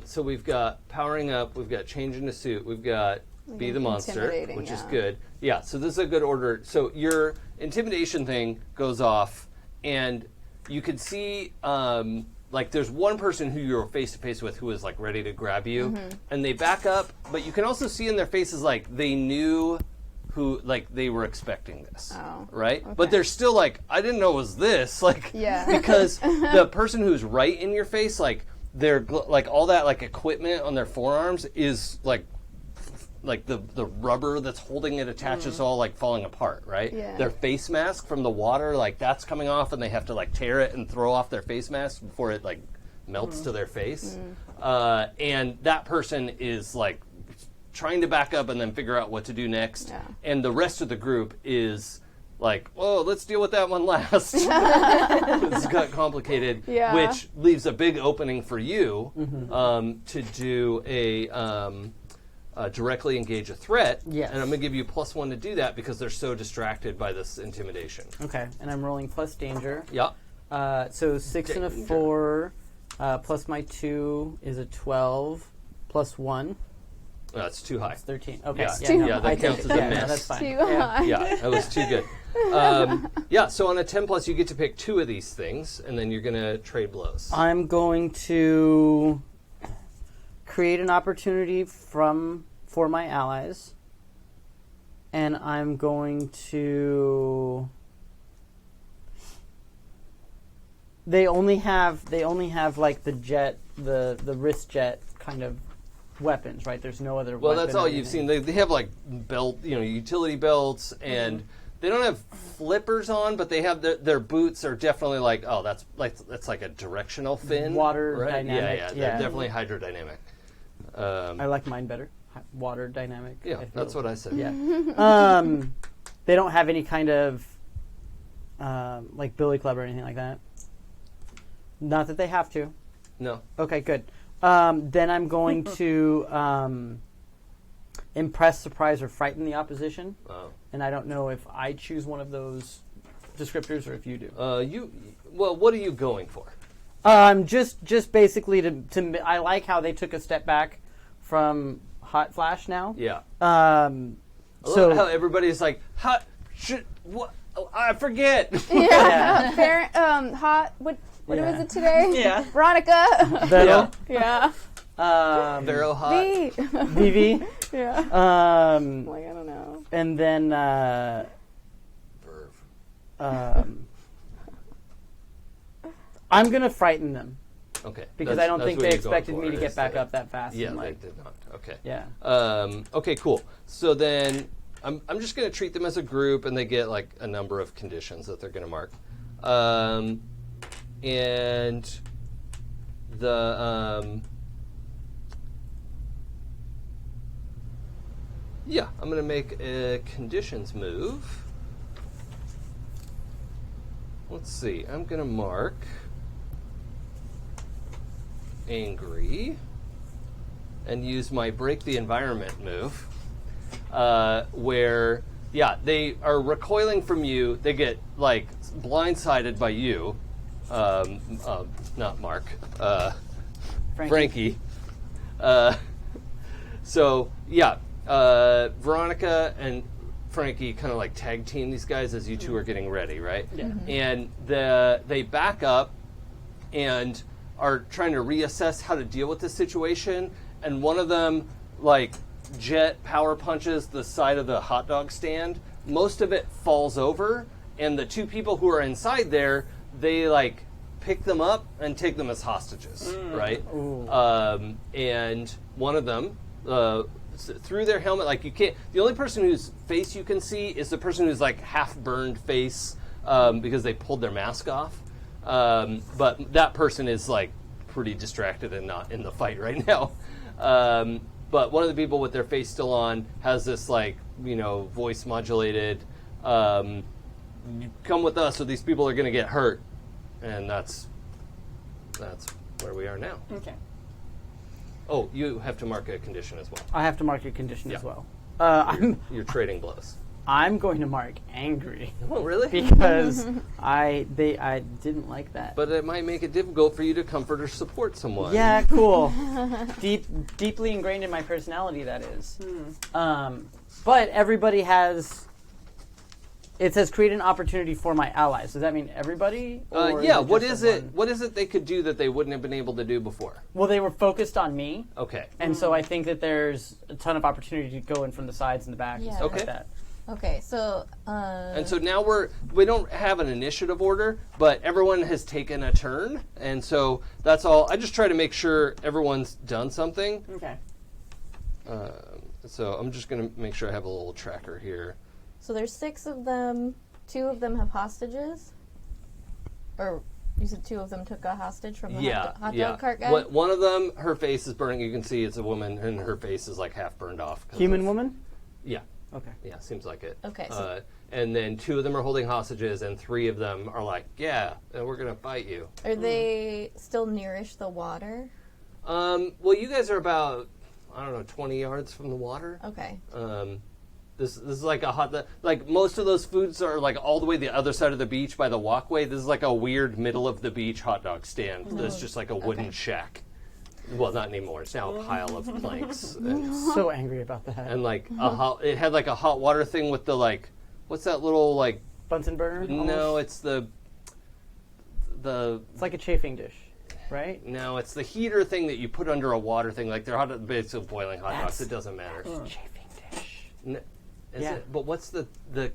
So we've got powering up. We've got change into suit. We've got be the monster, Intimidating, which is yeah. good. Yeah. So this is a good order. So your intimidation thing goes off, and you can see there's one person who you're face to face with who is ready to grab you, Mm-hmm. and they back up. But you can also see in their faces they knew who they were expecting this, Oh, right? okay. But they're still I didn't know it was this, Yeah. because the person who's right in your face, they're all that equipment on their forearms is the rubber that's holding it attached is all falling apart, right? Yeah. Their face mask from the water, that's coming off, and they have to tear it and throw off their face mask before it melts to their face. And that person is trying to back up and then figure out what to do next. Yeah. And the rest of the group is oh, let's deal with that one last. This got complicated, Yeah. which leaves a big opening for you to do a directly engage a threat. Yes. And I'm going to give you +1 to do that because they're so distracted by this intimidation. Okay, and I'm rolling plus danger. Yeah. So 6 and a Danger. 4, Plus my 2 is a 12. Plus 1. That's too high. It's 13. Okay. Yeah, too yeah, that I counts take as it. a Yeah, miss. that's fine. Too Yeah. high. Yeah, that was too good. Yeah, so on a 10 plus, you get to pick 2 of these things, and then you're going to trade blows. I'm going to create an opportunity for my allies, and I'm going to. They only have like the jet, the wrist jet kind of weapons, right? There's no other. Well, weapon that's or all you've anything. seen. They have like belt, utility belts, and they don't have flippers on, but they have their boots are definitely like, oh, that's like a directional fin, Water right? dynamic, Yeah, yeah. they're definitely hydrodynamic. I like mine better. Water dynamic. Yeah, I feel. that's what I said. Yeah. They don't have any kind of like billy club or anything like that. Not that they have to. No. Okay, good. Then I'm going to impress, surprise, or frighten the opposition. Oh. And I don't know if I choose one of those descriptors or if you do. Well, what are you going for? Just basically to I like how they took a step back from Hot Flash now. Yeah. So So how everybody's like, what? Oh, I forget. yeah. Fair, hot. What Yeah. was it today? Yeah. Veronica. Vettel. Yeah. Vero hot. V. Vivi. Yeah. Like I don't know. and then Verve. I'm gonna frighten them Okay. because that's- I don't that's think what they you're going expected me for, to get is back the- up that fast. Yeah, and, they like, did not. Okay. yeah. Okay, cool. So then I'm just going to treat them as a group, and they get like a number of conditions that they're going to mark. And the yeah, I'm going to make a conditions move. Let's see. I'm going to mark angry and use my break the environment move, where they are recoiling from you. They get like blindsided by you, not Mark, Frankie. Veronica and Frankie kind of like tag team these guys as you two are getting ready, right? Yeah. And they back up and are trying to reassess how to deal with this situation. And one of them, like, jet power punches the side of the hot dog stand. Most of it falls over, and the 2 people who are inside there, they like pick them up and take them as hostages, right? And one of them, through their helmet, like you can't. The only person whose face you can see is the person who's like half burned face because they pulled their mask off. But that person is like pretty distracted and not in the fight right now. But one of the people with their face still on has this like voice modulated. Come with us, or these people are going to get hurt, and that's where we are now. Okay. Oh, you have to mark a condition as well. I have to mark a condition Yeah. as well. You're trading blows. I'm going to mark angry Oh, really? because I didn't like that. But it might make it difficult for you to comfort or support someone. Yeah, cool. Deeply ingrained in my personality, that is. But everybody has. It says create an opportunity for my allies. Does that mean everybody? Or What just is the it? one? What is it they could do that they wouldn't have been able to do before? Well, they were focused on me, Okay. and so I think that there's a ton of opportunity to go in from the sides and the back and Yeah. stuff Okay. like that. Okay, so And so now we don't have an initiative order, but everyone has taken a turn, and so that's all. I just try to make sure everyone's done something. Okay. So I'm just going to make sure I have a little tracker here. so there's 6 of them. 2 of them have hostages, or you said 2 of them took a hostage from the hot dog cart guy. One of them, her face is burning. You can see it's a woman, and her face is like half burned off. Human woman? Yeah. Okay. Yeah, seems like it. Okay, so- and then 2 of them are holding hostages, and 3 of them are like, yeah, we're going to fight you. Are they still nearish the water? Well, you guys are about, 20 yards from the water. Okay. This is like a hot. Like most of those foods are like all the way the other side of the beach by the walkway. This is like a weird middle of the beach hot dog stand. That's just like a wooden shack. Well, not anymore. It's now a pile of planks. And, So angry about that. and like it had like a hot water thing with the like, what's that little like? Bunsen burner? No, almost? it's the. It's like a chafing dish, right? No, it's the heater thing that you put under a water thing. Like they're hot, but it's boiling hot dogs. It doesn't matter. Chafing dish. Is Yeah. it? But what's the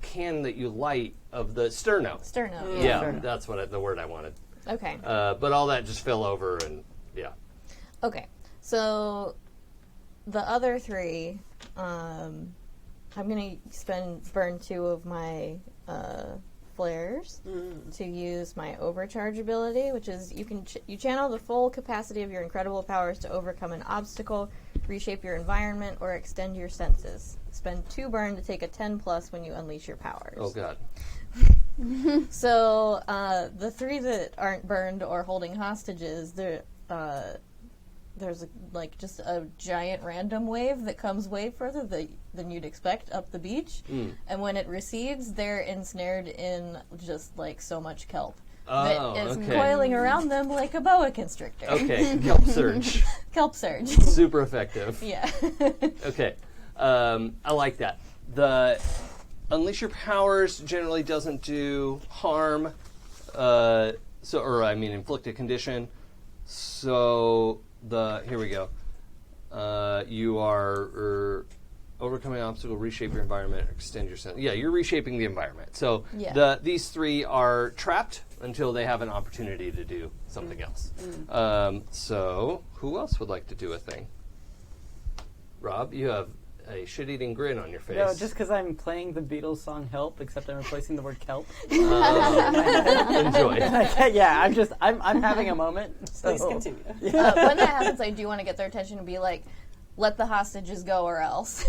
can that you light of the sterno? Sterno. Yeah, Sterno. that's the word I wanted. Okay. But all that just fell over, and yeah. Okay. So the other three, I'm gonna burn 2 of my flares to use my overcharge ability, which is you channel the full capacity of your incredible powers to overcome an obstacle, reshape your environment, or extend your senses. Spend 2 burn to take a 10+ when you unleash your powers. Oh God. So the 3 that aren't burned or holding hostages, there's just a giant random wave that comes way further than you'd expect up the beach, and when it recedes, they're ensnared in just like so much kelp that is coiling around them like a boa constrictor. Okay, kelp surge. Kelp surge. Super effective. Yeah. Okay, I like that. The unleash your powers generally doesn't do harm, inflict a condition. So here we go. You are overcoming an obstacle, reshape your environment, extend your sense. Yeah, you're reshaping the environment. So these 3 are trapped until they have an opportunity to do something else. So who else would like to do a thing? Rob, you have a shit-eating grin on your face. No, just because I'm playing the Beatles song "Help," except I'm replacing the word "kelp." Enjoy. Yeah, I'm having a moment. So. Please continue. When that happens, I do want to get their attention and be like, let the hostages go or else.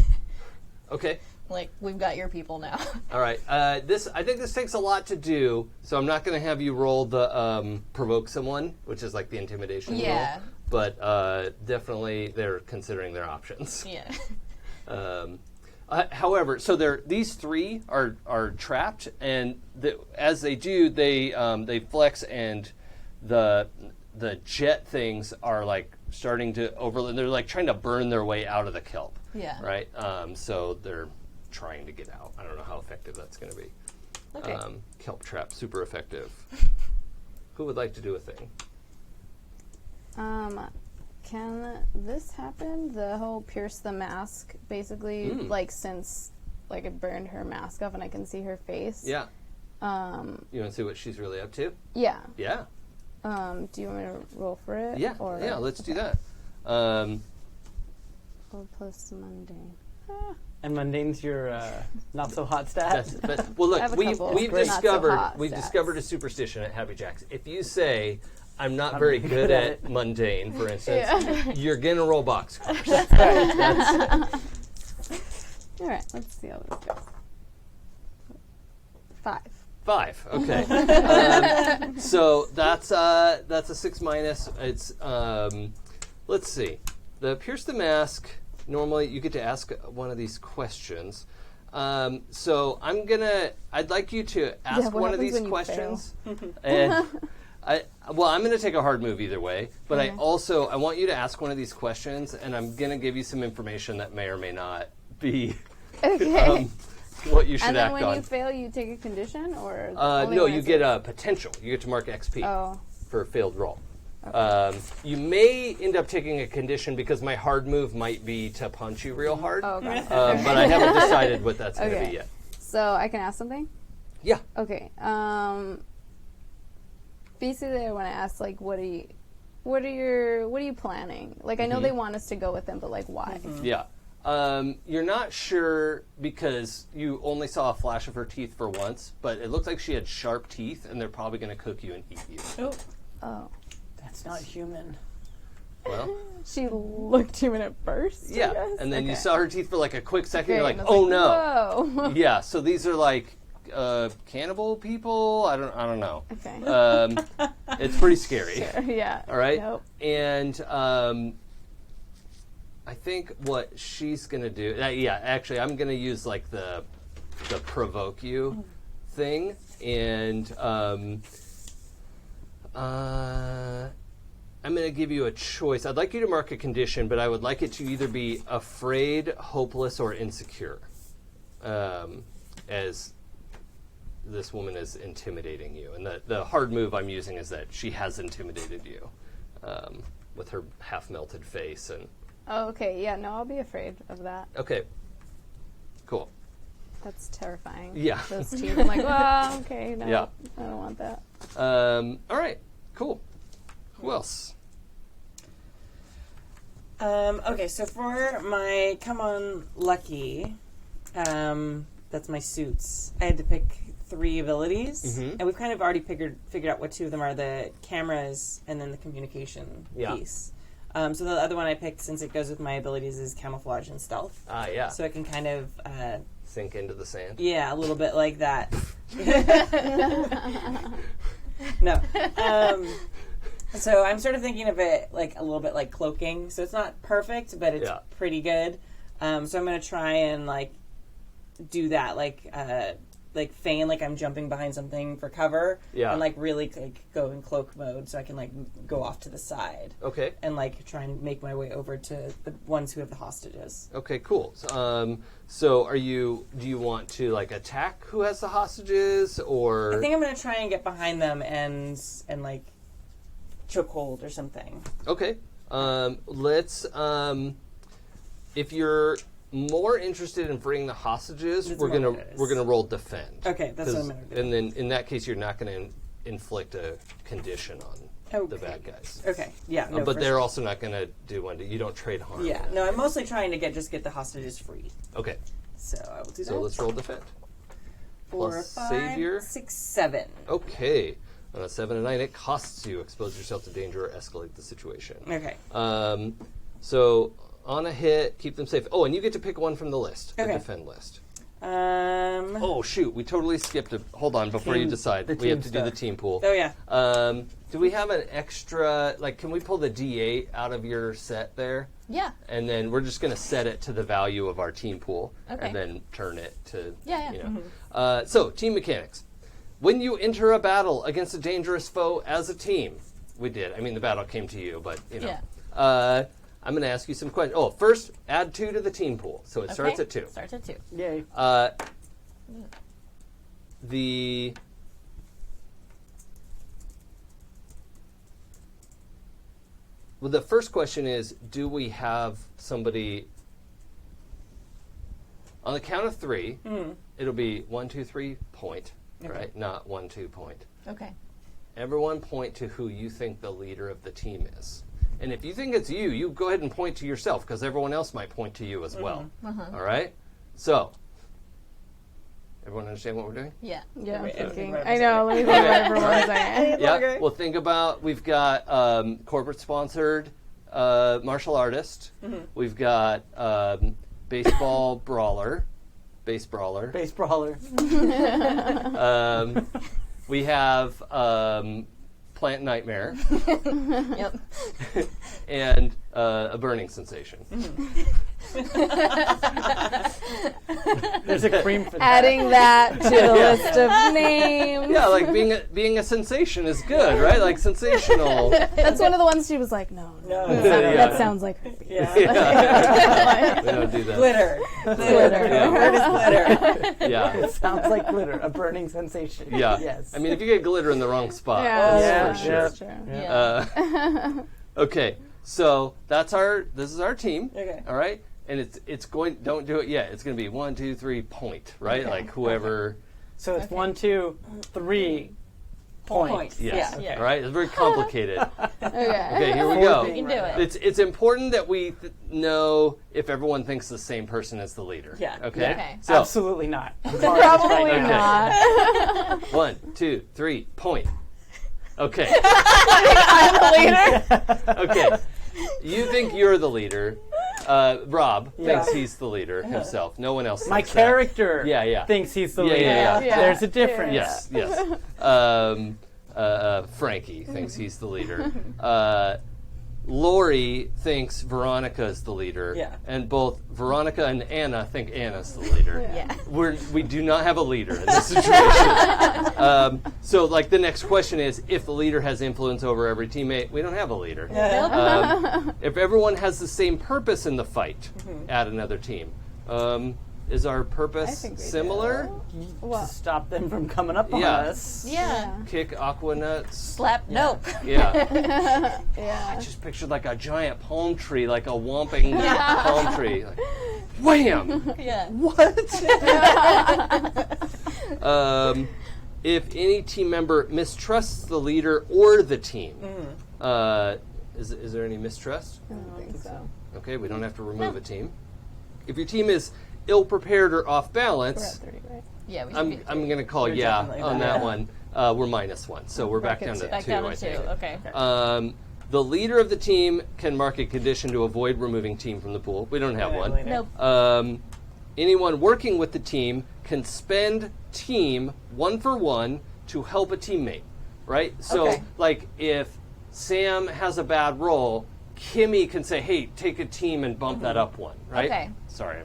Okay. Like, we've got your people now. All right. I think this takes a lot to do, so I'm not going to have you roll the provoke someone, which is like the intimidation roll. But definitely they're considering their options. Yeah. However, so these 3 are trapped, and as they do, they flex, and the jet things are like starting to overload. They're like trying to burn their way out of the kelp. Yeah. Right. So they're trying to get out. I don't know how effective that's going to be. Okay. Kelp trap, super effective. Who would like to do a thing? Can this happen? The whole pierce the mask, basically, since it burned her mask off and I can see her face. Yeah. You want to see what she's really up to? Yeah. Yeah. Do you want me to roll for it? Yeah. Or, Yeah. Let's do that. Or plus mundane. And mundane's your not so hot stat. Well, I have look, a couple we've not so discovered hot stats. discovered a superstition at Happy Jacks. If you say I'm not very good at mundane, for instance, you're gonna roll boxcars. All right, let's see how this goes. 5. 5. Okay. So that's a 6 minus. It's let's see. The pierce the mask. Normally, you get to ask one of these questions. So I'd like you to ask one of these questions. And I'm going to take a hard move either way, but I want you to ask one of these questions, and I'm going to give you some information that may or may not be what you should and then act when on. you fail, you take a condition, or no, you get a potential. You get to mark XP for a failed roll. You may end up taking a condition because my hard move might be to punch you real hard. Oh, okay. But I haven't decided what that's going to be yet. So I can ask something? Yeah. Okay. Basically, I want to ask, what are you planning? Like, I know they want us to go with them, but why? Yeah. You're not sure because you only saw a flash of her teeth for once, but it looks like she had sharp teeth, and they're probably going to cook you and eat you. Oh. That's not human. Well, she looked human at first. yeah, I guess? and then you Okay. saw her teeth for a quick second. You're Great, like, and I was oh no. Whoa. Yeah, so these are cannibal people. I don't know. Okay. It's pretty scary. Sure, yeah. All right. Nope. And I think what she's gonna do. Actually, I'm gonna use like the provoke you thing, and I'm going to give you a choice. I'd like you to mark a condition, but I would like it to either be afraid, hopeless, or insecure, as this woman is intimidating you. And the hard move I'm using is that she has intimidated you with her half-melted face. And Oh, okay. Yeah, no, I'll be afraid of that. okay, cool. That's terrifying. Yeah. Those two. I'm like, well, okay, no, Yeah. I don't want that. All right, cool. Who else? Okay, so for my come on lucky, that's my suits. I had to pick 3 abilities, and we've kind of already figured out what 2 of them are: the cameras and then the communication piece. So the other one I picked, since it goes with my abilities, is camouflage and stealth. Yeah. So I can kind of Sink into the sand. yeah, a little bit like that. No. So I'm sort of thinking of it like a little bit like cloaking. So it's not perfect, but it's pretty good. So I'm going to try and like do that, like feign like I'm jumping behind something for cover, and like really like go in cloak mode, so I can like go off to the side. Okay. And like try and make my way over to the ones who have the hostages. Okay, cool. So do you want to like attack who has the hostages, or? I think I'm going to try and get behind them and like chokehold or something. Okay. Let's. If you're more interested in freeing the hostages, we're gonna roll defend. Okay, that's what I'm gonna do. And then in that case, you're not gonna inflict a condition on the bad guys. Okay, yeah. No, but for they're sure. also not gonna do one. You don't trade harm. Yeah, no, I'm mostly trying to get the hostages free. Okay. So I will do that. So let's roll defend. 4, plus 5, savior. 6, 7. Okay. On a 7 and 9, it costs you. Expose yourself to danger or escalate the situation. Okay. So on a hit, keep them safe. Oh, and you get to pick one from the list, the Okay. defend list. Oh Oh, shoot. We totally skipped it. Hold on, before you decide. the We have team to do the stuff. team pool. yeah. Do we have an extra, like, can we pull the D8 out of your set there? Yeah. And then we're just going to set it to the value of our team pool. Okay. And then turn it to, Yeah, yeah. you know. So, team mechanics. When you enter a battle against a dangerous foe as a team, we did. I mean, the battle came to you, but, you know. Yeah. I'm going to ask you some questions. Oh, first, add 2 to the team pool. So it starts at 2. Starts at 2. Yay. The first question is, do we have somebody on the count of 3? It'll be 1, 2, 3 point, right? Not 1, 2 point. Okay. Everyone point to who you think the leader of the team is. And if you think it's you, you go ahead and point to yourself, because everyone else might point to you as well. All right? So, everyone understand what we're doing? Yeah. Yeah, I'm Wait, thinking. right, I know. Let me think what everyone's saying. Yeah. Well, think about, we've got corporate-sponsored martial artist. We've got baseball brawler. Base brawler. Base brawler. We have plant nightmare. Yep. And a burning sensation. There's a cream for that. Adding that to the list of names. Yeah, like being a sensation is good, right? Like sensational. That's one of the ones she was like, no. No, That sounds like her. yeah. Yeah. We don't do that. Glitter. Glitter. Yeah. Word is glitter. Yeah. It sounds like glitter, a burning sensation. Yeah. Yes. I mean, if you get glitter in the wrong spot, Yeah, that's yeah, for sure. yeah. Yeah. Okay, so this is our team. Okay. All right, and it's going. Don't do it yet. It's going to be 1, 2, 3 point. Right, like whoever. So it's 1, 2, 3 points. Yes. Yeah. All right. It's very complicated. Okay. Okay, here we go. You can do it. It's important that we know if everyone thinks the same person is the leader. Yeah. Okay. Okay. So Absolutely not. I'm calling this Probably right now. not. 1, 2, 3 point. Okay. I'm the leader. Okay. You think you're the leader. Rob Yeah. thinks he's the leader himself. No one else My thinks that. character Yeah. thinks he's the Yeah, leader. yeah. Yeah. There's a difference. Yes. Frankie thinks he's the leader. Lori thinks Veronica is the leader, Yeah. and both Veronica and Anna think Anna's the leader. Yeah. We do not have a leader in this situation. So, like, the next question is, if the leader has influence over every teammate, we don't have a leader. If everyone has the same purpose in the fight, add another team. Is our I purpose think we similar? To stop them from coming up on Yeah. us. Yeah. Kick aqua nuts? Slap. Nope. Yeah. Yeah. I just pictured like a giant palm tree, like a whomping palm tree. Like, wham! Yeah. What? If any team member mistrusts the leader or the team, is there any mistrust? I don't think so. Okay, we don't have to remove a team. If your team is ill-prepared or off We're at balance, 30, right? Yeah. We should I'm be going to call You're yeah definitely on better. that one. We're -1, so we're back down to back 2, down I to 2. think. Okay. The leader of the team can mark a condition to avoid removing team from the pool. We don't have one. Nope. Anyone working with the team can spend team 1 for 1 to help a teammate, right? So, Okay. like, if Sam has a bad roll, Kimmy can say, hey, take a team and bump that up 1, right? Okay. Sorry,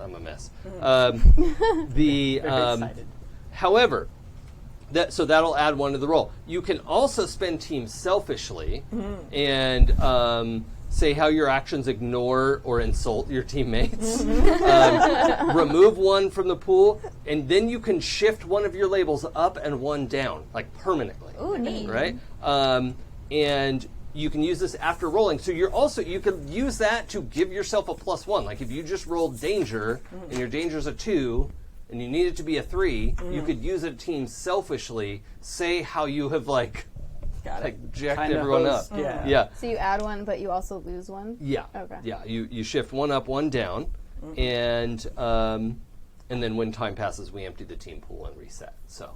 I'm a mess. Very excited. However, that'll add 1 to the roll. You can also spend team selfishly and say how your actions ignore or insult your teammates. Remove 1 from the pool, and then you can shift 1 of your labels up and 1 down, like permanently. Ooh, neat. Right? And you can use this after rolling. So you can use that to give yourself a +1. Like if you just rolled danger and your danger's a 2 and you need it to be a 3, you could use a team selfishly, say how you have like jacked Kinda everyone host, up. yeah. Yeah. So you add 1, but you also lose 1? Yeah. Okay. Yeah. You shift 1 up, 1 down, and then when time passes, we empty the team pool and reset. So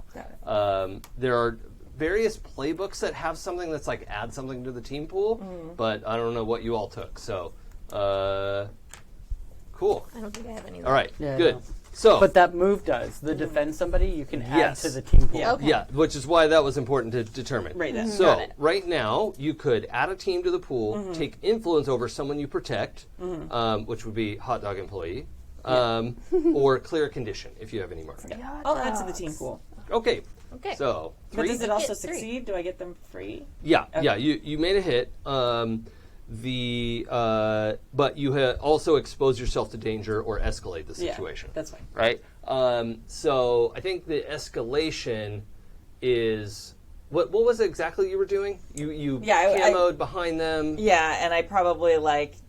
there are various playbooks that have something that's like add something to the team pool, but I don't know what you all took. So cool. I don't think I have any. All right. Yeah, Good. no. So But that move does. The defend somebody, you can add Yes. to the team pool. Okay. yeah, which is why that was important to determine. Right then. So Got it. right now, you could add a team to the pool, take influence over someone you protect, which would be hot dog employee, or clear a condition if you have any more. I'll add to the team pool. Okay. Okay. So But 3. does it also Get 3. succeed? Do I get them free? Yeah. Okay. Yeah. You made a hit. But you also expose yourself to danger or escalate the situation. Yeah, that's fine. Right. So I think the escalation is what was it exactly you were doing? You camoed behind them. Yeah, and I probably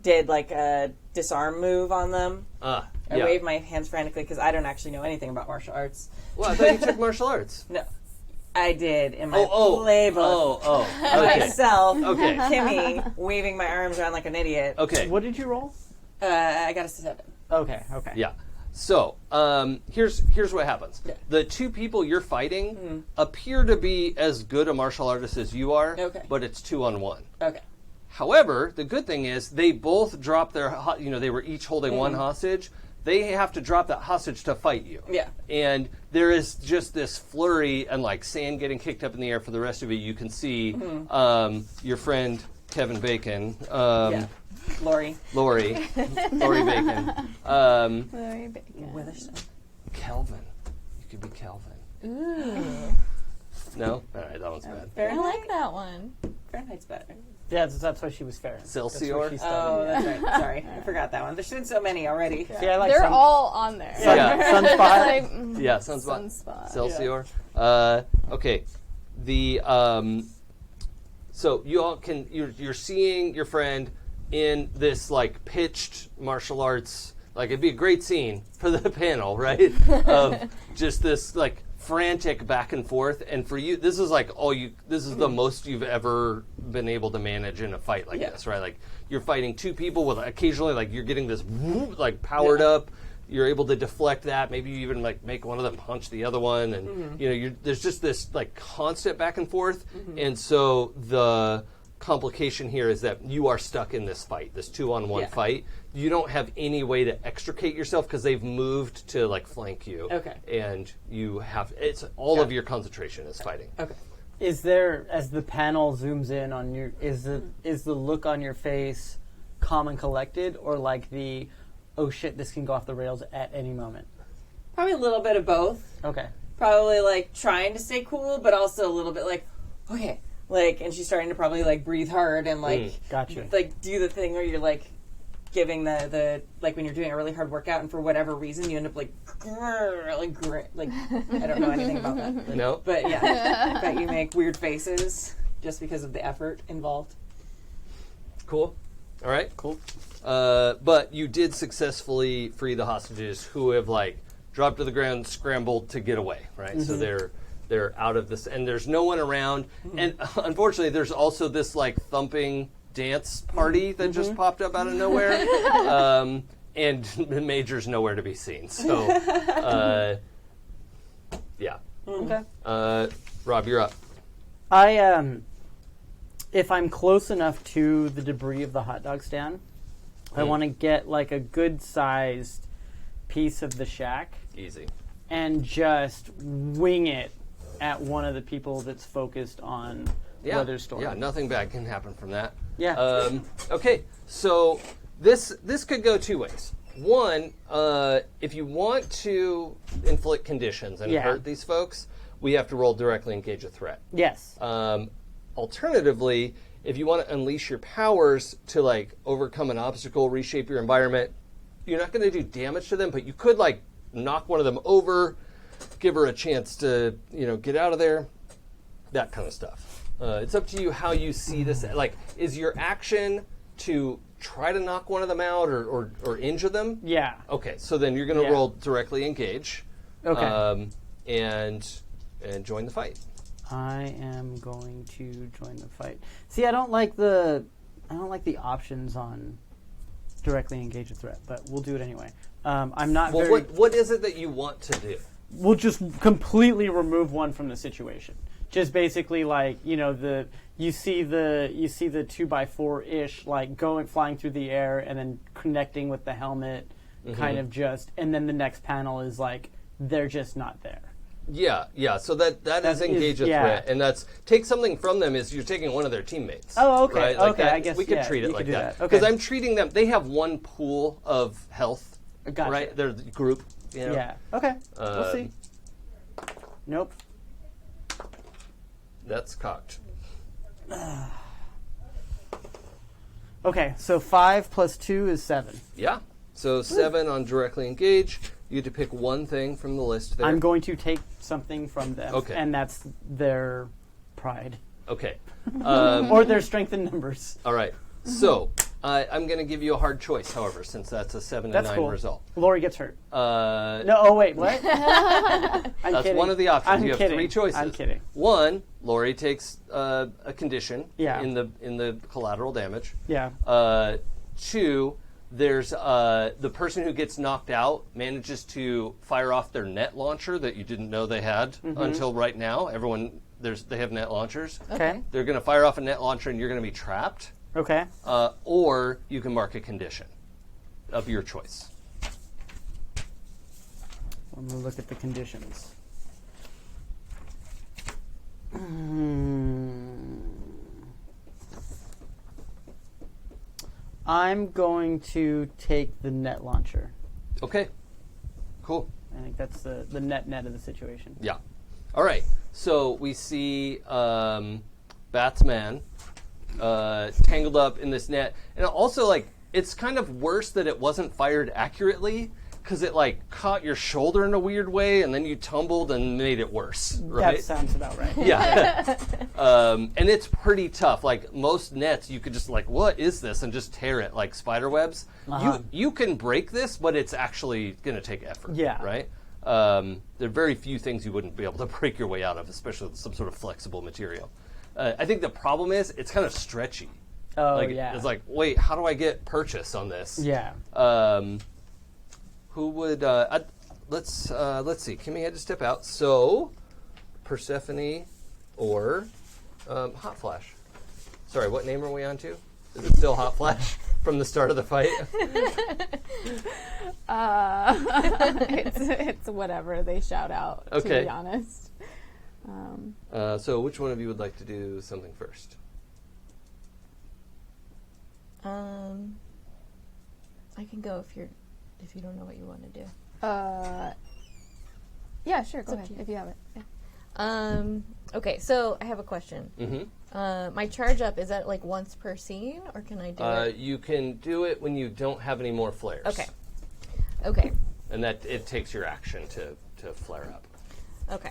did a disarm move on them. I Yeah. waved my hands frantically because I don't actually know anything about martial arts. Well, I thought you took martial arts. No, I did in my Oh, playbook. Okay. Myself, Okay. Kimmy, waving my arms around like an idiot. Okay. What did you roll? I got a 7. Okay. Yeah. So here's what happens. Yeah. The 2 people you're fighting appear to be as good a martial artist as you are, Okay. but it's 2-on-1. Okay. However, the good thing is they both dropped their, they were each holding 1 hostage. They have to drop that hostage to fight you. Yeah. And there is just this flurry and like sand getting kicked up in the air for the rest of you. You can see your friend Kevin Bacon, Yeah. Lori. Lori Bacon, Very big. Witherstone. Kelvin. You could be Kelvin. Ooh. No? All right, that one's bad. I Fahrenheit? like that one. Fahrenheit's better. Yeah, that's why she was fair. Celsior? Oh, that's right. Sorry. I forgot that one. There's been so many already. See, I like They're sun- all on there. Yeah. sunspot. Like, Yeah, Sunspot. Sunspot. Celsior. Okay. The so you all can you're seeing your friend in this like pitched martial arts, like it'd be a great scene for the panel, right? Of just this like frantic back and forth, and for you this is like this is the most you've ever been able to manage in a fight like this, right? Like you're fighting 2 people with occasionally like you're getting this whoop, like powered up. You're able to deflect that. Maybe you even like make one of them punch the other one, and there's just this like constant back and forth. And so the complication here is that you are stuck in this fight, this 2-on-1 fight. You don't have any way to extricate yourself because they've moved to like flank you. Okay. And you have all of your concentration is fighting. Okay. Is there, as the panel zooms in on your, is the look on your face calm and collected, or like the, oh shit, this can go off the rails at any moment? Probably a little bit of both. Okay. Probably like trying to stay cool, but also a little bit like, okay, like, and she's starting to probably like breathe hard and like, Gotcha. like do the thing where you're like giving the like when you're doing a really hard workout and for whatever reason you end up like I don't know anything about that. No? But yeah, I bet you make weird faces just because of the effort involved. Cool. All right. Cool. But you did successfully free the hostages who have like dropped to the ground, scrambled to get away, right? So they're out of this, and there's no one around. And unfortunately, there's also this like thumping dance party that just popped up out of nowhere, and the Major's nowhere to be seen. So, yeah. Okay. Rob, you're up. If I'm close enough to the debris of the hot dog stand, I want to get like a good-sized piece of the shack Easy. and just wing it at one of the people that's focused on Weather's story. Yeah, nothing bad can happen from that. Yeah. Okay, so this could go two ways. One, if you want to inflict conditions and hurt these folks, we have to roll directly engage a threat. Yes. Alternatively, if you want to unleash your powers to like overcome an obstacle, reshape your environment, you're not going to do damage to them, but you could like knock one of them over, give her a chance to get out of there, that kind of stuff. It's up to you how you see this. Like, is your action to try to knock one of them out or injure them? Yeah. Okay, so then you're going to roll directly engage. Okay. And join the fight. I am going to join the fight. See, I don't like the options on directly engage a threat, but we'll do it anyway. I'm not Well, very. what is it that you want to do? We'll just completely remove one from the situation. Just basically, like you see the 2x4 ish like flying through the air and then connecting with the helmet, kind of and then the next panel is like they're just not there. Yeah. So that is engage a threat, and that's take something from them. Is you're taking one of their teammates. Oh, okay. Right? Like Okay, that, I guess we could treat it like do that Okay. because I'm treating them. They have one pool of health, Gotcha. right? They're the group. Yeah. Okay. We'll see. Nope. That's cocked. Okay, so 5 plus 2 is 7. Yeah. So 7 on directly engage. You get to pick one thing from the list there. I'm going to take something from them, Okay. and that's their pride. Okay. Or their strength in numbers. All right. So I'm going to give you a hard choice, however, since that's a 7 That's and 9 cool. result. Lori gets hurt. No, No, oh wait, what? that's kidding. one of the options. I'm You have kidding. 3 choices. I'm kidding. One, Lori takes a condition Yeah. in the collateral damage. Yeah. 2, there's the person who gets knocked out manages to fire off their net launcher that you didn't know they had until right now. They have net launchers. Okay. They're going to fire off a net launcher and you're going to be trapped. Okay. Or you can mark a condition of your choice. I'm going to look at the conditions. I'm going to take the net launcher. Okay. Cool. I think that's the net of the situation. Yeah. All right. So we see Batsman tangled up in this net, and also like it's kind of worse that it wasn't fired accurately because it like caught your shoulder in a weird way, and then you tumbled and made it worse. Right? That sounds about right. Yeah. And it's pretty tough. Like most nets, you could just like, what is this? And just tear it like spider webs. You can break this, but it's actually going to take effort. Yeah. Right? There are very few things you wouldn't be able to break your way out of, especially with some sort of flexible material. I think the problem is it's kind of stretchy. Oh, like, yeah. It's like, wait, how do I get purchase on this? Yeah. Who would? Let's see. Kimmy had to step out. So, Persephone or Hot Flash. Sorry, what name are we on to? Is it still Hot Flash from the start of the fight? It's whatever they shout out, to Okay. be honest. So which one of you would like to do something first? I can go if you don't know what you want to do. Yeah, sure. Go up ahead to you. if you have it. Yeah. Okay, so I have a question. Mm-hmm. My charge up, is that like once per scene, or can I do it? You can do it when you don't have any more flares. Okay. And that it takes your action to flare up. Okay.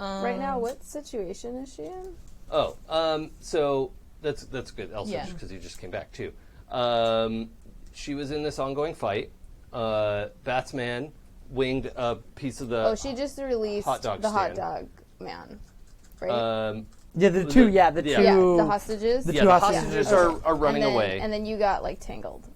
Right now, what situation is she in? Oh, so that's good, Elsa, Yeah. because you just came back too. She was in this ongoing fight. Batsman winged a piece of the. Oh, she just released hot dog the hot stand. dog man, right? Yeah, the two. Yeah, The yeah. yeah, two. the hostages. The Yeah, two the hostages. hostages Okay. are running and then, away. and then you got like tangled.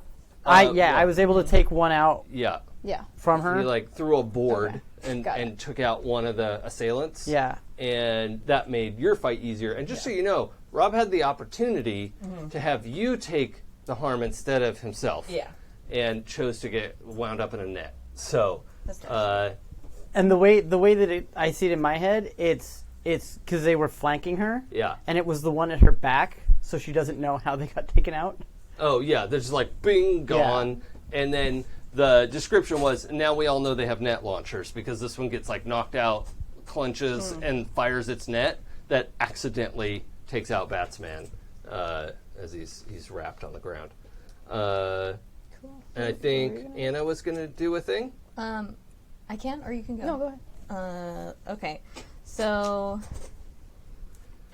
Yeah. I was able to take one out Yeah. Yeah. from her. He like threw a board and Got it. and took out one of the assailants. Yeah. And that made your fight easier. And just so you know, Rob had the opportunity to have you take the harm instead of himself. Yeah. And chose to get wound up in a net. So, That's nice. And the way that I see it in my head, it's because they were flanking her. yeah. And it was the one at her back, so she doesn't know how they got taken out. Oh, yeah. There's like, bing, gone. And then the description was, now we all know they have net launchers because this one gets like knocked out, clenches, and fires its net that accidentally takes out Batsman as he's wrapped on the ground. And I think Anna was going to do a thing. I can, or you can go. No, go ahead. Okay. So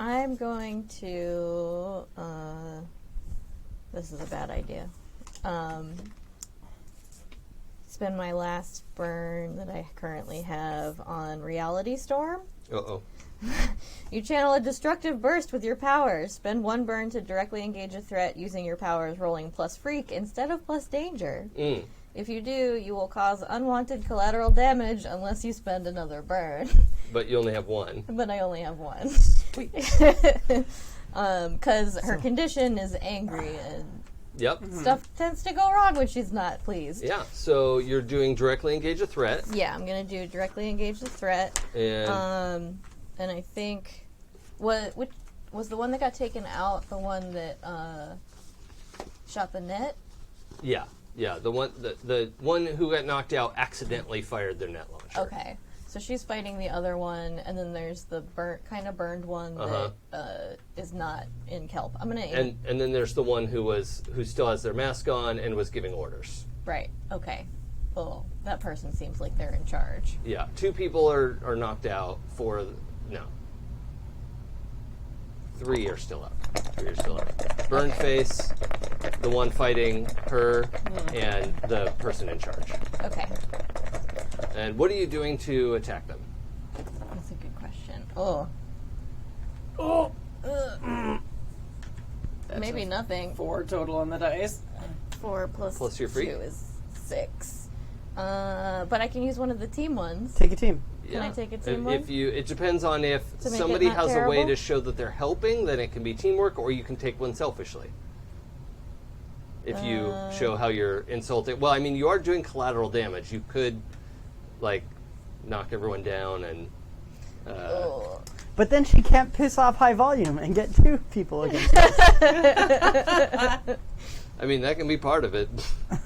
I'm going to. This is a bad idea. Spend my last burn that I currently have on Reality Storm. Uh-oh. You channel a destructive burst with your powers. Spend one burn to directly engage a threat using your powers, rolling plus freak instead of plus danger. Mm. If you do, you will cause unwanted collateral damage unless you spend another burn. But you only have one. But I only have one. Because her condition is angry and Yep. stuff tends to go wrong when she's not pleased. Yeah. So you're doing directly engage a threat. Yeah, I'm going to do directly engage the threat. And And I think, which was the one that got taken out, the one that shot the net? yeah. The one who got knocked out accidentally fired their net launcher. Okay. So she's fighting the other one, and then there's the burned one that is not in kelp. I'm gonna aim. And then there's the one who still has their mask on and was giving orders. Right. Okay. Well, that person seems like they're in charge. Yeah. 2 people are knocked out. 3 are still up. Burned face, the one fighting her, and the person in charge. Okay. And what are you doing to attack them? That's a good question. Oh. Maybe nothing. 4 total on the dice. 4 Plus your freak? 2 is 6. But I can use one of the team ones. Take a team. Can I take a team If one? it depends on if To make it somebody not has a way terrible? to show that they're helping, then it can be teamwork, or you can take one selfishly. If you show how you're insulting. Well, I mean, you are doing collateral damage. You could, like, knock everyone down and. Oh. But then she can't piss off high volume and get 2 people against her. I mean, that can be part of it.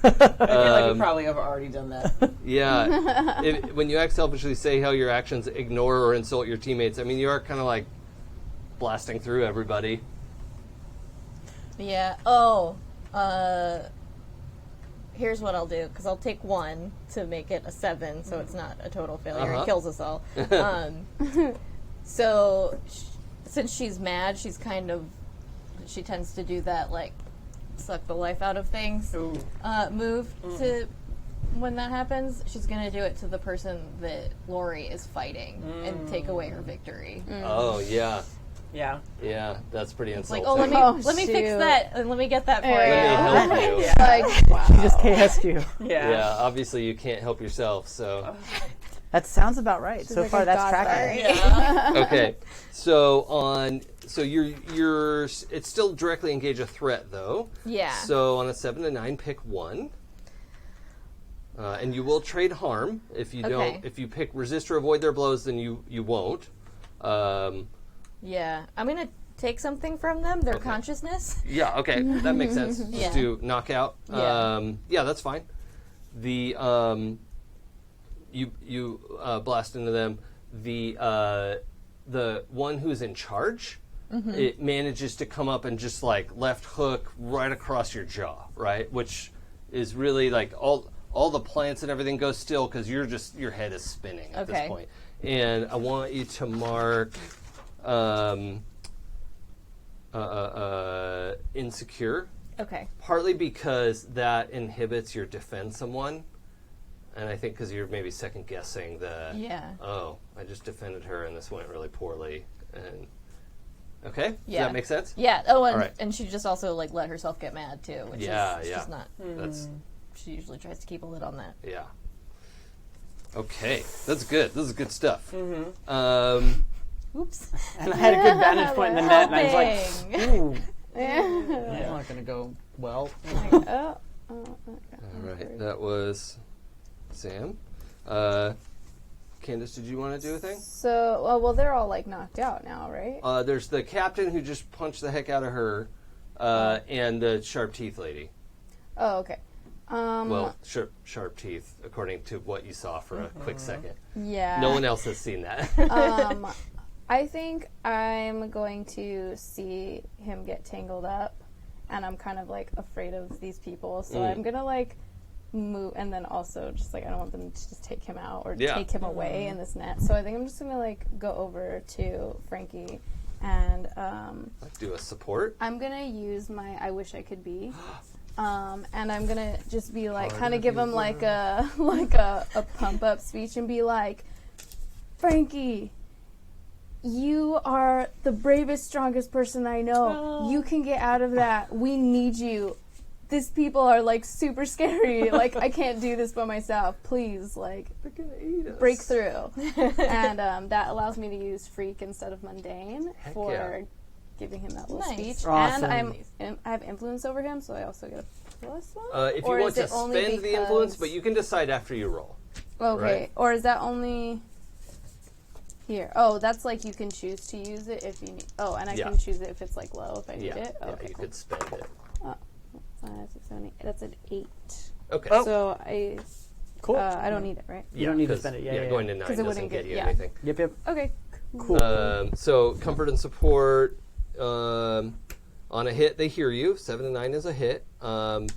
I feel like we probably have already done that. Yeah. When you act selfishly, say how your actions ignore or insult your teammates, I mean, you are kind of like blasting through everybody. Yeah. Oh. Here's what I'll do, because I'll take 1 to make it a 7, so it's not a total failure. It kills us all. So, since she's mad, she tends to do that, like, suck the life out of things move to when that happens. She's going to do it to the person that Lori is fighting and take away her victory. Oh, yeah. Yeah. Yeah, that's pretty It's like, insulting. let me fix shoot. that, and let me get that for Let me help you. Yeah. Like, wow. She just KS'd you. Yeah, obviously you can't help yourself, so. That sounds about right. So like far, a that's god tracking. fire. Okay, so you're it's still directly engage a threat though. Yeah. So on a 7 to 9, pick 1, and you will trade harm if you Okay. don't. If you pick resist or avoid their blows, then you won't. Yeah, I'm gonna take something from them. Their consciousness. Yeah, okay, that makes sense. Yeah. Just do knockout. Yeah. That's fine. The you blast into them. The one who's in charge, it manages to come up and just like left hook right across your jaw, right? Which is really like all the plants and everything go still because your head is spinning at this point. And I want you to mark insecure. Okay. Partly because that inhibits your defend someone. And I think because you're maybe second guessing oh, I just defended her and this went really poorly. And okay, does that make sense? Yeah. Oh, and, All right. and she just also like let herself get mad too, which is she's not. That's She usually tries to keep a lid on that. yeah. Okay, that's good. This is good stuff. Oops. And I had a good vantage point in the net, and I was like, Helping. ooh, that's not going to go well. Oh. All right, that was Sam. Candace, did you want to do a thing? So, well, they're all like knocked out now, right? There's the captain who just punched the heck out of her, and the sharp teeth lady. Oh, okay. Well, sharp teeth, according to what you saw for a quick second. Yeah. No one else has seen that. I think I'm going to see him get tangled up, and I'm kind of like afraid of these people, so I'm gonna like move, and then also just like I don't want them to just take him out or take him away in this net. So I think I'm just gonna like go over to Frankie, and Do a support. I'm gonna use my I wish I could be. And I'm gonna just be like, kind of give him like a pump up speech and be like, Frankie, you are the bravest, strongest person I know. You can get out of that. We need you. These people are like super scary. Like I can't do this by myself. Please, like, They're gonna eat us. break through. And that allows me to use freak instead of mundane for giving him that little Nice. speech. Awesome. And I have influence over him, so I also get a plus one. If you Or want is to it only spend the influence, because- but you can decide after you roll. Okay, right. or is that only here? Oh, that's like you can choose to use it if you need. Oh, and I can choose it if it's like low if I need it. Yeah, Okay, you cool. could spend it. 5, 6, 7, 8. That's an 8. Okay. So I Cool. I don't need it, right? You don't need to 'cause, spend it. Yeah, going to 9 'Cause it doesn't wouldn't get get- you yeah. anything. Yep. Okay. Cool. So comfort and support. On a hit, they hear you. 7 to 9 is a hit. Rob,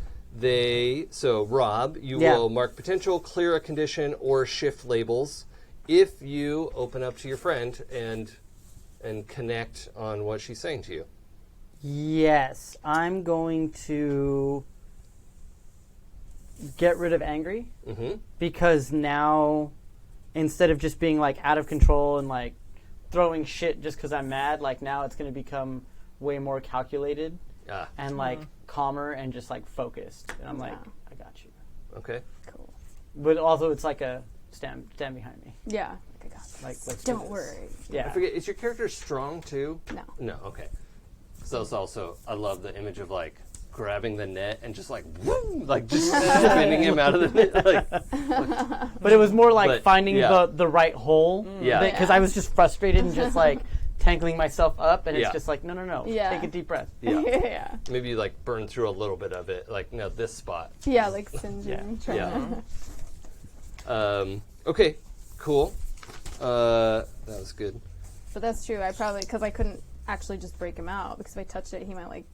you will mark potential, clear a condition, or shift labels if you open up to your friend and connect on what she's saying to you. Yes, I'm going to get rid of angry because now, instead of just being like out of control and like throwing shit just because I'm mad, like now it's going to become way more calculated and like calmer and just like focused. And I'm like, I got you. Okay. Cool. But also, it's like a stand behind me. Yeah. I got this. Like, let's do Don't this. worry. Yeah. I forget, is your character strong too? No. No, okay. So it's also, I love the image of like grabbing the net and just like, woo, like just spinning him out of the net. Like, But it was more like But, finding yeah. the right hole. Yeah. Because I was just frustrated and just like tangling myself up, and Yeah. it's just like, no. Yeah. Take a deep breath. yeah. Yeah. Maybe you like burn through a little bit of it, like no, this spot. Yeah, like singeing. Yeah. Okay, cool. That was good. But that's true. I probably, because I couldn't actually just break him out, because if I touched it, he might like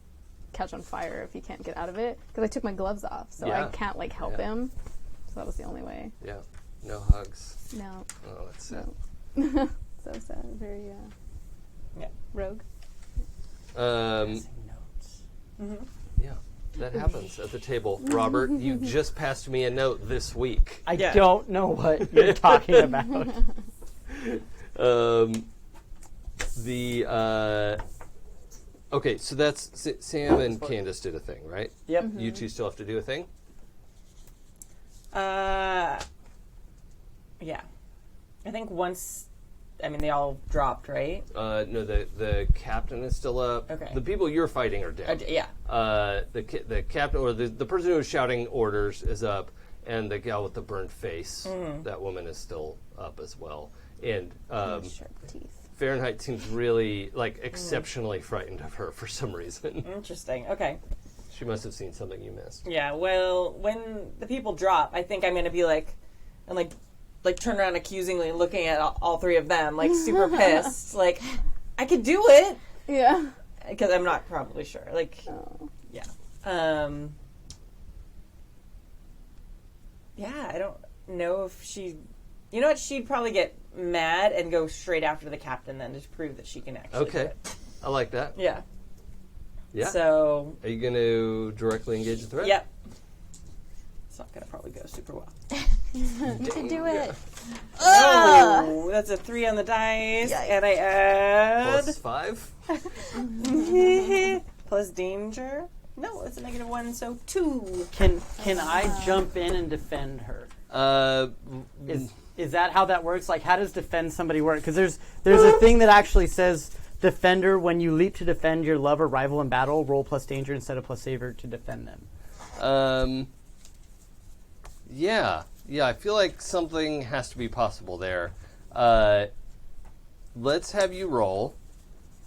catch on fire if he can't get out of it. Because I took my gloves off, so Yeah. I can't like help Yeah. him. So that was the only way. Yeah. No hugs. No. Oh, that's sad. No. So sad. Very rogue. Notes. Yeah, that happens at the table. Robert, you just passed me a note this week. I don't know what you're talking about. Okay, so that's Sam and Candace did a thing, right? Yep. You two still have to do a thing? Yeah. I think once, they all dropped, right? No, the captain is still up. Okay. The people you're fighting are down. Yeah. The captain, or the person who was shouting orders is up, and the gal with the burned face, that woman is still up as well. And Sharp teeth. Fahrenheit seems really exceptionally frightened of her for some reason. Interesting. Okay. She must have seen something you missed. Yeah. Well, when the people drop, I think I'm gonna be turn around accusingly, looking at all three of them, super pissed. I could do it. Yeah. Because I'm not probably sure. Yeah. Yeah, I don't know if she... You know what? She'd probably get mad and go straight after the captain then to prove that she can actually do it. I like that. Yeah. Yeah. So... Are you going to directly engage the threat? Yep. It's not going to probably go super well. You can do it. Oh! That's a 3 on the dice. Yikes. And I add... Plus 5? Plus danger. No, it's a -1, so 2. Can I jump in and defend her? Is that how that works? How does defend somebody work? Because there's a thing that actually says defender, when you leap to defend your love or rival in battle, roll plus danger instead of plus saver to defend them. Yeah, I feel like something has to be possible there. Let's have you roll,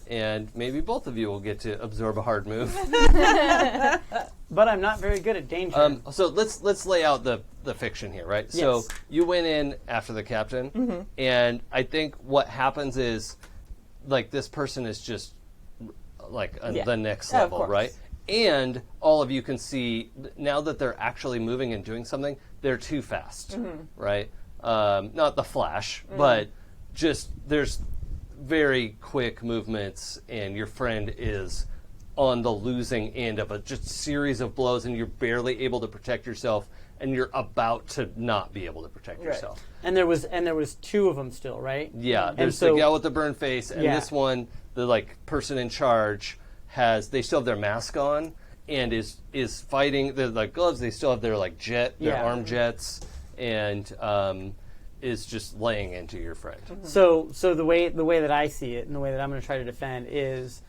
and maybe both of you will get to absorb a hard move. But I'm not very good at danger. So let's lay out the fiction here, right? Yes. So you went in after the captain, and I think what happens is, this person is just the next Oh, of level, course. right? And all of you can see now that they're actually moving and doing something, they're too fast, right? Not the Flash, but just there's very quick movements, and your friend is on the losing end of a just series of blows, and you're barely able to protect yourself, and you're about to not be able to protect yourself. And there was 2 of them still, right? Yeah, And there's so- the gal with the burned face, and Yeah. this one, the person in charge, they still have their mask on and is fighting. The gloves, they still have their their arm jets, and is just laying into your friend. So the way that I see it, and the way that I'm going to try to defend is,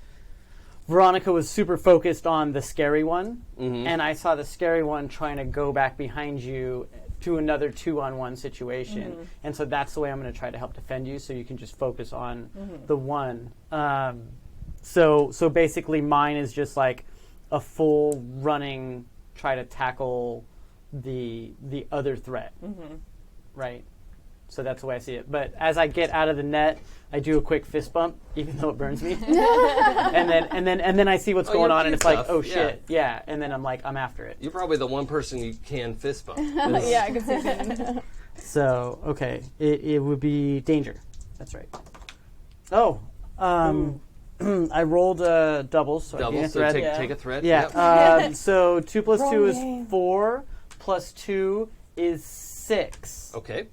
Veronica was super focused on the scary one, and I saw the scary one trying to go back behind you to another 2-on-1 situation, and so that's the way I'm going to try to help defend you. So you can just focus on the one. So basically, mine is just a full running, try to tackle the other threat, right? So that's the way I see it. But as I get out of the net, I do a quick fist bump, even though it burns me, and then I see what's going on, and it's tough. oh shit, yeah. And then I'm after it. You're probably the one person you can fist bump. Yeah, I can see that. So okay, it would be danger. That's right. Oh, I rolled doubles, so I Double, gain a so threat. take a threat. Yeah. Yep. So 2 plus 2 is Rolling. 4, plus 2 is 6. Okay.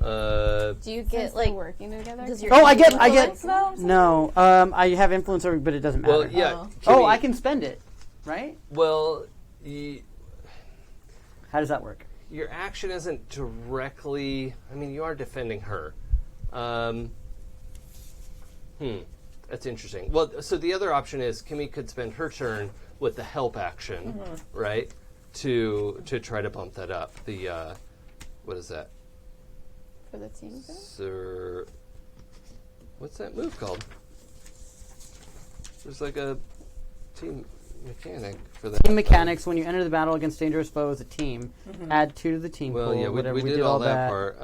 Do you get Since they're working together. Does can your Oh, I get influence, though? No. I have influence over, but it doesn't matter. Well, yeah. Oh. Oh, Kimmy- I can spend it, right? Well, How does that work? your action isn't directly. I mean, you are defending her. That's interesting. Well, so the other option is Kimmy could spend her turn with the help action, right? To try to bump that up. The what is that? for the team. Sir, what's that move called? There's a team mechanic for that. Team mechanics. When you enter the battle against dangerous foe as a team, add 2 to the team Well, pool. yeah, whatever. we did all that part.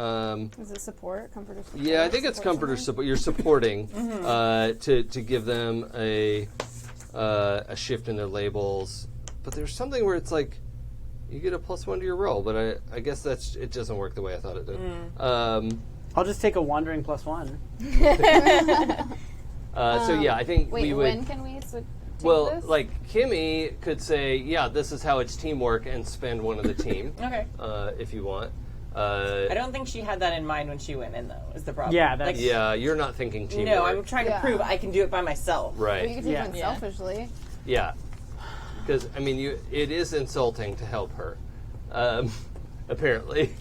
Is it support? Comfort or support? Yeah, I think it's comfort or support. You're supporting to give them a shift in their labels. But there's something where it's you get a +1 to your roll, but I guess it doesn't work the way I thought it did. I'll just take a wandering +1. So yeah, I think Wait, we would. when can we take Well, this? Kimmy could say, yeah, this is how it's teamwork, and spend one of the team Okay. if you want. I don't think she had that in mind when she went in, though, is the problem. Yeah, that's- Yeah, you're not thinking teamwork. No, I'm trying to Yeah. prove I can do it by myself. Or you right. can take Yeah. one Yeah. selfishly. Yeah, because I mean, it is insulting to help her. Apparently.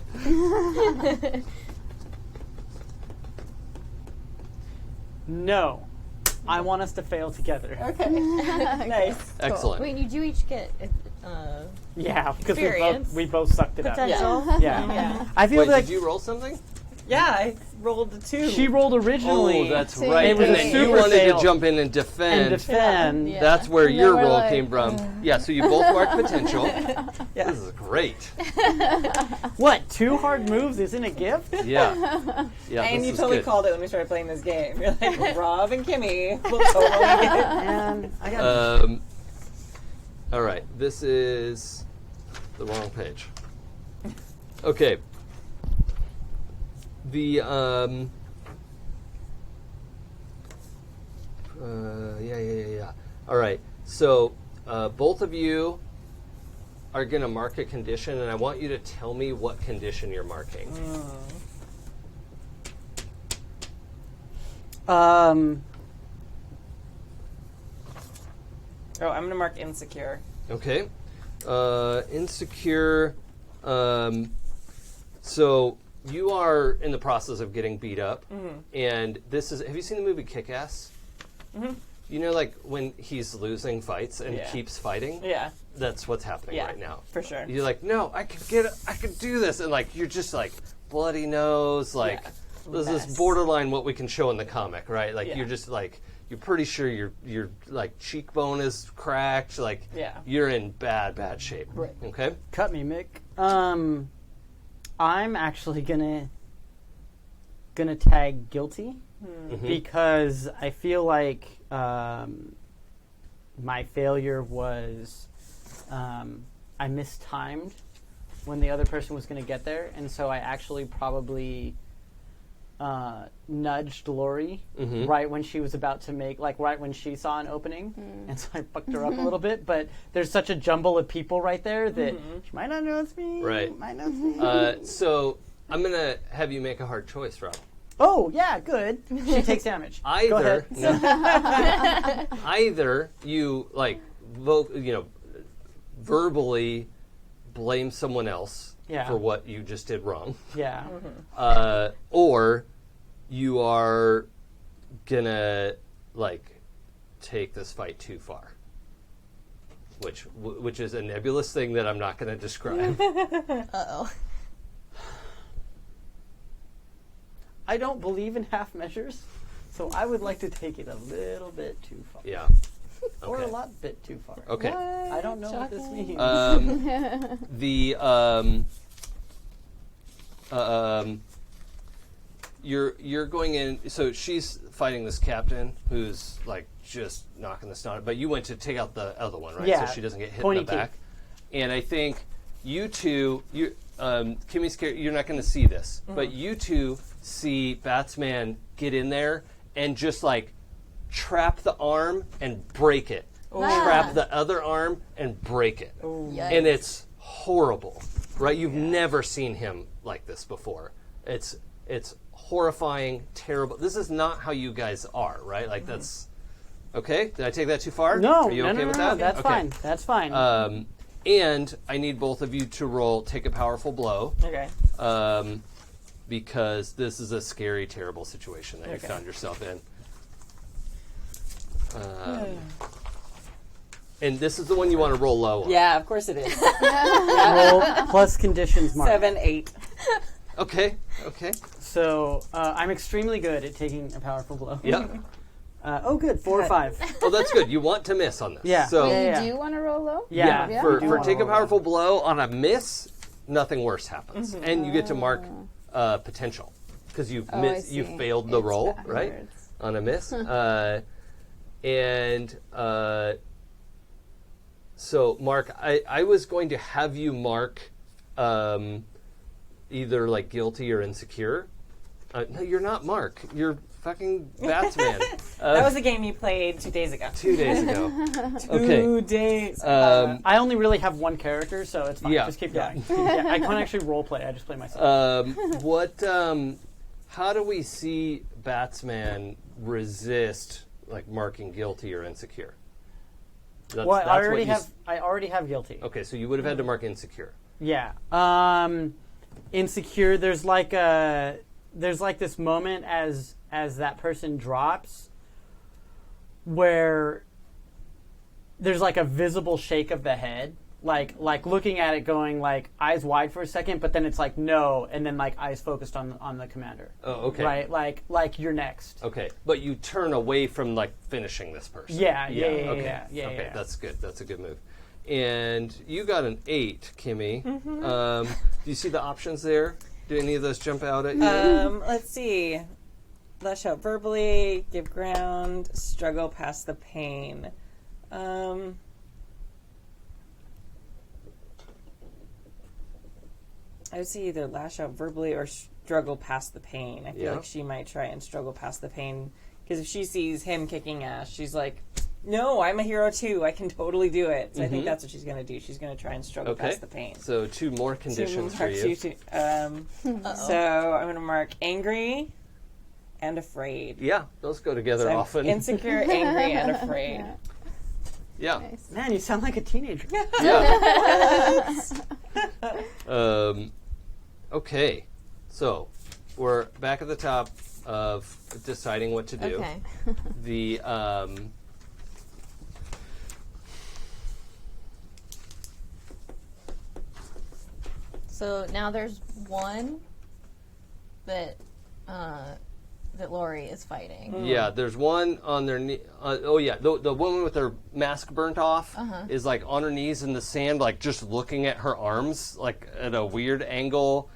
No. I want us to fail together. Okay. Nice. Excellent. Wait, you do each get Yeah, because Experience. we both sucked it up. potential. Yeah. Yeah. I feel Wait, like did you roll something? Yeah, I rolled a 2. She rolled originally. Oh, that's See, right. it And was a then you super wanted fail. to jump in and defend. and defend. Yeah. That's where And then your we're roll like, came from. Yeah, so you both marked potential. Yeah. This is great. What? 2 hard moves isn't a gift? Yeah. Yeah, And this you is totally good. called it when we started playing this game. You're like, Rob and Kimmy will totally get it. And I got All right, this is the wrong page. Okay. The yeah. All right. So both of you are going to mark a condition, and I want you to tell me what condition you're marking. Oh, I'm gonna mark insecure. Okay. Insecure. So you are in the process of getting beat up, and this is. Have you seen the movie Kick-Ass? You know, like when he's losing fights and Yeah. keeps fighting. Yeah, That's what's happening yeah, right now. for sure. You're like, no, I could do this, and like you're just like bloody nose, like this Mess. is borderline what we can show in the comic, right? Like Yeah. you're just like you're pretty sure your like cheekbone is cracked, like Yeah. you're in bad shape. Right. Okay. cut me, Mick. I'm actually gonna tag guilty because I feel like my failure was I mistimed when the other person was going to get there, and so I actually probably nudged Lori right when she was about to make, like right when she saw an opening, and so I fucked her up a little bit. But there's such a jumble of people right there that she might not know it's me. Right. Might not see. So I'm gonna have you make a hard choice, Rob. Oh yeah, good. She takes damage. Go Either, ahead. either you like, verbally blame someone else Yeah. for what you just did wrong, Yeah. or you are gonna like take this fight too far, which is a nebulous thing that I'm not gonna describe. Uh-oh. I don't believe in half measures, so I would like to take it a little bit too far. Yeah. Or a Okay. lot bit too far. Okay. I don't know what this means. You're going in. So she's fighting this captain who's like just knocking the snot. But you went to take out the other one, right? Yeah. So she doesn't get hit Pointy in the back. teeth. And I think you two, Kimmy's character, you're not going to see this, but you two see Batsman get in there and just like trap the arm and break it. Trap the other arm and break it. Yikes. And it's horrible, right? You've never seen him like this before. It's horrifying, terrible. This is not how you guys are, right? Like that's okay. Did I take that too far? No, Are you no, okay no, with no, that? that's Okay. fine. That's fine. And I need both of you to roll take a powerful blow, Okay. because this is a scary, terrible situation that you Okay. found yourself in. And this is the one you want to roll low on. Yeah, of course it is. Roll plus conditions mark. 7, 8. Okay. So I'm extremely good at taking a powerful blow. Yep. Oh, good. 4 or 5. Well, that's good. You want to miss on this. Yeah. So Yeah. Do you want to roll low? Yeah. Yeah. for do for wanna take a roll powerful blow on a miss, nothing worse happens, and you get to mark potential because you've Oh, I you see. failed the It's roll right backwards. on a miss, so Mark, I was going to have you mark either like guilty or insecure. No, you're not Mark. You're fucking Batsman. That was a game you played 2 days ago. 2 days ago. 2 days. I only really have one character, so it's fine. Yeah. Just keep going. Yeah, I can't actually role play. I just play myself. How do we see Batsman resist like marking guilty or insecure? That's, Well, that's I what already you have. I already have guilty. Okay, so you would have had to mark insecure. Yeah. Insecure. There's like this moment as that person drops, where there's like a visible shake of the head, like looking at it, going like eyes wide for a second, but then it's like no, and then like eyes focused on the commander. Oh, okay. Right, like you're next. Okay, but you turn away from like finishing this person. Yeah. Okay, that's good. That's a good move. And you got an 8, Kimmy. Do you see the options there? Do any of those jump out at you? Let's see. Lash out verbally, give ground, struggle past the pain. I would say either lash out verbally or struggle past the pain. I feel like she might try and struggle past the pain, because if she sees him kicking ass, she's like, no, I'm a hero too. I can totally do it. So I think that's what she's going to do. She's going to try and struggle past the pain. So 2 more conditions for you. So I'm going to mark angry and afraid. Yeah, those go together So I'm often. insecure, angry, and afraid. Yeah. Nice. Man, you sound like a teenager. Yeah. Okay. So we're back at the top of deciding what to do. Okay. The So now there's one that that Lori is fighting. yeah, there's one on their knee. The woman with her mask burnt off is like on her knees in the sand, like just looking at her arms, like at a weird angle.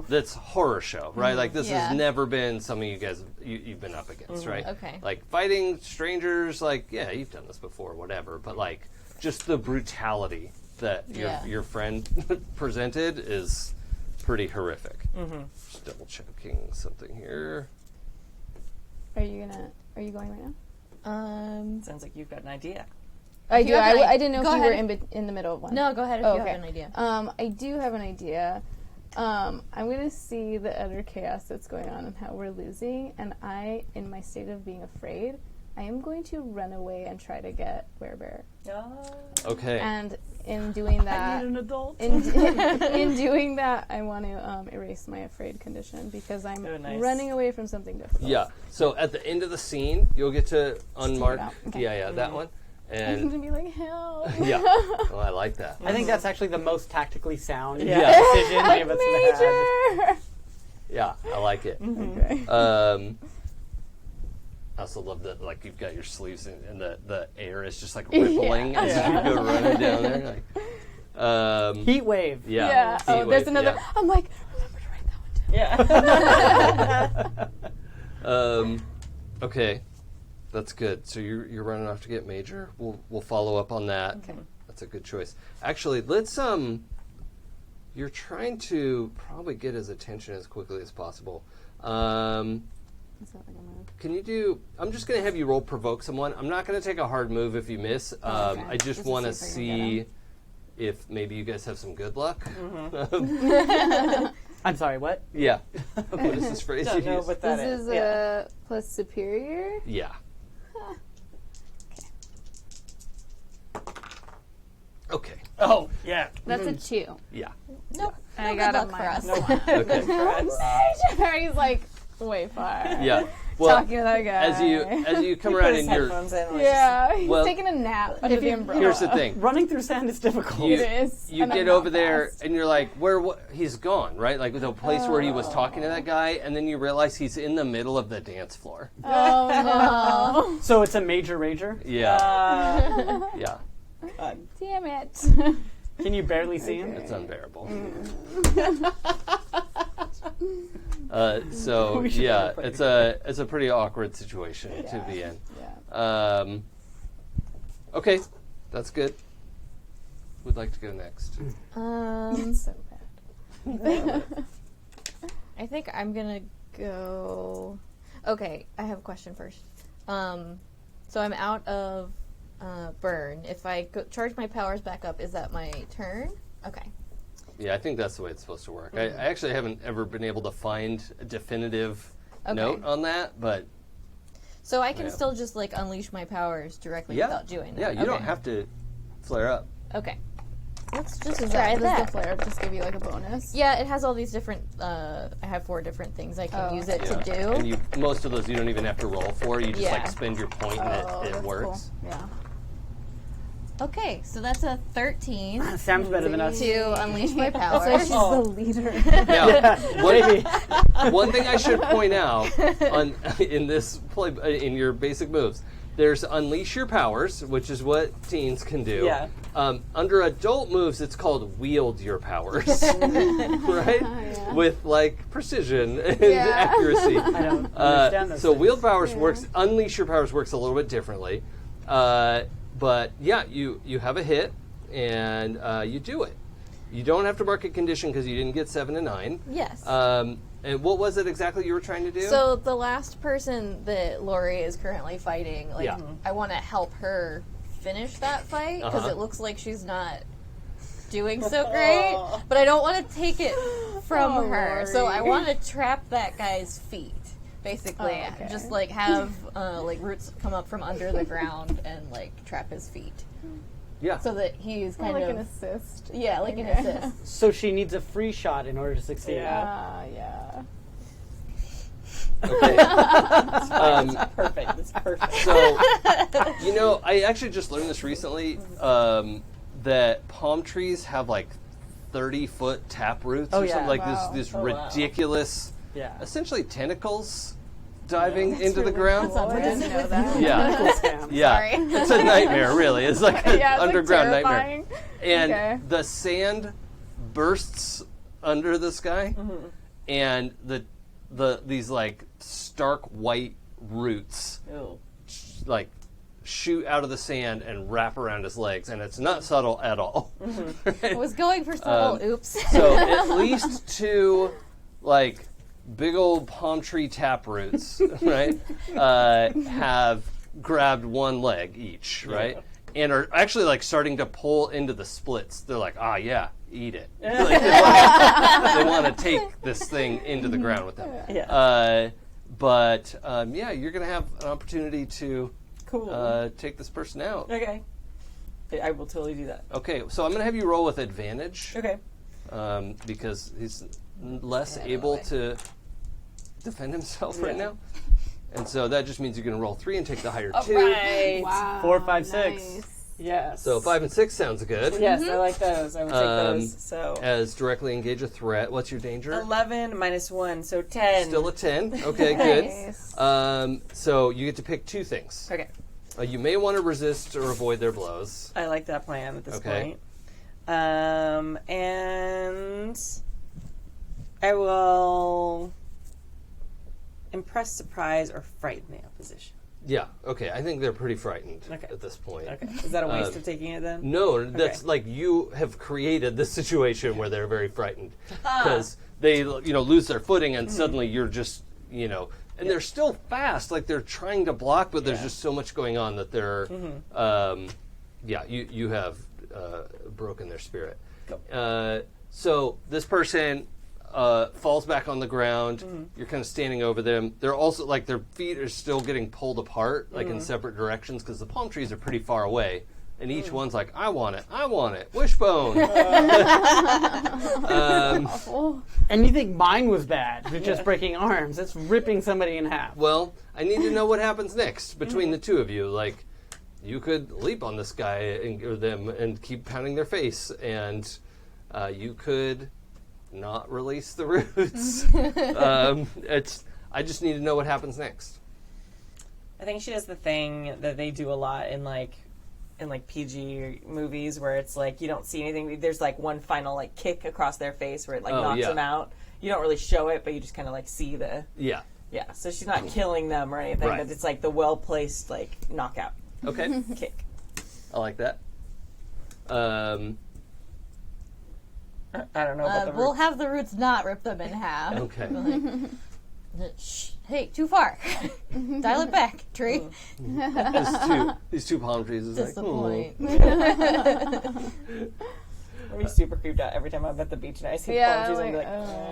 That's horror show, right? Like this Yeah. has never been something you guys you've been up against, right? Okay. Like fighting strangers, like yeah, you've done this before, whatever. But like just the brutality that your friend presented is pretty horrific. Just double checking something here. Are you going right now? Sounds like you've got an idea. I If do. you have an I didn't know go if you were ahead. in the middle of one. No, go ahead if Oh, you okay. have an idea. I do have an idea. I'm going to see the utter chaos that's going on and how we're losing, and I, in my state of being afraid, I am going to run away and try to get Werebear. Okay. And in doing that, An adult. in doing that, I want to erase my afraid condition because I'm nice. running away from something difficult. Yeah. So at the end of the scene, you'll get to unmark. out. Okay. Yeah, that one. I'm And going to be like, help. yeah, oh, I like that. I think that's actually the most tactically sound Yeah. decision any of us have had. Major! Yeah, I like it. Okay. I also love that, like you've got your sleeves and the air is just like rippling as you go running down there. Like, Heat wave. yeah. Yeah. heat Oh, there's wave, another. yeah. I'm like, remember to write that one down. Okay, that's good. So you're running off to get Major. We'll follow up on that. Okay. That's a good choice. Actually, let's You're trying to probably get his attention as quickly as possible. That's not like a move. Can you do? I'm just going to have you roll provoke someone. I'm not going to take a hard move if you miss. Okay. I just Just to want to see if I can get see if maybe you guys have some good luck. I'm sorry, what? Yeah. What is this phrase you Don't know use? what that This is. is plus superior. Yeah. Okay. Oh, yeah. That's a 2. Yeah. Nope. And I No got good a luck for us. minus Okay. Major! He's like way far. Yeah. Well, Talking to that guy. as you come Put around his and you're headphones in. Like, Yeah, he's Well, taking a nap under the umbrella. here's the thing. Running through sand is difficult. You, It is, you and I'm get not over there fast. and you're like, he's gone, right? Like the place where he was talking to that guy, and then you realize he's in the middle of the dance floor. Oh So it's a major rager? Yeah. Yeah. no. Damn it. Can you barely see him? It's unbearable. Mm. So We should yeah, play. it's a pretty awkward situation to be in. Yeah. Okay, that's good. Who'd like to go next? So bad. I think I'm gonna go. Okay, I have a question first. So I'm out of burn. If I charge my powers back up, is that my turn? Okay. Yeah, I think that's the way it's supposed to work. I actually haven't ever been able to find a definitive note on that, but So I can Yeah. still just like unleash my powers directly yeah, without doing that. yeah, you don't have to flare up. Okay. Let's just Does try does that. the flare just give you like a bonus? Yeah, it has all these different. I have 4 different things I can Oh, use it Yeah. to do. And most of those you don't even have to roll for. You just like Yeah. spend your point and Oh, it that's works. Cool. Yeah. Okay, so that's a 13 Sam's better than us. to unleash my So powers. she's the leader. Now, Maybe. one thing I should point out in this play, in your basic moves, there's unleash your powers, which is what teens can do. Yeah. Under adult moves, it's called wield your powers, right? With like precision and accuracy. I don't understand those So things. wield powers works. Unleash your powers works a little bit differently. But yeah, you have a hit and you do it. You don't have to mark a condition because you didn't get 7 to 9. Yes. And what was it exactly you were trying to do? So the last person that Lori is currently fighting, like, Yeah. I want to help her finish that fight because Uh-huh. it looks like she's not doing so great. But I don't want to take it from her, so I want to trap that guy's feet. Basically, just like have like roots come up from under the ground and like trap his feet, yeah. so that he's kind like of an assist. yeah, like an assist. So she needs a free shot in order to succeed. Yeah. Okay. Perfect. It's perfect. So, I actually just learned this recently, that palm trees have like 30-foot tap roots Oh, or yeah. something, like Wow. this Oh, wow. ridiculous, Yeah. essentially tentacles diving into the ground. I didn't know that. Yeah. Scam. Yeah, Sorry. it's a nightmare, really. It's like an Yeah, it's underground like nightmare. terrifying. And Okay. the sand bursts under the sky, and these like stark white roots Ew. like shoot out of the sand and wrap around his legs, and it's not subtle at all. I was going for subtle oops. So at least 2 like big old palm tree tap roots, right, have grabbed 1 leg each, right, and are actually like starting to pull into the splits. They're like, yeah, eat it. Like, they want to take this thing into the ground with them. Yeah. But you're going to have an opportunity to Cool. take this person out. Okay. I will totally do that. Okay, so I'm going to have you roll with advantage. Okay. Because he's less able to defend himself right Yeah. now. And so that just means you're going to roll 3 and take the higher 2. Right. Wow. 4, 5, 6. Nice. Yes. So 5 and 6 sounds good. Yes, I like those. I would take those. So As directly engage a threat. What's your danger? 11 minus 1, so 10. Still a 10. Okay, good. Nice. So you get to pick 2 things. Okay. You may want to resist or avoid their blows. I like that plan at this Okay. point. And I will impress, surprise, or frighten the opposition. Yeah, okay. I think they're pretty frightened Okay. at this point. Okay. Is that a waste of taking it then? No, that's Okay. like you have created this situation where they're very frightened because they, lose their footing and suddenly you're just, and they're still fast. Like they're trying to block, but there's just so much going on that they're, you have broken their spirit. So this person falls back on the ground. You're kind of standing over them. They're also like their feet are still getting pulled apart, like in separate directions, because the palm trees are pretty far away, and each one's like, "I want it, wishbone." And you think mine was bad for just breaking arms. It's ripping somebody in half. Well, I need to know what happens next between the two of you. Like, you could leap on this guy or them and keep pounding their face, and you could not release the roots. I just need to know what happens next. I think she does the thing that they do a lot in PG movies where it's like you don't see anything. There's like one final like kick across their face where it like knocks them out. You don't really show it, but you just kind of like see the Yeah. So she's not killing them or anything, Right. but it's like the well placed like knockout Okay. kick. I like that. I don't know about the We'll roots. have the roots not rip them in half. Okay. Shh, hey, too far. Dial it back, tree. These two palm trees is like, Disappoint. I'll be super creeped out every time I'm at the beach and I see palm trees. I'll be like,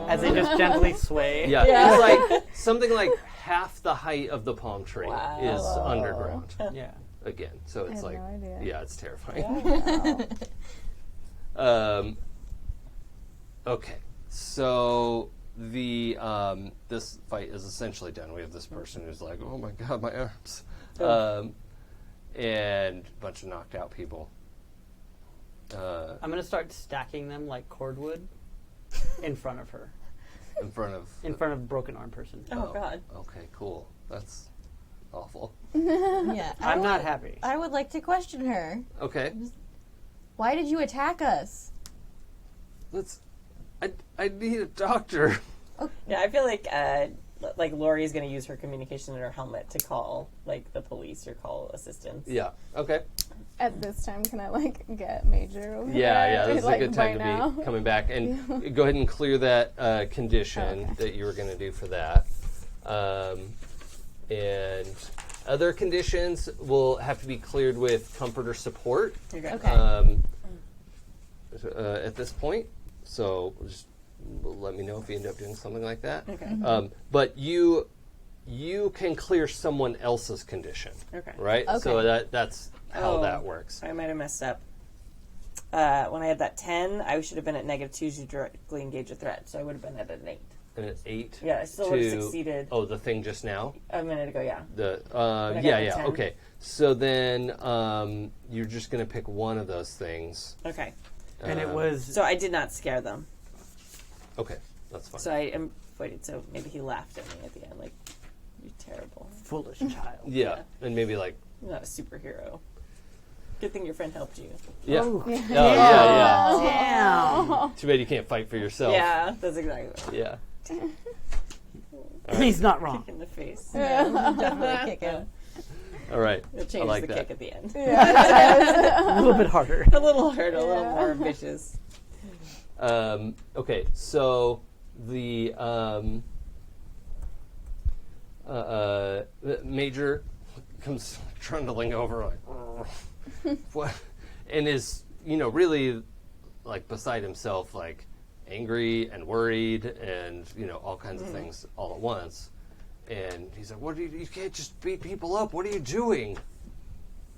As they just gently sway. Yeah, Yeah. it's like something like half the height of the palm tree Wow. is underground Yeah. again. So it's had like, no idea. yeah, it's terrifying. Okay, so the this fight is essentially done. We have this person who's like, "Oh my god, my arms," and a bunch of knocked out people. I'm gonna start stacking them like cordwood in front of her, in front of broken arm person. Oh, God. Okay, cool. That's awful. Yeah, I'm not happy. I would like to question her. Okay, Why did you attack us? I need a doctor. Yeah, I feel like Lori's going to use her communication in her helmet to call like the police or call assistance. Yeah. Okay. At this time, can I like get Major over Yeah. there? This is like, a good time to be coming back and go ahead and clear that condition that you were going to do for that. And other conditions will have to be cleared with comfort or support. Okay. At this point, so just let me know if you end up doing something like that. Okay. But you can clear someone else's condition. Okay. Right. Okay. So that's how Oh. that works. I might have messed up. When I had that 10, I should have been at -2 to directly engage a threat, so I would have been at an 8. And it's 8. Yeah, I still would have succeeded. Oh, the thing just now. A minute ago, yeah. The I got yeah. the 10. Okay. So then you're just gonna pick one of those things. Okay. And it was So I did not scare them. Okay, that's fine. So I avoided, so maybe he laughed at me at the end, like, you're terrible. foolish child. yeah, and maybe like You're not a superhero. Good thing your friend helped you. yeah. Oh. Yeah. Damn. Too bad you can't fight for yourself. Yeah, that's exactly what. Yeah. He's not wrong. Kick in the face. Definitely kick him. All right. It'll I change like the that. kick at the end. A little bit harder. A little hurt, a little more ambitious. Okay, so the Major comes trundling over like, what, and is really like beside himself, like angry and worried, and all kinds of things all at once. And he's like, "What? You can't just beat people up. What are you doing?"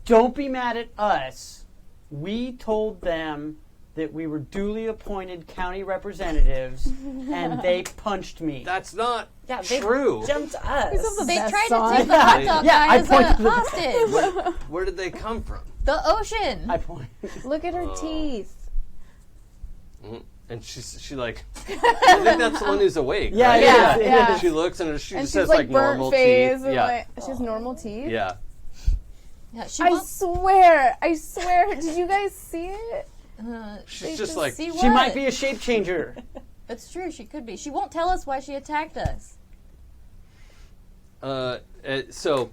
Don't be mad at us. We told them that we were duly appointed county representatives, and they punched me. That's not Yeah, they true. jumped us. They best tried song. to take the hot dog Yeah, guy I as pointed a to the- hostage. Where did they come from? The ocean. I point. Look at her teeth. And she like, I think that's the one who's awake. Yeah, right? yeah, yeah. She looks and she And just she's has like burnt normal face. teeth. And Yeah, like, she has normal teeth. yeah. Yeah, she I wants swear. Did you guys see it? She's just like, see what? She might be a shape changer. That's true. She could be. She won't tell us why she attacked us. so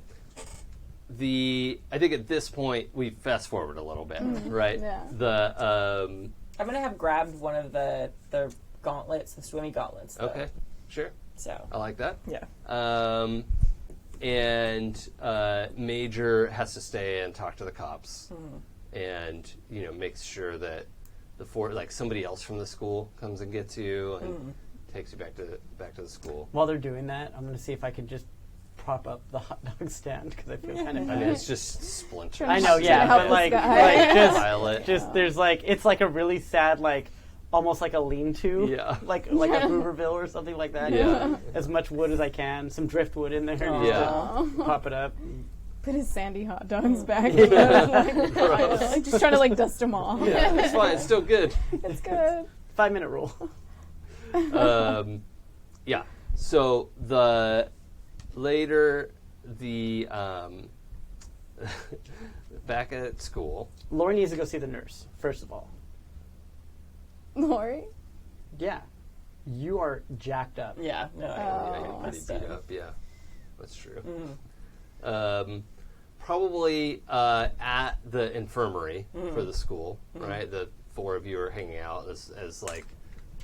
I think at this point we fast forward a little bit, right? Yeah. I'm going to have grabbed one of the gauntlets, the swimming gauntlets. Though. Okay, sure. So, I like that. yeah. And Major has to stay and talk to the cops, and makes sure that somebody else from the school comes and gets you and takes you back to the school. While they're doing that, I'm going to see if I can just prop up the hot dog stand because I feel kind of. I mean, it's just splinters. I know, yeah, help but this like guy. Violet. just there's like it's like a really sad almost like a lean-to, Yeah. like a Hooverville or something like that. Yeah. As much wood as I can, some driftwood in there, just Yeah. to pop it up. Put his sandy hot dogs back. Gross. Like, just trying to like dust them off. Yeah, it's fine. It's still good. It's good. 5-minute rule. Yeah. So later back at school. Laura needs to go see the nurse first of all. Lori? Yeah, you are jacked up. Yeah, no, Yeah, you're pretty messed beat up. up. Yeah, that's true. Probably at the infirmary for the school, right? The 4 of you are hanging out as like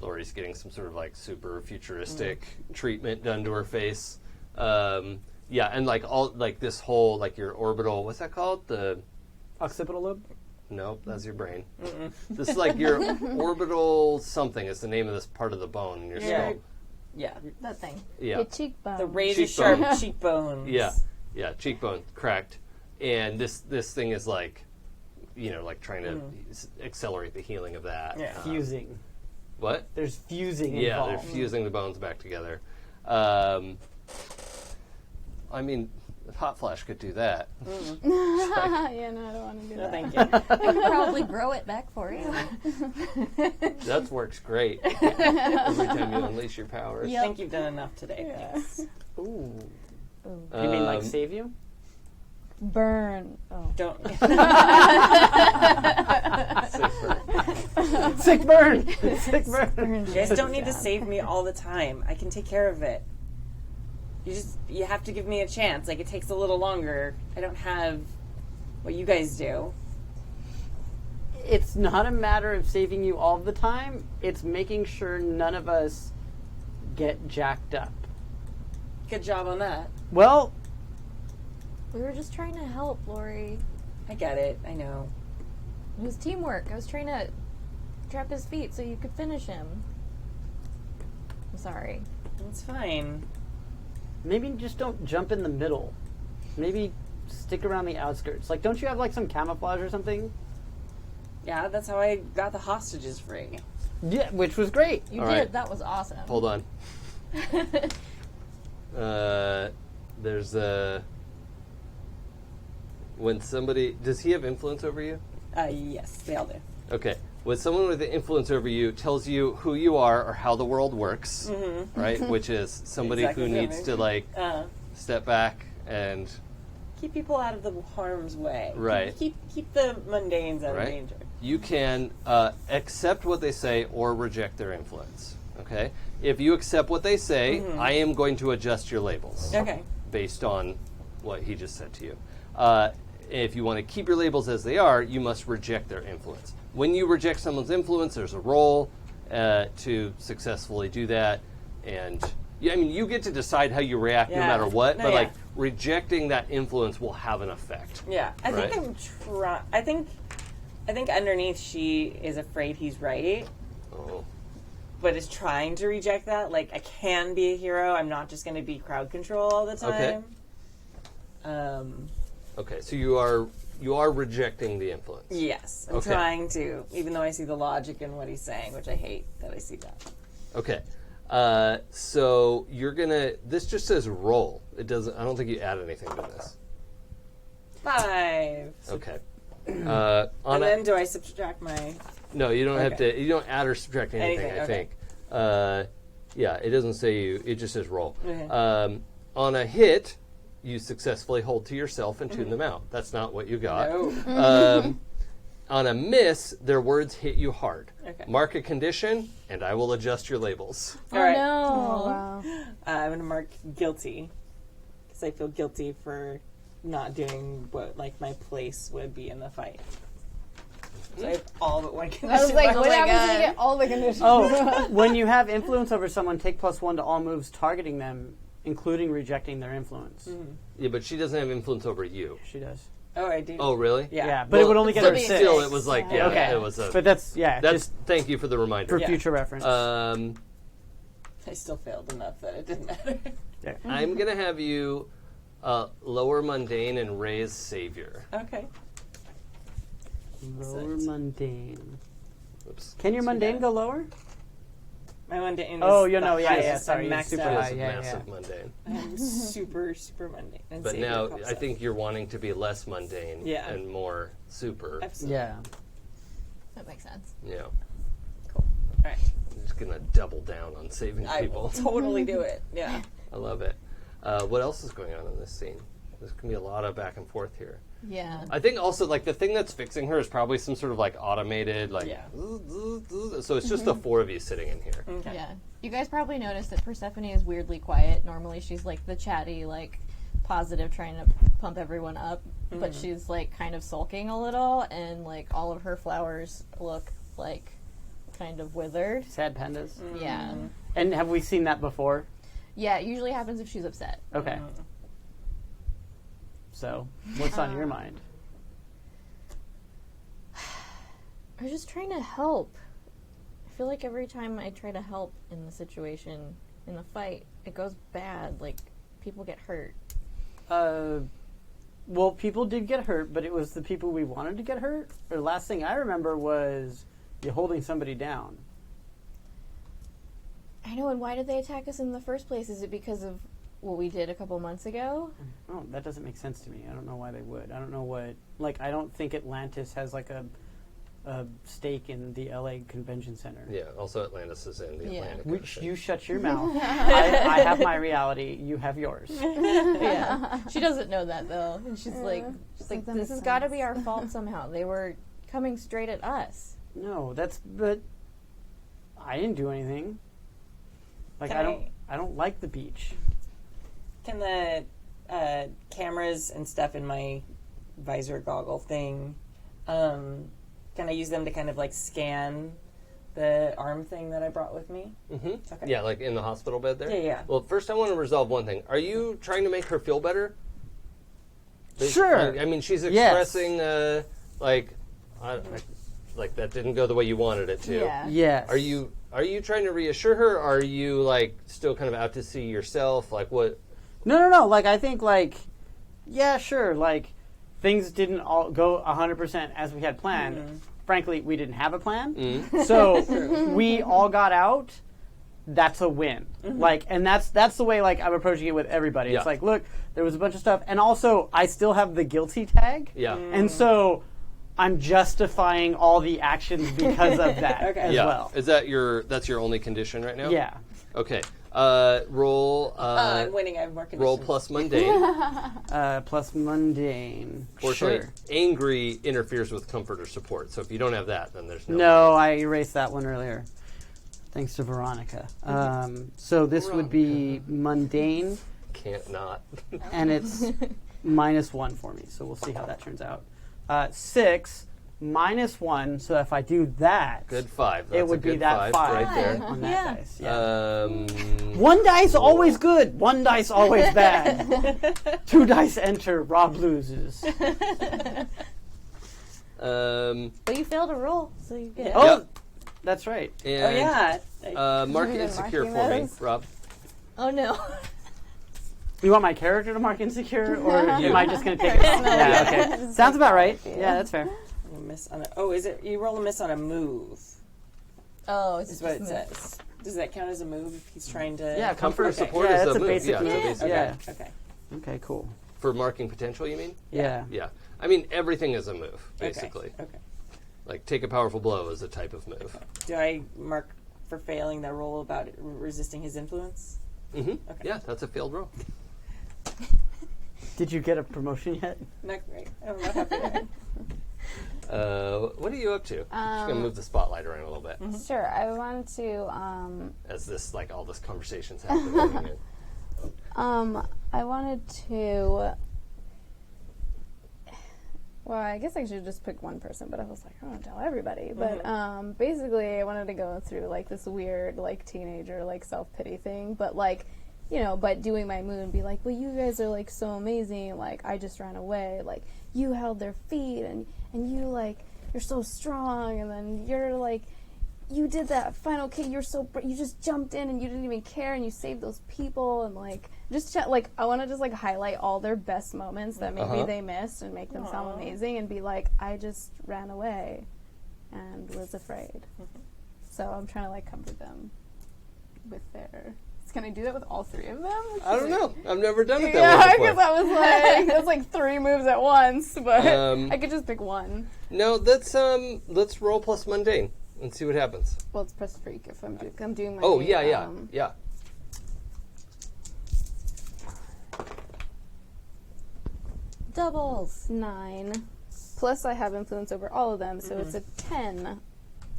Lori's getting some sort of like super futuristic treatment done to her face. Yeah, and like all like this whole like your orbital, what's that called? The Occipital lobe. Nope, that's your brain. This is like your orbital something is the name of this part of the bone in your Yeah. skull. Yeah. That thing. Yeah. Your cheekbone. The razor sharp Cheekbone. cheekbones. Yeah, cheekbone cracked, and this thing is like, like trying to accelerate the healing of that. Yeah. Fusing. What? There's fusing Yeah, involved. they're fusing the bones back together. I mean, Hot Flash could do that. Yeah, no, I don't want to do No, that. thank you. I could probably grow it back for you. That works great. Every time you unleash your powers. I think you've done enough today. Thanks. Ooh. You mean like Um, save you? Burn. Oh. Don't. Sick burn. Sick burn. You guys don't need to save me all the time. I can take care of it. You have to give me a chance. Like, it takes a little longer. I don't have what you guys do. It's not a matter of saving you all the time. It's making sure none of us get jacked up. Good job on that. Well, We were just trying to help, Lori. I get it. I know. It was teamwork. I was trying to trap his feet so you could finish him. I'm sorry. It's fine. maybe just don't jump in the middle. Maybe stick around the outskirts. Like, don't you have like some camouflage or something? Yeah, that's how I got the hostages free. Yeah, which was great. You All did. right. That was awesome. Hold on. There's a... When somebody... Does he have influence over you? Yes, they all do. Okay. When someone with influence over you tells you who you are or how the world works, right? Which is somebody Exactly who what I needs mean. to, like, step back and... Keep people out of the harm's way. Right. Keep the mundanes out of Right. danger. You can accept what they say or reject their influence. Okay? If you accept what they say, I am going to adjust your labels. Okay. Based on what he just said to you. If you want to keep your labels as they are, you must reject their influence. When you reject someone's influence, there's a role to successfully do that. And yeah, I mean, you get to decide how you react no Yeah. matter what, No, but yeah. like rejecting that influence will have an effect. Yeah, I think Right. I'm trying. I think underneath she is afraid he's right, Oh. but is trying to reject that. Like, I can be a hero. I'm not just going to be crowd control all the Okay. time. Okay, so you are rejecting the influence. Yes, I'm Okay. trying to, even though I see the logic in what he's saying, which I hate that I see that. Okay. So you're gonna. This just says roll. It doesn't. I don't think you add anything to this. 5. Okay. And On then do I subtract my... no, you don't have Okay. to. You don't add or subtract anything. Anything, I okay. think. Yeah, it doesn't say you. It just says roll. Okay. On a hit, you successfully hold to yourself and tune them out. That's not what you got. No. On a miss, their words hit you hard. Okay. Mark a condition, and I will adjust your labels. All right. Oh, wow. I'm going to mark guilty, because I feel guilty for not doing what, like, my place would be in the fight. So I have all but one condition. I was like, marked. what happens if you get all the conditions? Oh, when you have influence over someone, take +1 to all moves targeting them, including rejecting their influence. Yeah, but she doesn't have influence over you. She does. Oh, I do. Oh, really? Yeah. Yeah, but it would only get her But 6. still, it was like, yeah, Okay. it was a. But that's, yeah, That's just thank you for the reminder. for Yeah. future reference. Um, I still failed enough that it didn't matter. I'm gonna have you lower mundane and raise savior. Okay. Lower Excellent. mundane. Oops. Can your mundane go lower? My mundane is Oh, you the know, yeah, highest. yeah, sorry, I'm you're maxed super out. high. It's yeah, massive mundane. I'm super, super mundane. And But Savior now pops I up. think you're wanting to be less mundane Yeah. and more super. Absolutely. Yeah. That makes sense. Yeah. Cool. All right. I'm just gonna double down on saving I people. will totally do it. Yeah. I love it. What else is going on in this scene? There's gonna be a lot of back and forth here. Yeah. I think also like the thing that's fixing her is probably some sort of like automated like. Yeah. So it's just the four of you sitting in here. Okay. Yeah. You guys probably noticed that Persephone is weirdly quiet. Normally she's like the chatty, like positive, trying to pump everyone up. But she's like kind of sulking a little, and like all of her flowers look like kind of withered. Sad pandas. Yeah. And have we seen that before? Yeah, it usually happens if she's upset. Okay. So, what's on your mind? I was just trying to help. I feel like every time I try to help in the situation, in the fight, it goes bad. Like, people get hurt. Well, people did get hurt, but it was the people we wanted to get hurt. Or the last thing I remember was you holding somebody down. I know, and why did they attack us in the first place? Is it because of what we did a couple months ago. Oh, that doesn't make sense to me. I don't know why they would. I don't know what. Like, I don't think Atlantis has like a stake in the LA Convention Center. Yeah. Also, Atlantis is in the Yeah. Atlantic. Which you shut your mouth. I have my reality. You have yours. Yeah. She doesn't know that though. And she's like, that this makes has got to sense. be our fault somehow. They were coming straight at us. No, but I didn't do anything. Like Can I don't like the beach. Can the cameras and stuff in my visor goggle thing, can I use them to kind of like scan the arm thing that I brought with me? Mm-hmm. Okay. Yeah, like in the hospital bed there? Yeah. Well, first I want to resolve one thing. Are you trying to make her feel better? Sure. I mean, she's Yes. expressing, like that didn't go the way you wanted it to. Yeah. Yes. Are you trying to reassure her? Or are you, like, still kind of out to see yourself? Like, what? No. Like, I think, like, yeah, sure. Like, things didn't all go 100% as we had planned. Mm-hmm. Frankly, we didn't have a plan. So we all got out. That's a win. Like, and that's the way, like, I'm approaching it with everybody. Yeah. It's like, look, there was a bunch of stuff. And also, I still have the guilty tag. Yeah. And so I'm justifying all the actions because of that Okay. as Yeah. well. Is that that's your only condition right now? Yeah. Okay. Roll. I'm winning. I have more conditions. Roll plus mundane. Plus mundane. Fortunately, Sure. angry interferes with comfort or support. So if you don't have that, then there's no. No, I erased that one earlier. Thanks to Veronica. So this would be mundane, Can't not. and it's -1 for me. So we'll see how that turns out. 6 -1. So if I do that, Good 5. That's it would a be good that 5 right there. on that Yeah. dice. Yeah. One 1 dice always good. 1 dice always bad. 2 dice enter. Rob loses. But you failed a roll, so you get. Oh, Yep. that's right. And, Oh yeah. mark it been insecure marking for me, those? Rob. Oh no. You want my character to mark insecure, or You. am I just going to take it off? Yeah, okay. Sounds about right. Yeah, that's fair. A miss on a, oh, is it? You roll a miss on a move. Oh, it's Is just what it move. says. Does that count as a move if he's trying to? Yeah, Comfort or Okay. support Yeah, is that's a a move. basic Yeah, it's a move. basic Yeah. Okay. Okay, cool. For marking potential, you mean? Yeah. Yeah. I mean, everything is a move, basically. Okay. Like, take a powerful blow is a type of move. Do I mark for failing the roll about resisting his influence? Mm-hmm. Okay. Yeah, that's a failed roll. Did you get a promotion yet? Not great. I'm not happy there. What are you up to? Just gonna move the spotlight around a little bit Sure, I wanted to. as this, like, all this conversation's happening. I wanted to. Well, I guess I should just pick one person, but I was like, I don't want to tell everybody. But basically, I wanted to go through like this weird, like teenager, like self pity thing. But like, but doing my move and be like, well, you guys are like so amazing. Like, I just ran away. Like, you held their feet, and you like you're so strong, and then you're like. You did that final kick. You're so you just jumped in and you didn't even care and you saved those people and like just like I want to just like highlight all their best moments that maybe they missed and make them sound amazing and be like I just ran away and was afraid. So I'm trying to like comfort them with their. Can I do that with all 3 of them? I don't know. I've never done it Yeah, that way because before. I was like that's like 3 moves at once, but Um, I could just pick one. No, let's roll plus mundane and see what happens. Well, it's press freak if I'm doing my. Oh yeah. Doubles. 9. Plus, I have influence over all of them, so it's a 10.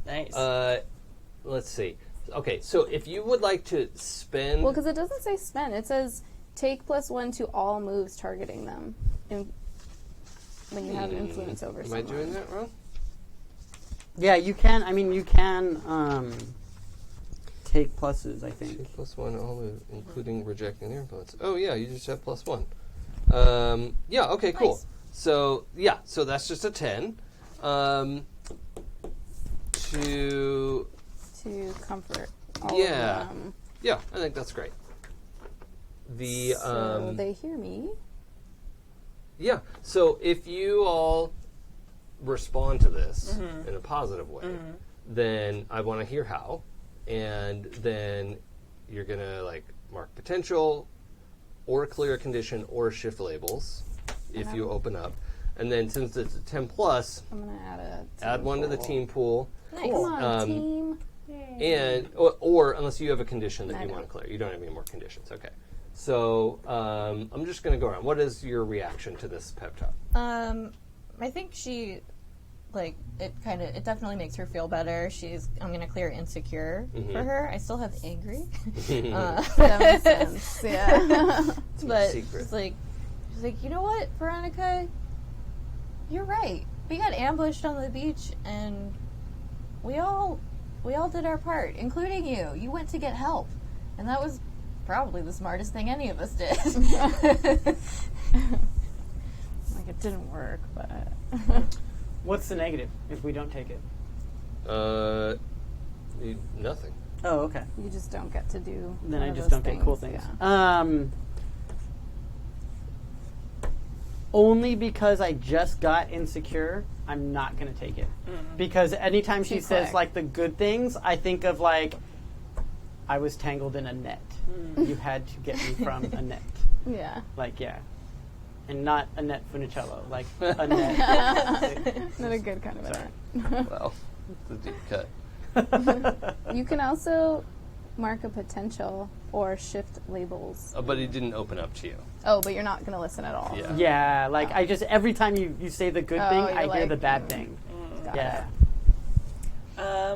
Nice. Let's see. Okay, so if you would like to spend, Well, because it doesn't say spend. It says take +1 to all moves targeting them when you have influence over am someone. I doing that wrong? Yeah, you can. I mean, you can take pluses, I think. 2+1, all moves, including rejecting their influence. Oh yeah, you just have +1. Yeah. Okay. Cool. Nice. So so that's just a 10. To comfort all Yeah. of them. yeah, I think that's great. The So they hear me. yeah. So if you all respond to this in a positive way, then I want to hear how, and then you're gonna like mark potential, or clear a condition or shift labels if you open up. And then since it's a 10 plus, I'm gonna add one to the team pool. Nice. Come on, team. And or unless you have a condition that you want to clear. You don't have any more conditions. Okay. So I'm just going to go around. What is your reaction to this pep talk? I think she, like, it definitely makes her feel better. I'm gonna clear insecure for her. I still have angry. That makes sense. Yeah. But secret. she's like, you know what, Veronica? You're right. We got ambushed on the beach, and we all did our part, including you. You went to get help, and that was probably the smartest thing any of us did. Like it didn't work, but What's the negative if we don't take it? Nothing. Oh, okay. you just don't get to do. Then one I of just those don't get cool things. Yeah. Only because I just got insecure, I'm not going to take it. Because anytime she Too says, quick. like, the good things, I think of, like, I was tangled in a net. You had to get me from a net. Yeah. Like, yeah. And not a net funicello. Like, a net. Not a good kind of Sorry. event. Well, it's a deep cut. You can also mark a potential or shift labels. But it didn't open up to you. Oh, but you're not going to listen at all. Yeah. Yeah, like, I just, every time you say the good Oh, thing, you're I hear like, the bad thing. Got Yeah.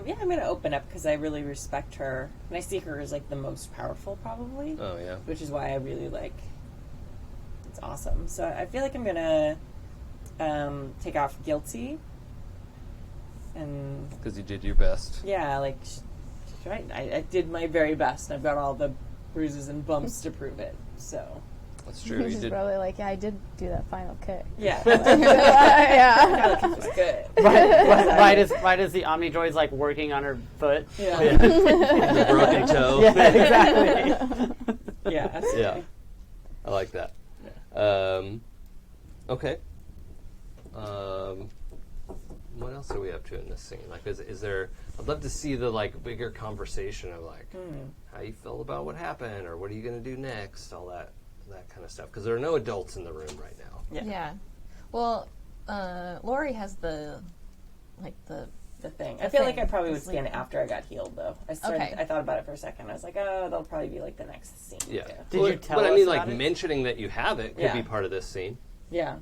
Yeah, I'm gonna open up because I really respect her, and I see her as like the most powerful, probably, Oh, yeah. which is why I really like. It's awesome. So I feel like I'm gonna take off guilty, and Because you did your best. yeah, like she's right. I did my very best. I've got all the bruises and bumps to prove it. So That's true. You She's did. probably like, yeah, I did do that final kick. yeah, Yeah. it was good. Why does the Omni Droid's, like, working on her foot? Yeah, The broken toe. Yeah, exactly. yeah, absolutely. Yeah. I like that. Okay. What else are we up to in this scene? Like, is there? I'd love to see the like bigger conversation of like how you feel about what happened, or what are you going to do next? All that kind of stuff. Because there are no adults in the room right now. Yeah. Well, Lori has the thing. The I feel like thing. I probably The would scan it sleep. after I got healed, though. I thought about it for a second. I was like, oh, that'll probably be like the next scene. Yeah. Did Well, you tell But I us mean, like about it? mentioning that you have it could Yeah. be part of this scene. Yeah.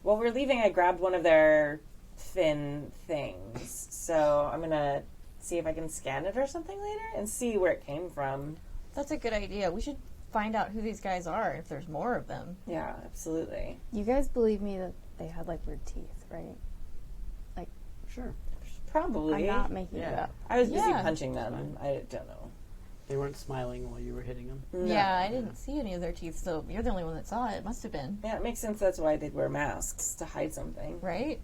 While we're leaving, I grabbed one of their fin things. So I'm going to see if I can scan it or something later and see where it came from. That's a good idea. We should find out who these guys are if there's more of them. Yeah, absolutely. You guys believe me that they had like weird teeth, right? Sure. Probably. I'm not making it Yeah. up. I was busy Yeah. punching them. I don't know. They weren't smiling while you were hitting them. No. Yeah, I didn't see any of their teeth, so you're the only one that saw it. It must have been, Yeah, it makes sense. That's why they'd wear masks, to hide something. right?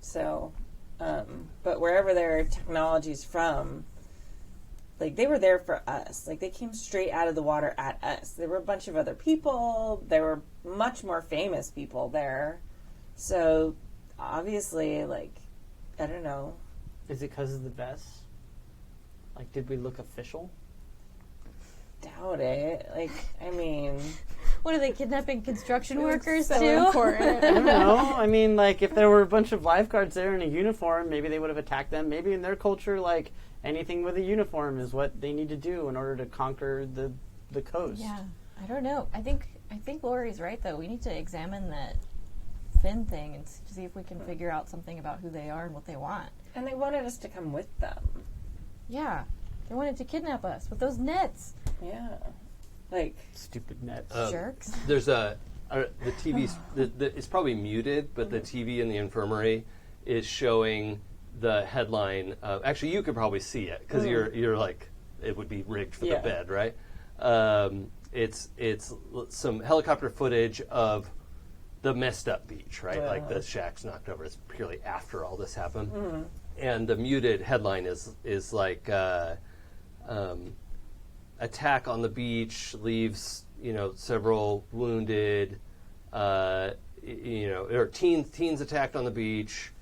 So, but wherever their technology's from, like, they were there for us. Like, they came straight out of the water at us. There were a bunch of other people. There were much more famous people there. So, obviously, like, I don't know. Is it because of the vests? Like, did we look official? Doubt it. Like, I mean, What are they kidnapping construction workers So too? important. I don't know. I mean, like, if there were a bunch of lifeguards there in a uniform, maybe they would have attacked them. Maybe in their culture, like, anything with a uniform is what they need to do in order to conquer the coast. Yeah, I don't know. I think Lori's right though. We need to examine that fin thing and see if we can figure out something about who they are and what they want. and they wanted us to come with them. Yeah, they wanted to kidnap us with those nets. Yeah. Like, Stupid nets. Jerks. There's the TV's it's probably muted, but the TV in the infirmary is showing the headline. Actually, you could probably see it because you're like it would be rigged for Yeah. the bed, right? It's some helicopter footage of the messed up beach, right? Like the shack's knocked over. It's purely after all this happened, and the muted headline is like. Attack on the beach leaves several wounded. Or teens attacked on the beach.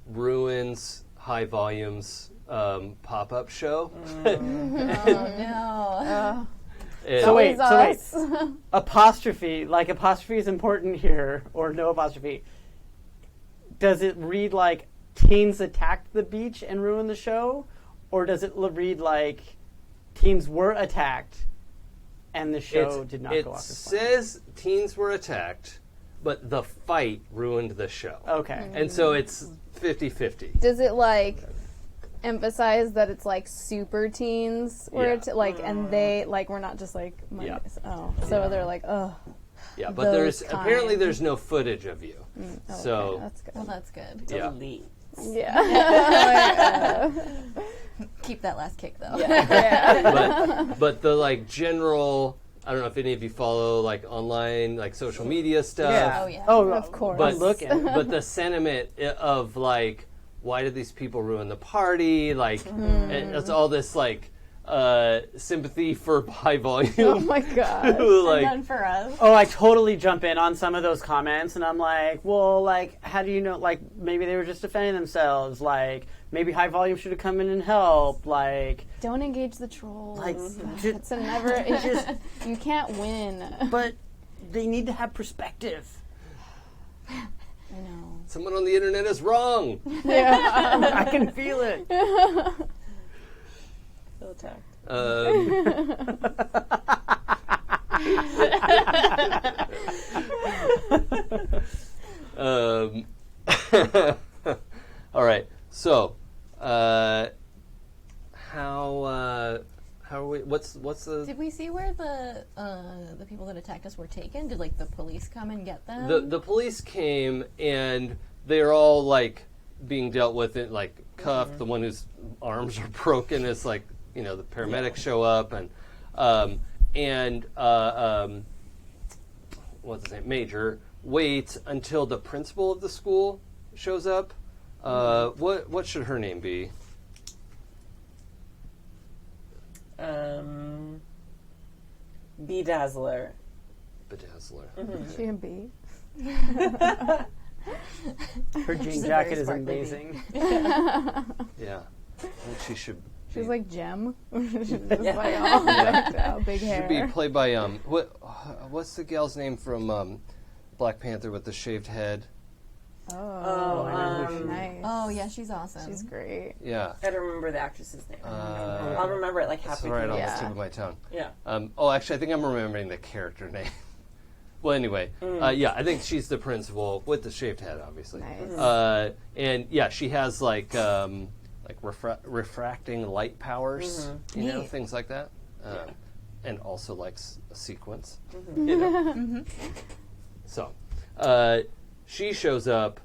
Ruins high volumes pop-up show. Oh no. And- So wait, Us. apostrophe, like apostrophe is important here, or no apostrophe. Does it read like teens attacked the beach and ruined the show? Or does it read like teens were attacked and the show did not go off as planned? It says teens were attacked, but the fight ruined the show. Okay. And so it's 50-50. Does it like emphasize that it's like super teens where Yeah. and they like we're not just like Yeah. so they're like Yeah, but Those apparently kind. there's no footage of you. So okay, that's good. Well, that's good. yeah. Delete. Yeah. Keep that last kick though. but the like general, I don't know if any of you follow like online like social media stuff. Yeah. Oh, yeah. Oh, Of course. But I'm looking. but the sentiment of like, why did these people ruin the party? Like, and it's all this like sympathy for high volume. Oh my god. like, Done for us. Oh, I totally jump in on some of those comments, and I'm like, well, like, how do you know? Like, maybe they were just defending themselves. Like, maybe high volume should have come in and helped. Like, Don't engage the trolls. like, It's a never. It's just you can't win. but they need to have perspective. I know. someone on the internet is wrong. I can feel it. Feel attacked. All right. So, how are we? What's the Did we see where the people that attacked us were taken? Did like the police come and get them? the police came and they're all like being dealt with it, like cuffed. The one whose arms are broken is like, you know, the paramedics show up and what's his name? Major waits until the principal of the school shows up. What should her name be? Bedazzler. Bedazzler. She can be. Her jean She's a jacket very is sparkly amazing. Yeah. I think she should. She's be, like Gem. She's just like all decked out, big hair. should be played by what's the gal's name from Black Panther with the shaved head? Nice. Oh yeah, she's awesome. She's great. Yeah. I don't remember the actress's name. I'll remember it like That's halfway right through. on the Yeah. tip of my tongue. Yeah. Actually, I think I'm remembering the character name. Well, anyway, yeah, I think she's the principal with the shaved head, obviously. Nice. And yeah, she has like refracting light powers, you know, Neat. things like that, and also likes a sequence. You know? So she shows up,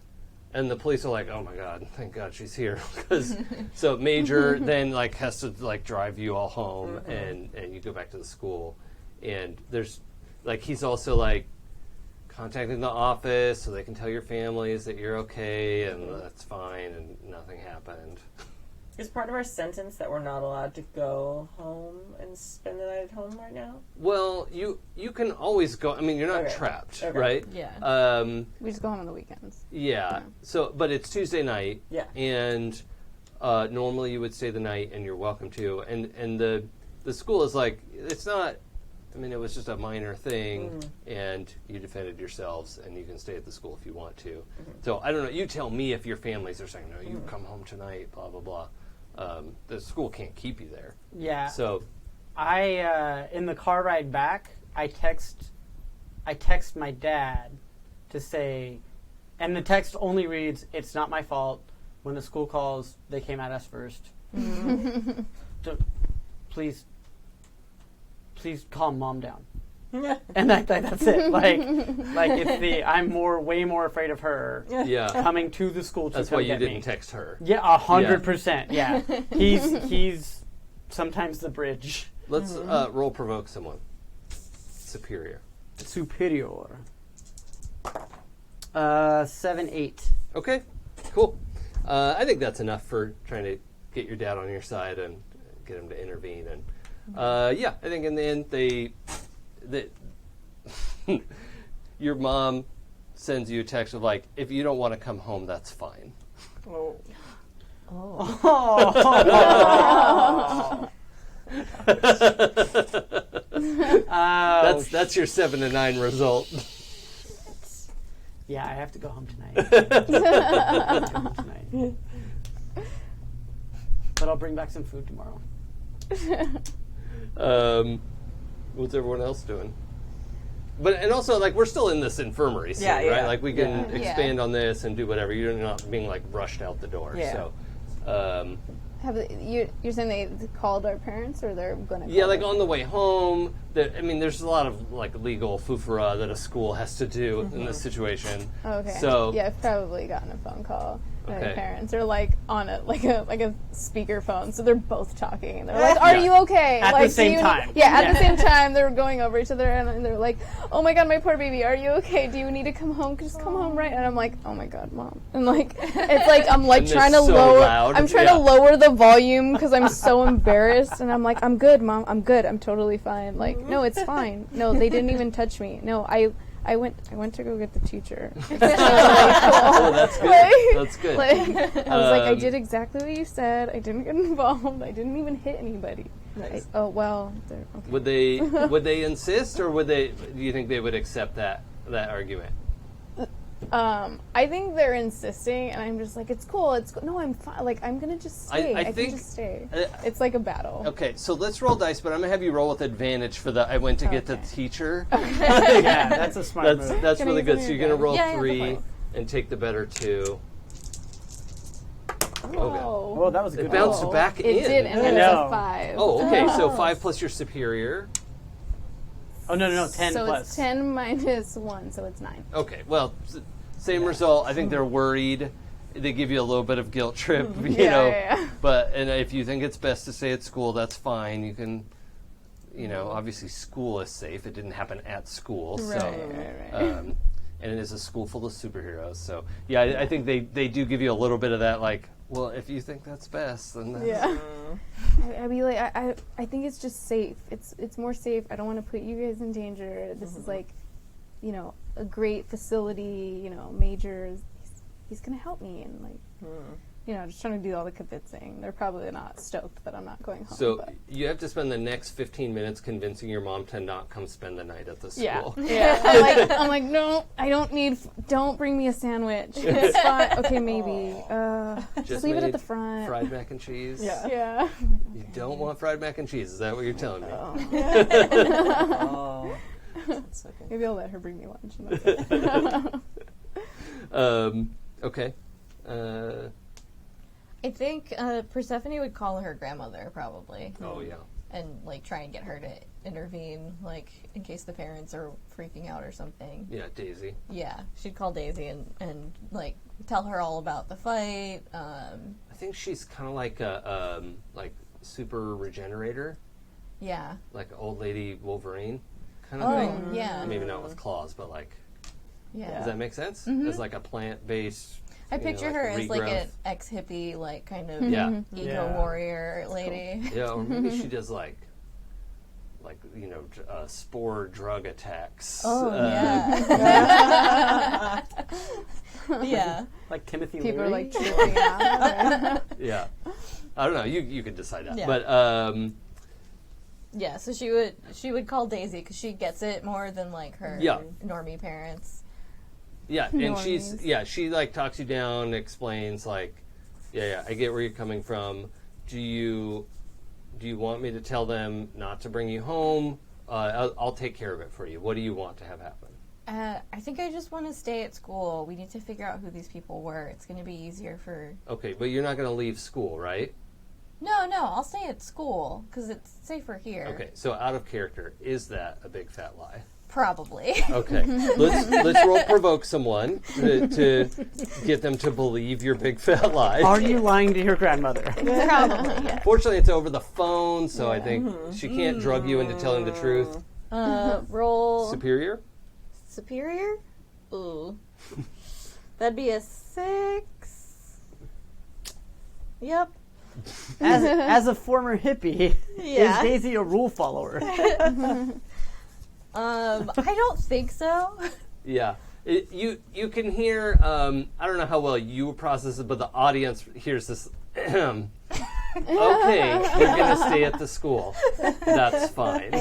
and the police are like, "Oh my God, thank God she's here!" Because so Major then like has to like drive you all home, and you go back to the school, and there's like he's also like contacting the office so they can tell your families that you're okay and that's fine and nothing happened. Is part of our sentence that we're not allowed to go home and spend the night at home right now? Well, you can always go. I mean, you're not Okay. trapped, Okay. right? Yeah. We just go home on the weekends. Yeah. So, but it's Tuesday night. Yeah. And normally you would stay the night, and you're welcome to. And the school is like, it's not. I mean, it was just a minor thing, and you defended yourselves, and you can stay at the school if you want to. So I don't know. You tell me if your families are saying, "No, you come home tonight." Blah blah blah. The school can't keep you there. Yeah. So I in the car ride back, I text my dad to say, and the text only reads, "It's not my fault. When the school calls, they came at us first. Please calm mom down." And that's it. Like it's I'm way more afraid of her yeah, coming to the school to that's come why you get didn't me. text her. Yeah, 100%. Yeah, he's sometimes the bridge. Let's roll provoke someone. Superior. Superior. 7-8. Okay, cool. I think that's enough for trying to get your dad on your side and get him to intervene. And yeah, I think in the end your mom sends you a text of like, if you don't want to come home, that's fine. Oh. That's your 7 to 9 result. Yeah, I have to go home tonight. But I'll bring back some food tomorrow. What's everyone else doing? And also, like, we're still in this infirmary scene, Yeah, right? yeah. Like, we can Yeah. expand on this and do whatever. You're not being, like, rushed out the door. Yeah. So, You're saying they called our parents, or they're gonna? yeah, call like, them? on the way home, there's a lot of, like, legal foofara that a school has to do in this situation. Okay. So, yeah, I've probably gotten a phone call. My Okay. parents are like on a speaker phone, so they're both talking. And they're like, "Are you okay?" At the like, same do you time. Yeah, at the same time, they're going over each other, and they're like, "Oh my god, my poor baby, are you okay? Do you need to come home? Just come home, right?" And I'm like, "Oh my god, mom!" And like, it's like I'm like And trying to it's so lower. loud. I'm trying Yeah. to lower the volume because I'm so embarrassed, and I'm like, "I'm good, mom. I'm good. I'm totally fine." Like, no, it's fine. No, they didn't even touch me. No, I went to go get the teacher. It's totally oh, cool. that's good. Like- That's good. Like, I was like, I Um, did exactly what you said. I didn't get involved. I didn't even hit anybody. Nice. Oh well. Okay. Would they insist, or do you think they would accept that argument? I think they're insisting, and I'm just like, it's cool. It's cool. No, I'm fine. Like, I'm gonna just stay. I I think- can just stay. uh, It's like a battle. Okay, so let's roll dice, but I'm gonna have you roll with advantage for the I went to get the Okay. teacher. Yeah, that's a smart move. That's Can I really use good. one So of you're your gonna roll Yeah, yeah, go 3 for it. and take the better 2. Oh. Well, that was a It good bounced roll. back It in. did, and I then know. it's a 5. Oh, okay. So 5 plus your superior. Oh, no, 10 so plus. it's 10 minus 1, so it's 9. Okay, well, same result. I think they're worried. They give you a little bit of guilt trip, you Yeah, know. yeah. But if you think it's best to stay at school, that's fine. You can, obviously school is safe. It didn't happen at school, so. Right. And it is a school full of superheroes, so yeah, I think they do give you a little bit of that, like, well, if you think that's best, then that's Yeah. I mean, like, I think it's just safe. It's more safe. I don't want to put you guys in danger. This is like, a great facility. Major. He's gonna help me, and like, just trying to do all the convincing. They're probably not stoked that I'm not going home. So but. you have to spend the next 15 minutes convincing your mom to not come spend the night at the school. Yeah. I'm like, no, I don't need. Don't bring me a sandwich. It's fine. Okay, maybe. Just leave it at made the front. Fried mac and cheese. Yeah. Yeah. You don't want fried mac and cheese. Is that what you're telling me? Oh. That's okay. Maybe I'll let her bring me lunch. And that's it. Okay. I think Persephone would call her grandmother probably, Oh yeah. and like try and get her to intervene, like in case the parents are freaking out or something. Yeah, Daisy. Yeah, she'd call Daisy and like tell her all about the fight. I think she's kind of like a super regenerator, Yeah. like old lady Wolverine kind of Oh, thing. yeah. Maybe not with claws, but like, Yeah. does that make sense? As like a plant-based. I picture her as like an regrowth. ex-hippie, like kind of Yeah. ego Yeah. warrior lady. Yeah, or maybe she does like spore drug attacks. Oh, yeah. Yeah. Like Timothy People are Leary. like tripping out. Yeah. I don't know. You could decide that. Yeah. But Yeah, so she would call Daisy because she gets it more than like her Yeah. normie parents. yeah, and Normies. she like talks you down, explains like, yeah, I get where you're coming from. Do you want me to tell them not to bring you home? I'll take care of it for you. What do you want to have happen? I think I just want to stay at school. We need to figure out who these people were. It's going to be easier for... Okay, but you're not going to leave school, right? No, I'll stay at school because it's safer here. Okay, so out of character, is that a big fat lie? Probably. Okay, let's roll provoke someone to get them to believe your big fat lie. Are you lying to your grandmother? Probably, yeah. Fortunately, it's over the phone, so I think she can't drug you into telling the truth. Roll Superior? superior? Ooh. That'd be a 6. Yep. As a former hippie, Yeah. is Daisy a rule follower? I don't think so. Yeah. You can hear, I don't know how well you process it, but the audience hears this Okay, you're gonna stay at the school. That's fine.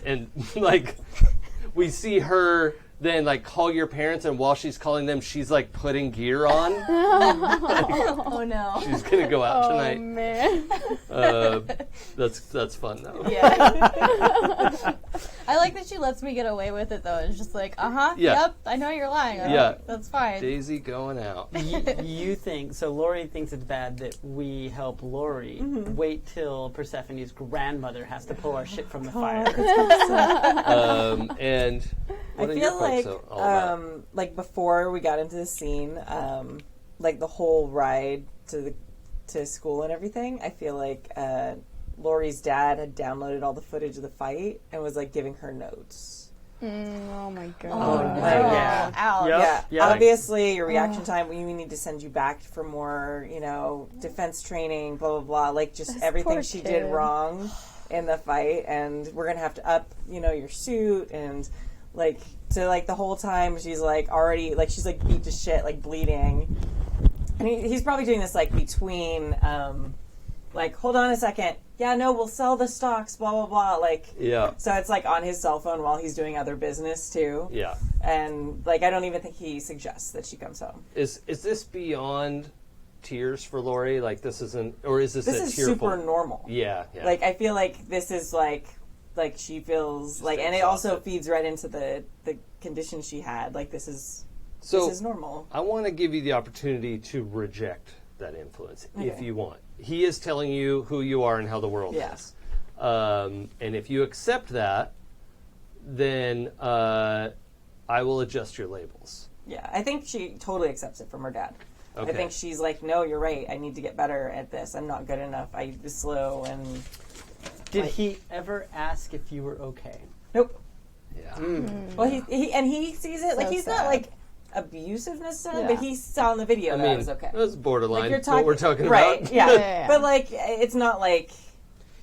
And like, we see her then like call your parents, and while she's calling them, she's like putting gear on. Oh no. She's gonna go out Oh tonight. man. That's fun though. Yeah. I like that she lets me get away with it though. It's just like, Yeah. yep, I know you're lying. Yeah. That's fine. Daisy going out. You think so? Lori thinks it's bad that we help Lori. Wait till Persephone's grandmother has to pull our shit from the fire. And what I are feel your like, folks all about? like before we got into the scene, like the whole ride to school and everything, I feel like Lori's dad had downloaded all the footage of the fight and was like giving her notes. Oh my god. Oh, no. Yeah. Ouch. Yep. Yeah, obviously your reaction time, we need to send you back for more, defense training, blah, blah, blah. Like just everything poor she kid. did wrong in the fight. And we're going to have to up, your suit. And like, so like the whole time she's like already, like she's like beat to shit, like bleeding. And he's probably doing this like between, like, hold on a second. Yeah, no, we'll sell the stocks, blah, blah, blah. Like, Yeah. so it's like on his cell phone while he's doing other business too. Yeah. And like, I don't even think he suggests that she comes home. Is this beyond tears for Lori? Like this isn't, or is this This a is tearful? super normal. Yeah. Yeah. Like, I feel like this is like she feels like, and it also exhausted. feeds right into the condition she had. Like, this is normal. I want to give you the opportunity to reject that influence if Okay. you want. He is telling you who you are and how the world Yeah. is. And if you accept that, then I will adjust your labels. Yeah, I think she totally accepts it from her dad. Okay. I think she's like, no, you're right. I need to get better at this. I'm not good enough. I was slow and Did he ever ask if you were okay? nope. Yeah. Well, he sees it like So he's not sad. like abusive necessarily, Yeah. but he saw in the video I that mean, it was okay. it was borderline. Like, you're what we're talking right? about. Yeah. Yeah. But like, it's not like.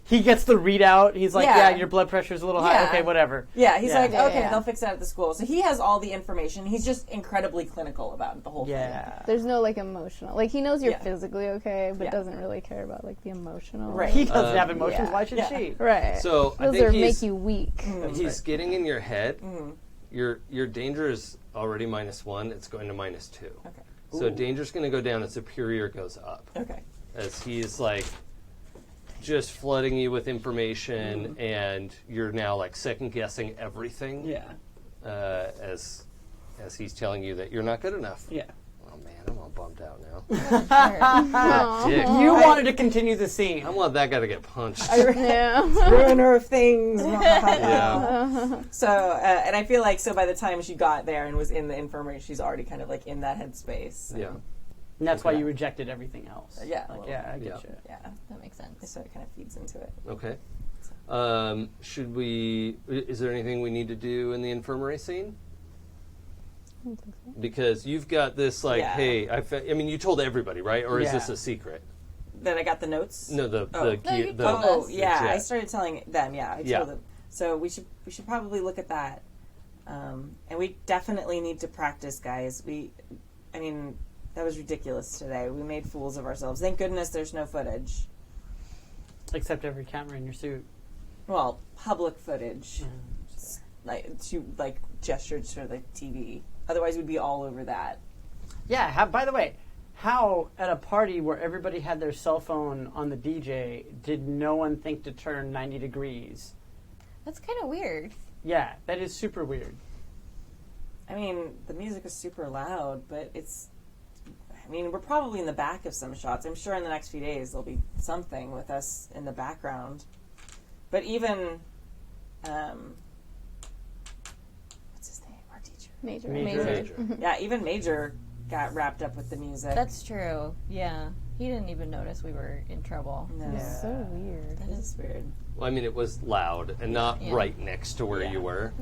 He gets the readout. He's like, Yeah. yeah, your blood pressure's a little high. Yeah. Okay, whatever. Yeah, he's Yeah. like, Yeah, okay, yeah. they'll fix that at the school. So he has all the information. He's just incredibly clinical about it, the whole thing. Yeah. There's no like emotional. Like he knows you're Yeah. physically okay, but Yeah. doesn't really care about like the emotional. Right. He doesn't have emotions. yeah. Why should Yeah. she? Right. So I those think are he's, make you weak. he's getting in your head. Your danger is already -1. It's going to -2. Okay. So danger's going to go down and superior goes up. Okay. As he's like just flooding you with information, and you're now like second guessing everything. Yeah. As he's telling you that you're not good enough. Yeah. Oh man, I'm all bummed out now. Aw. Dick. You wanted to continue the scene. I want that guy to get punched. Yeah. Ruiner of things. Yeah. So, and I feel like by the time she got there and was in the infirmary, she's already kind of like in that headspace. Yeah. And that's why you rejected everything else. Yeah. Like, Well, yeah, I get yeah. you. Yeah. That makes sense. So it kind of feeds into it. Okay. Should we? Is there anything we need to do in the infirmary scene? Because you've got this like, Yeah. hey, I mean, you told everybody, right? Or is Yeah. this a secret? Then I got the notes. No, the Oh. the, No, gear- you the told Oh us. yeah, jet. I started telling them. Yeah, I Yeah. told them. So we should probably look at that, and we definitely need to practice, guys. I mean, that was ridiculous today. We made fools of ourselves. Thank goodness there's no footage. Except every camera in your suit. Well, public footage, like to like gestured to the TV. Otherwise, we'd be all over that. Yeah, by the way, how at a party where everybody had their cell phone on the DJ did no one think to turn 90 degrees? That's kind of weird. Yeah, that is super weird. I mean, the music is super loud, but I mean, we're probably in the back of some shots. I'm sure in the next few days there'll be something with us in the background. But even, what's his name? Our teacher. Major. Major. Yeah, even Major got wrapped up with the music. That's true. Yeah. He didn't even notice we were in trouble. no. Yeah. So weird. That is weird. Well, I mean, it was loud and not Yeah. right next to where Yeah. you were.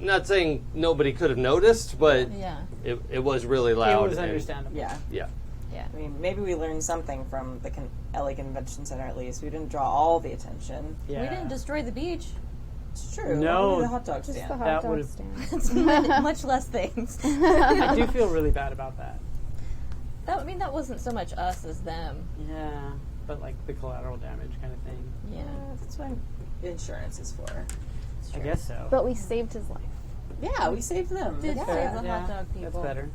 Not saying nobody could have noticed, but Yeah. it was really loud. It was and- understandable. Yeah. Yeah. Yeah. I mean, maybe we learned something from the LA Convention Center at least. We didn't draw all the attention. Yeah. We didn't destroy the beach. It's true. No. Only the hot dog Just stand. the hot That dog would've- stand. It's much less things. I do feel really bad about that. that wasn't so much us as them. Yeah, but like the collateral damage kind of thing. Yeah. That's what insurance is for. I guess so. But we saved his life. Yeah, we saved them. Did That's save fair. the hot dog people. That's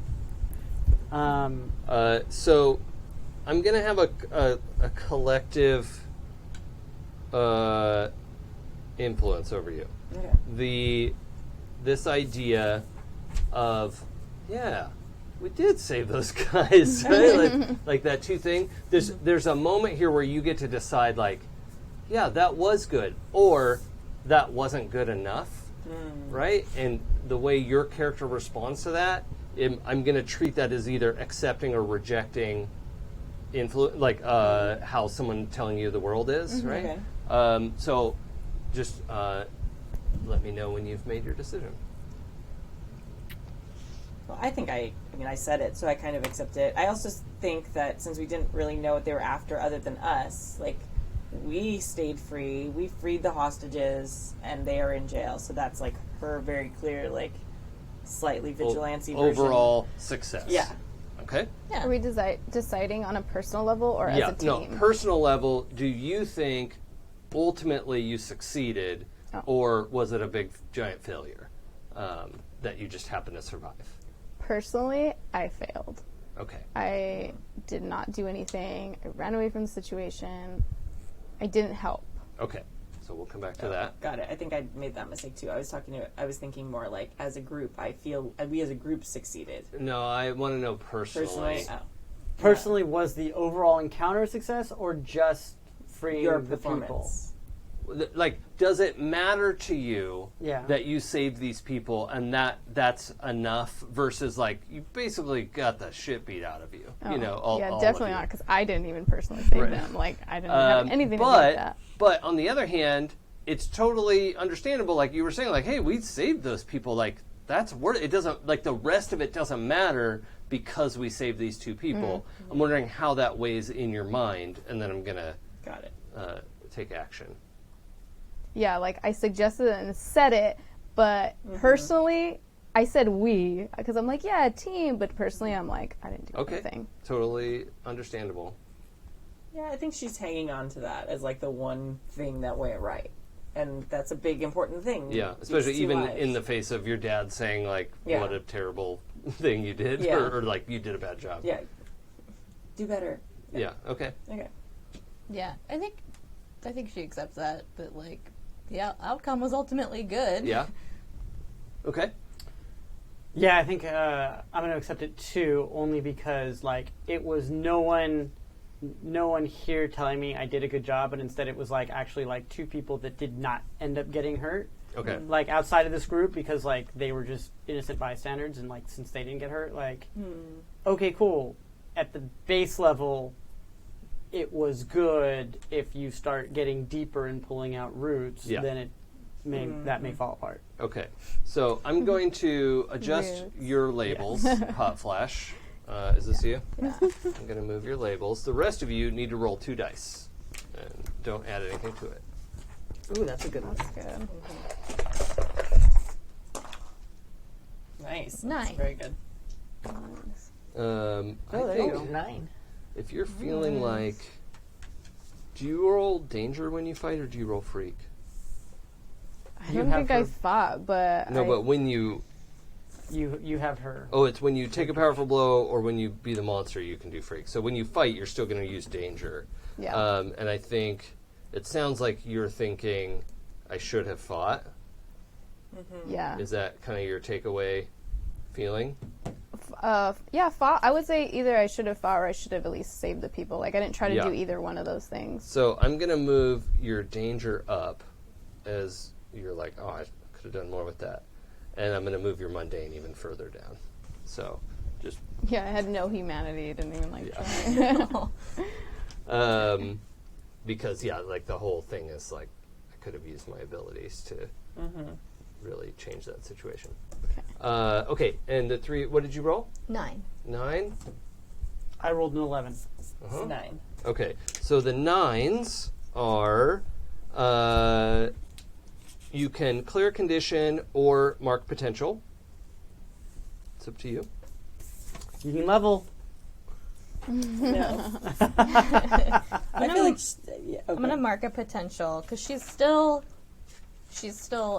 better. So I'm going to have a collective influence over you. Okay. This idea of, we did save those guys, right? like that two thing. There's a moment here where you get to decide, like, yeah, that was good, or that wasn't good enough, right? And the way your character responds to that, I'm going to treat that as either accepting or rejecting like how someone telling you the world is, right? Okay. So just let me know when you've made your decision. Well, I think I said it, so I kind of accept it. I also think that since we didn't really know what they were after other than us, like, we stayed free, we freed the hostages, and they are in jail. So that's, like, her very clear, like, slightly vigilante version. Overall success. Yeah. Okay? Yeah. Are we deciding on a personal level or as a team? No, personal level, do you think ultimately you succeeded, or was it a big, giant failure that you just happened to survive? Personally, I failed. Okay. I did not do anything. I ran away from the situation. I didn't help. Okay. So we'll come back to that. Got it. I think I made that mistake too. I was thinking more like, as a group, I feel we as a group succeeded. No, I want to know personally. Personally, was the overall encounter a success, or just freeing Your the people? performance. Like, does it matter to you Yeah. that you saved these people and that's enough versus, like, you basically got the shit beat out of you? Oh. You know, all definitely of not, you. because I didn't even personally save Right. them. Like, I didn't have anything to do with that. But on the other hand, it's totally understandable. Like you were saying, like, hey, we saved those people. Like, that's worth it. Doesn't, like, the rest of it doesn't matter because we saved these two people. Mm-hmm. I'm wondering how that weighs in your mind, and then I'm gonna Got it. take action. Yeah, like, I suggested it and said it, but personally, I said we, because I'm like, yeah, a team, but personally, I'm like, I didn't do anything. Totally understandable. Yeah, I think she's hanging on to that as like the one thing that went right, and that's a big important thing. Yeah, These especially two even lives. in the face of your dad saying, like, Yeah. what a terrible thing you did, Yeah. or like you did a bad job. Yeah, do better. Yeah. Okay. Okay. Yeah, I think she accepts that, but like the outcome was ultimately good. Yeah. Okay. Yeah, I think I'm going to accept it too, only because like it was no one here telling me I did a good job, but instead it was like actually like two people that did not end up getting hurt. Okay. Like outside of this group, because like they were just innocent bystanders, and like since they didn't get hurt, like okay, cool. At the base level, it was good. If you start getting deeper and pulling out roots, then it may fall apart. Okay. So I'm going to adjust Roots. your labels. Hot flash. Is this you? Yeah. I'm going to move your labels. The rest of you need to roll 2 dice, and don't add anything to it. Ooh, that's a good one. That's good. Nice. 9. That's very good. I there you think go. 9. if you're feeling like, do you roll danger when you fight, or do you roll freak? I You don't have think I her- fought, but No, but when you You have her. Oh, it's when you take a powerful blow or when you be the monster, you can do freak. So when you fight, you're still going to use danger. Yeah. And I think it sounds like you're thinking, I should have fought. yeah. Is that kind of your takeaway feeling? Yeah, fought. I would say either I should have fought or I should have at least saved the people. Like, I didn't try to Yeah. do either one of those things. So I'm going to move your danger up as you're like, oh, I could have done more with that. And I'm going to move your mundane even further down. So just Yeah, I had no humanity. Didn't even like try. because like the whole thing is like I could have used my abilities to really change that situation. Okay, and the 3. What did you roll? 9. 9. I rolled an 11. Uh-huh. 9. Okay, so the 9s are you can clear condition or mark potential. It's up to you. You can level. No. I feel like I'm gonna mark a potential because she's still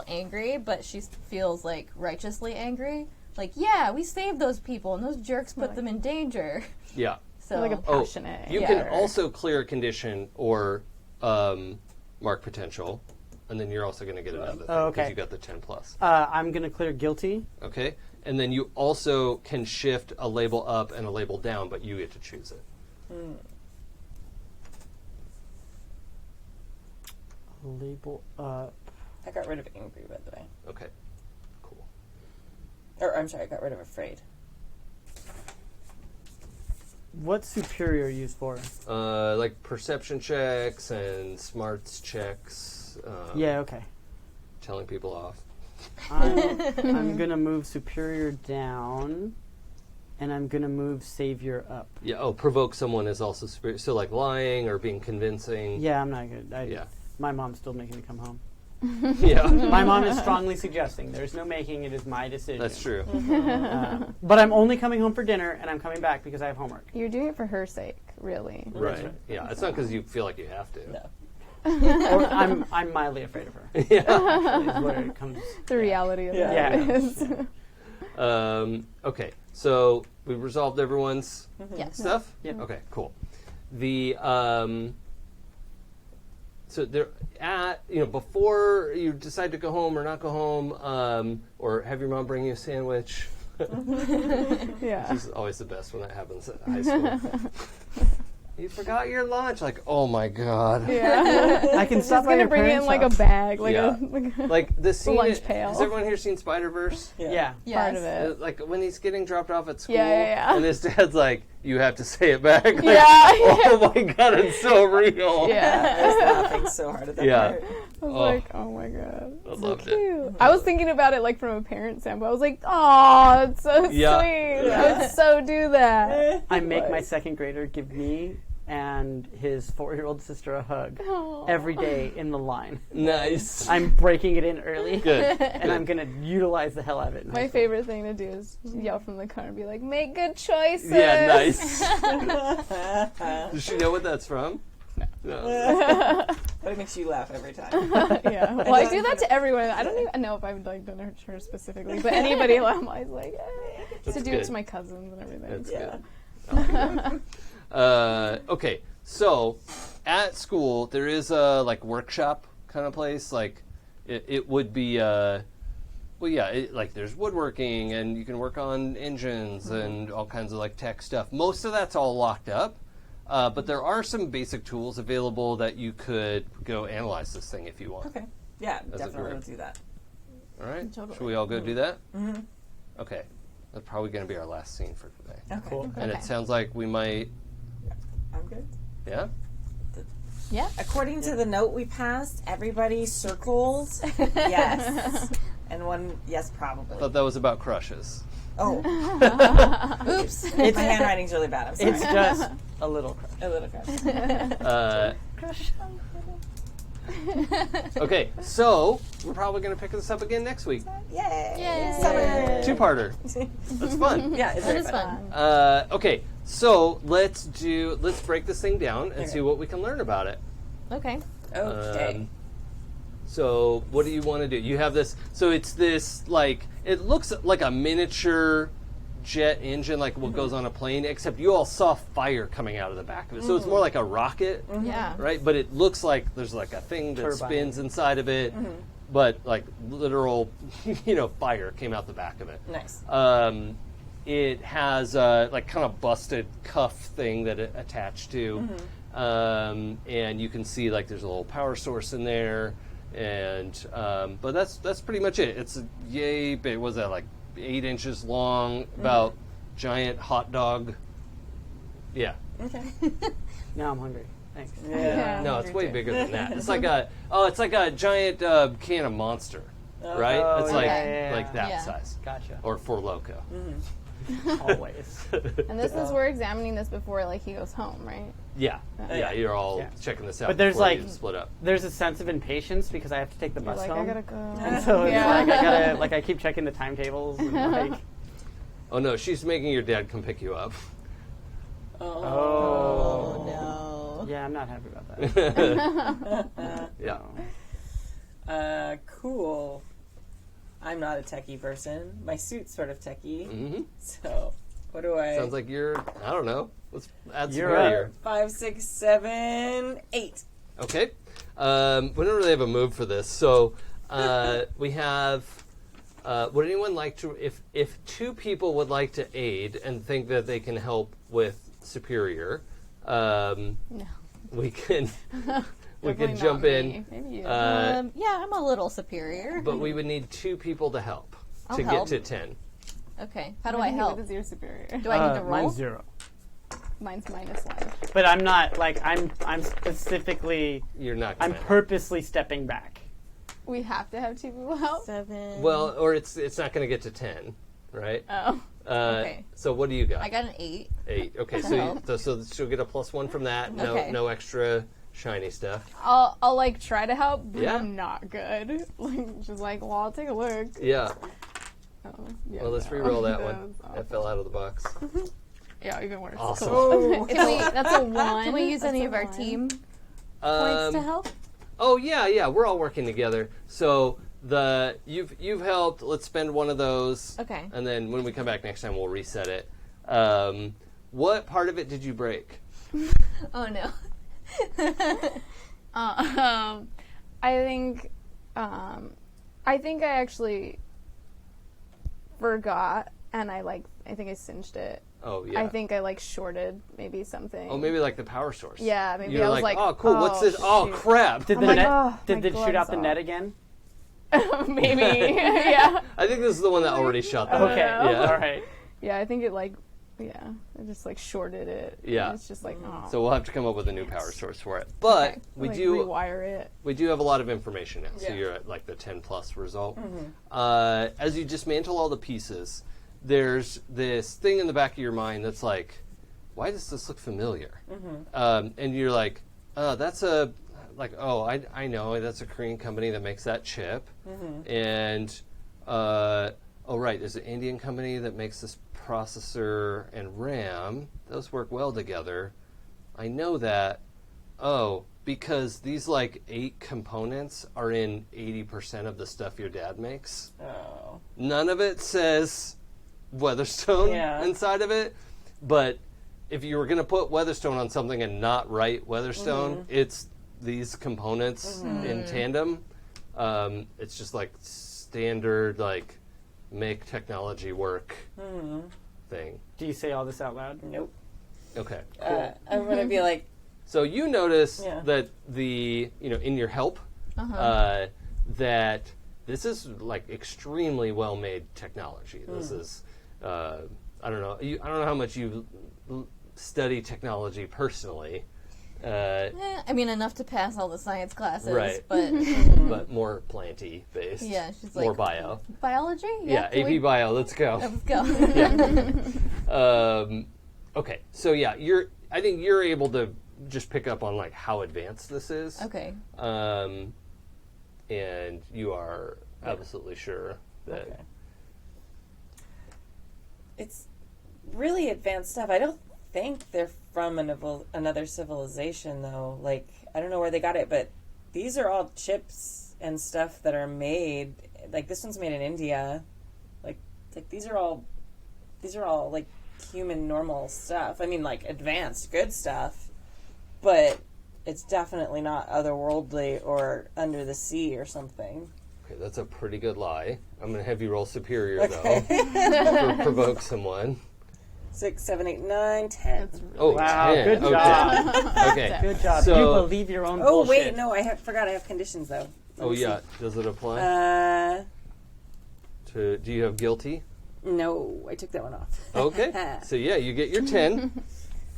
angry, but she feels like righteously angry. Like, yeah, we saved those people, and those jerks put them in danger. Yeah. So Like a Oh, passionate. you yeah. can also clear a condition or mark potential, and then you're also going to get another thing Oh, okay. because you got the 10 plus. I'm going to clear guilty. Okay, and then you also can shift a label up and a label down, but you get to choose it. Label up. I got rid of angry, by the way. Okay, cool. Or I'm sorry, I got rid of afraid. What's superior used for? Like perception checks and smarts checks. Yeah, okay. Telling people off. I'm going to move superior down, and I'm going to move savior up. Yeah. Oh, provoke someone is also superior. So like lying or being convincing. Yeah, I'm not good. Yeah. My mom's still making me come home. Yeah. My mom is strongly suggesting there's no making, it is my decision. That's true. But I'm only coming home for dinner, and I'm coming back because I have homework. You're doing it for her sake, really. Right. Yeah. It's not because you feel like you have to. No. Or I'm mildly afraid of her. Yeah. Is where it comes. The reality of Yeah. that is. Okay. So we resolved everyone's yes. stuff. Yep. Okay. Cool. The so there before you decide to go home or not go home, or have your mom bring you a sandwich. Yeah. Which is always the best when that happens at high school. You forgot your lunch. Like, oh my god. Yeah. I can stop Just by gonna your bring it in parents' like a house. bag, like Yeah. a Like the scene. lunch pail. Has everyone here seen Spider-Verse? Yeah. part of it. Like when he's getting dropped off at school, Yeah. and his dad's like, "You have to say it back." Like, Yeah. Oh my god, it's so real. Yeah. I was laughing so hard at that Yeah. part. I was like, oh my god. I So loved it. cute. I was thinking about it like from a parent standpoint. I was like, oh, it's so Yeah. sweet. I would so do that. I make my second grader give me and his 4-year-old sister a hug every day in the line. Nice. I'm breaking it in early. Good. And I'm going to utilize the hell out of it. in high My school. favorite thing to do is yell from the car and be like, make good choices. Yeah, nice. Does she know what that's from? No. But it makes you laugh every time. Yeah. Well, I do that to everyone. I don't even know if I've like done it to her specifically, but anybody I'm always like, eh. That's to do good. it to my cousins and everything. That's Yeah. good. Okay, so at school there is a like workshop kind of place. Like it would be like there's woodworking and you can work on engines and all kinds of like tech stuff. Most of that's all locked up, but there are some basic tools available that you could go analyze this thing if you want. Okay. Yeah, As a definitely group. let's do that. All right, Totally. should we all go do that? Mm-hmm. Okay, that's probably going to be our last scene for today. Okay. Cool. And it sounds like we might, I'm good. yeah. Yeah. According to the note we passed, everybody circled yes. And one, yes, probably. Thought that was about crushes. Oh, Oops. its handwriting's really bad. I'm sorry. It's just a little crush. a little crush. Okay, so we're probably going to pick this up again next week. Yay! Yay. Summer. Two-parter. That's fun. Yeah, it's That very is fun. fun. Okay, so let's break this thing down and see what we can learn about it. Okay. Okay. So what do you want to do? You have this. So it's this like it looks like a miniature jet engine, like what goes on a plane, except you all saw fire coming out of the back of it. So it's more like a rocket, Yeah. right? But it looks like there's like a thing that Turbine. spins inside of it, but like literal, fire came out the back of it. Nice. It has a like kind of busted cuff thing that it attached to, and you can see like there's a little power source in there, and but that's pretty much it. It's a yay big. Was that like 8 inches long, about giant hot dog? Yeah. Okay. Now I'm hungry. Thanks. Yeah. No, it's way bigger than that. It's like a giant can of Monster, right? Oh, It's yeah. like that Yeah. size, Gotcha. or Four Loco. Always. And this is we're examining this before like he goes home, right? Yeah, you're all Yeah. checking this out. But there's, before like- you split up. There's a sense of impatience because I have to take the You're bus like, home. I gotta go. And so it's Yeah. like I gotta like I keep checking the timetables and like Oh no, she's making your dad come pick you up. Oh. No. Yeah, I'm not happy about that. Yeah. Cool. I'm not a techie person. My suit's sort of techie. Mm-hmm. So, what do I... Sounds like you're, I don't know. Let's add You're superior. 5, 6, 7, 8. Okay. We don't really have a move for this. So we have, would anyone like to, if two people would like to aid and think that they can help with superior, No. we can... We could Definitely jump not in, me. Maybe you. Yeah, I'm a little superior. but we would need 2 people to help I'll to help. get to 10. Okay. How do I help? What is your superior? Do I need to roll? Mine's 0. Mine's -1. But I'm not, like, I'm specifically, You're not I'm gonna. purposely stepping back. We have to have 2 people help. 7. Well, or it's not going to get to 10, right? Oh. Okay. So what do you got? I got an 8. 8. Okay, To so help. so she'll get a +1 from that. No Okay. no extra shiny stuff. I'll like try to help, but Yeah. I'm not good. Like just like, well, I'll take a look. Yeah. Oh, yeah, Well, let's no. re-roll that was one. awful. That fell out of the box. Yeah, even worse. Awesome. Oh, That's a 1. Can we use That's any a of our 1. team points to help? Oh yeah, we're all working together. So you've helped. Let's spend one of those. Okay. And then when we come back next time, we'll reset it. What part of it did you break? Oh no. I think I actually forgot, and I think I cinched it. Oh yeah. I think I like shorted maybe something. Oh, maybe like the power source. Yeah, maybe You're I was like, oh cool. What's this? Oh shoot. crap. Did I'm the like, net? oh, did my they shoot out gloves the off. net again? Maybe. Yeah. I think this is the one that already shot that. Okay. Yeah. All right. Yeah, I think it I just like shorted it. Yeah. And it's just like, oh. So we'll have to come up with a new power source for it. But Okay. we Like, do rewire it. we do have a lot of information now. So Yeah. you're at like the 10+ result. Mm-hmm. As you dismantle all the pieces, there's this thing in the back of your mind that's like, why does this look familiar? And you're like, that's a I know that's a Korean company that makes that chip, and oh right, there's an Indian company that makes this processor and RAM. Those work well together. I know that. Oh, because these like 8 components are in 80% of the stuff your dad makes. Oh. None of it says Weatherstone Yeah. inside of it, but if you were going to put Weatherstone on something and not write Weatherstone, it's these components in tandem. It's just like standard like make technology work thing. Do you say all this out loud? Nope. Okay. I'm going to be like, So you notice Yeah. that in your help that this is like extremely well made technology. This is I don't know how much you study technology personally, I mean, enough to pass all the science classes. Right. But but more planty based. yeah, she's More like bio. biology. Yeah, can AP we- bio. Let's go. Let's go. Okay, so yeah, I think you're able to just pick up on like how advanced this is. Okay. And you are absolutely sure that. Okay. It's really advanced stuff. I don't think they're from another civilization, though. Like, I don't know where they got it, but these are all chips and stuff that are made. Like, this one's made in India. Like these are all like human normal stuff. I mean, like advanced good stuff, but it's definitely not otherworldly or under the sea or something. Okay, that's a pretty good lie. I'm going to have you roll superior, though, to provoke someone. 6, 7, 8, 9, 10. Oh, Wow, 10. good Okay. job. Okay. Good job. So- you believe your own Oh, bullshit. wait, no, I forgot I have conditions, though. Let Oh, me see. yeah. Does it apply? Do you have guilty? No, I took that one off. Okay. So, yeah, you get your 10.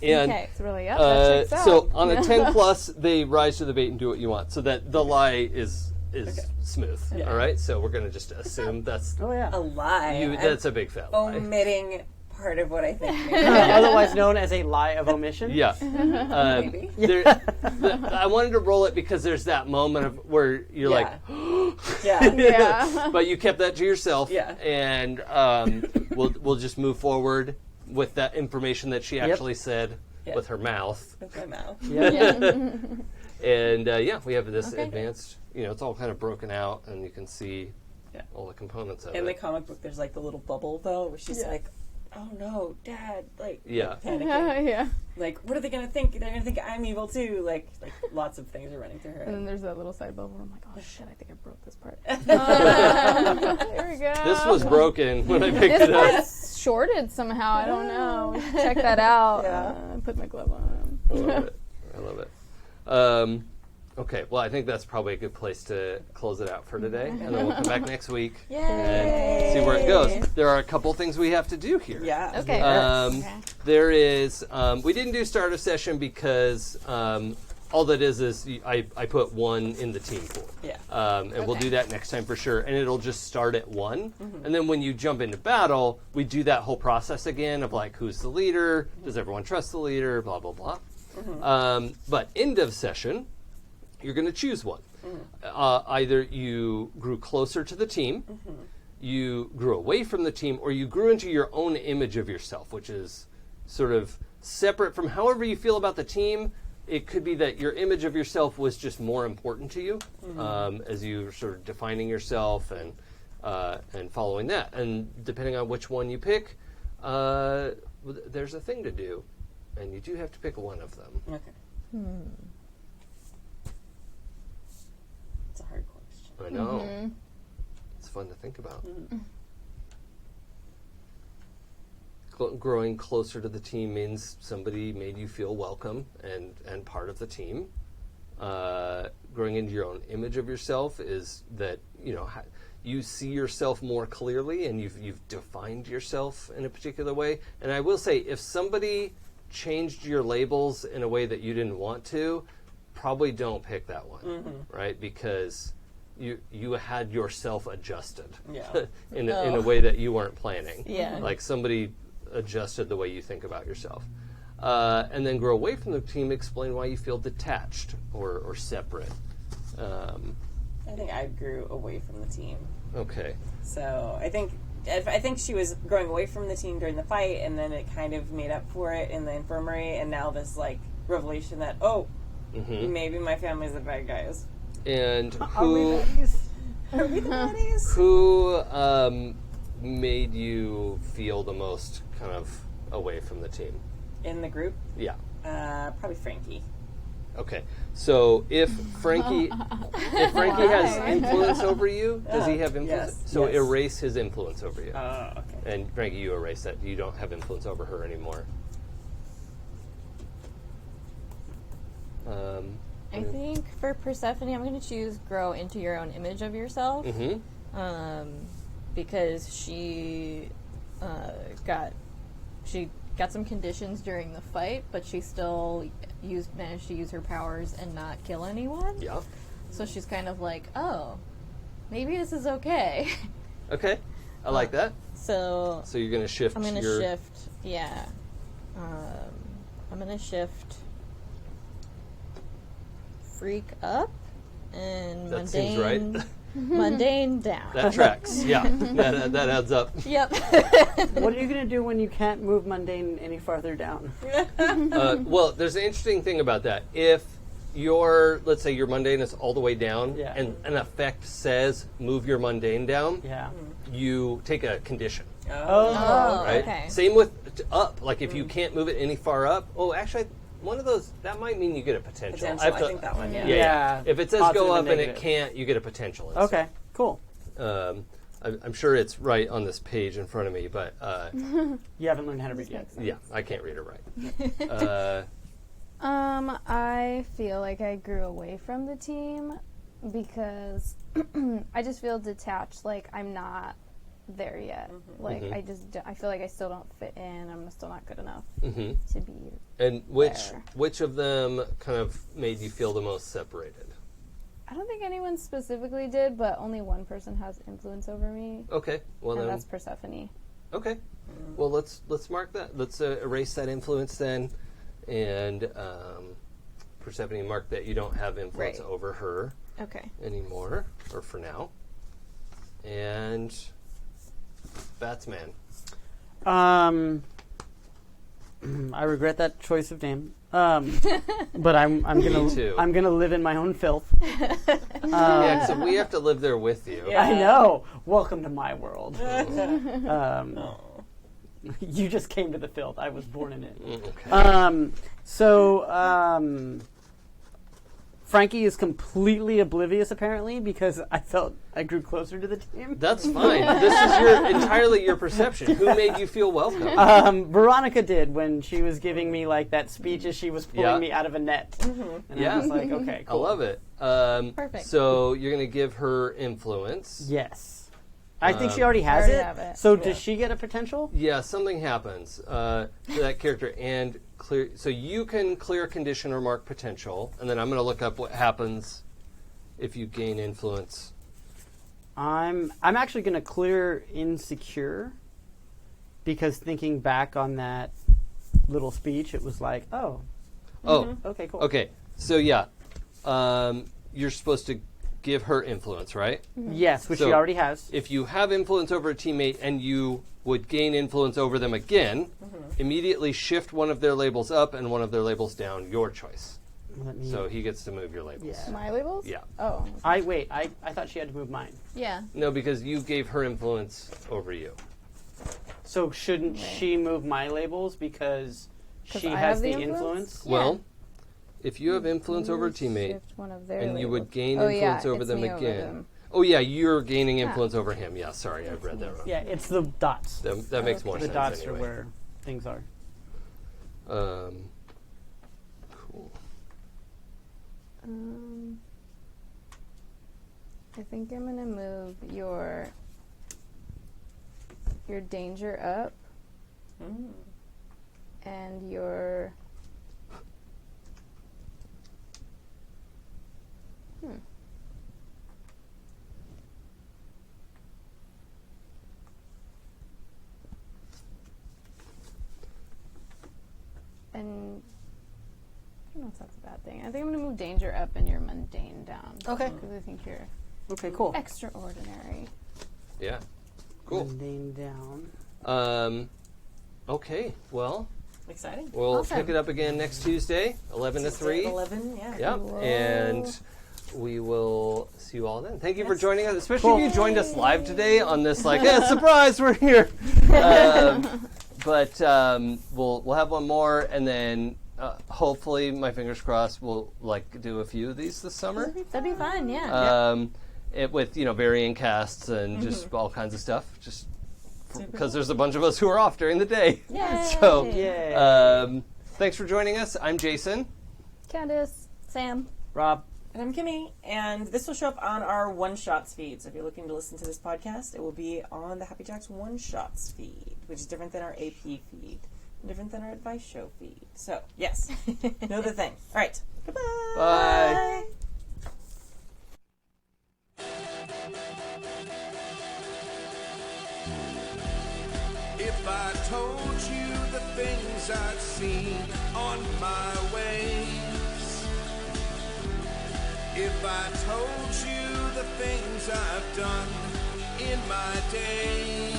And Okay. It's really up. That checks out. so on a 10 plus, they rise to the bait and do what you want. So that the lie is smooth. Yeah. All right. So we're gonna just assume that's Oh, yeah. A lie. that's a big fat lie. Omitting part of what I think. Otherwise known as a lie of omission. Yeah. Maybe. I wanted to roll it because there's that moment of where you're like, Yeah. Yeah. but you kept that to yourself. Yeah. And we'll just move forward with that information that she actually said. Yeah. with her mouth. With my mouth. And we have this Okay. advanced, it's all kind of broken out, and you can see Yeah. all the components of In the it. comic book, there's like the little bubble though, where she's like, "Oh no, Dad!" Like, Yeah. panicking. Yeah. Like, what are they gonna think? They're gonna think I'm evil too. Like lots of things are running through her And then head. there's that little side bubble. I'm like, oh shit, I think I broke this part. Here we go. This was broken when I picked This it up. part's shorted somehow. I don't know. Check that out. Yeah. Put my glove on. I love it. I love it. Okay, well, I think that's probably a good place to close it out for today, and then we'll come back next week and see where it goes. There are a couple things we have to do here. Yeah. Okay. There is, we didn't do starter session because all that is I put one in the team pool. Yeah. And we'll do that next time for sure. And it'll just start at one. And then when you jump into battle, we do that whole process again of like, who's the leader? Does everyone trust the leader? Blah, blah, blah. But end of session, you're going to choose one. Either you grew closer to the team, you grew away from the team, or you grew into your own image of yourself, which is sort of separate from however you feel about the team. It could be that your image of yourself was just more important to you as you were sort of defining yourself and following that. And depending on which one you pick, there's a thing to do, and you do have to pick one of them. Okay. It's a hard question. I know. It's fun to think about. Growing closer to the team means somebody made you feel welcome and part of the team. Growing into your own image of yourself is that, you see yourself more clearly and you've defined yourself in a particular way. And I will say, if somebody changed your labels in a way that you didn't want to, probably don't pick that one, right? Because you had yourself adjusted in a way that you weren't planning. Yeah. Like somebody adjusted the way you think about yourself. And then grow away from the team, explain why you feel detached or separate. I think I grew away from the team. Okay. So I think she was growing away from the team during the fight, and then it kind of made up for it in the infirmary, and now this like revelation that maybe my family's the bad guys. And Are we the baddies? who made you feel the most kind of away from the team? In the group, Yeah. probably Frankie. Okay. So if Frankie has influence over you, does he have influence? Yes. So Yes. erase his influence over you. Oh, okay. And Frankie, you erase that. You don't have influence over her anymore. I think for Persephone, I'm going to choose grow into your own image of yourself. Because she got some conditions during the fight, but she still managed to use her powers and not kill anyone. Yeah. So she's kind of like, oh, maybe this is okay. Okay. I like that. So So you're going to shift I'm going to your... shift, yeah. I'm going to shift freak up and That seems right. mundane down. That tracks. Yeah. That adds up. Yep. What are you going to do when you can't move mundane any farther down? Well, there's an interesting thing about that. If let's say your mundane is all the way down, Yeah. and an effect says move your mundane down, Yeah. you take a condition, Oh, right? okay. Same with up. Like if you can't move it any far up, actually, one of those, that might mean you get a potential. Potential. I think that one. Yeah. Yeah. If it says Positive go and up and it negative. can't, you get a potential. instead. Okay, cool. I'm sure it's right on this page in front of me, but You haven't learned how to read yet. yeah, I can't read it right. I feel like I grew away from the team because I just feel detached. Like I'm not there yet. Like I feel like I still don't fit in. I'm still not good enough to be. And There. which of them kind of made you feel the most separated? I don't think anyone specifically did, but only one person has influence over me, Okay, well and then. that's Persephone. Okay, well let's mark that. Let's erase that influence then, and Persephone, mark that you don't have influence Right. over her Okay. anymore, or for now. And Batsman. I regret that choice of name. But I'm too. gonna live in my own filth. Yeah, so we have to live there with you. Yeah. I know. Welcome to my world. Oh. You just came to the filth. I was born in it. Okay. Frankie is completely oblivious, apparently, because I felt I grew closer to the team. That's fine. This is entirely your perception. Who made you feel welcome? Veronica did when she was giving me like that speech as she was pulling Yeah. me out of a net. And Yeah. I was like, okay, I cool. love it. Perfect. So you're going to give her influence. Yes. I think she already has already it. have it. So does she get a potential? Yeah, something happens to that character, and clear. So you can clear condition or mark potential, and then I'm going to look up what happens if you gain influence. I'm actually going to clear insecure because thinking back on that little speech, it was like, oh, Oh, okay, cool. okay. So yeah, you're supposed to give her influence, right? Yes, which So- she already has. If you have influence over a teammate and you would gain influence over them again, immediately shift one of their labels up and one of their labels down, your choice. Let me- So he gets to move your labels. Yeah. My labels? Yeah. Oh. I thought she had to move mine. Yeah. No, because you gave her influence over you. So shouldn't she move my labels because 'Cause she I has have the the influence? influence? Yeah. Well, if you have influence over a Move, teammate shift one of their and you would labels. gain Oh, influence yeah, over it's them me over again. them. Oh yeah, you're gaining influence over him. Yeah, sorry, I read that wrong. Yeah, it's the dots. That makes more The sense dots anyway. are where things are. Cool. I think I'm gonna move your danger up and your and I don't know if that's a bad thing. I think I'm gonna move danger up and your mundane down. Okay. Because I think you're Okay, cool. extraordinary. Yeah. Cool. Mundane down. Okay, well, Exciting. we'll Awesome. pick it up again next Tuesday, 11 to 3. 11, yeah. Yep. Whoa. And we will see you all then. Thank you for Yes. joining us, especially if you joined us live today on this, like, surprise, we're here. But we'll have one more, and then hopefully, my fingers crossed, we'll do a few of these this summer. That'd be fun, yeah. With varying casts and just all kinds of stuff. Just because there's a bunch of us who are off during the day. Yay. So, Yay. thanks for joining us. I'm Jason. Candace. Sam. Rob. And I'm Kimmy, and this will show up on our One Shots feed. So if you're looking to listen to this podcast, it will be on the Happy Jacks One Shots feed, which is different than our AP feed, and different than our Advice Show feed. So, yes, know the thing. All right, goodbye. Bye. If I told you the things I'd seen on my ways, if I told you the things I've done in my days,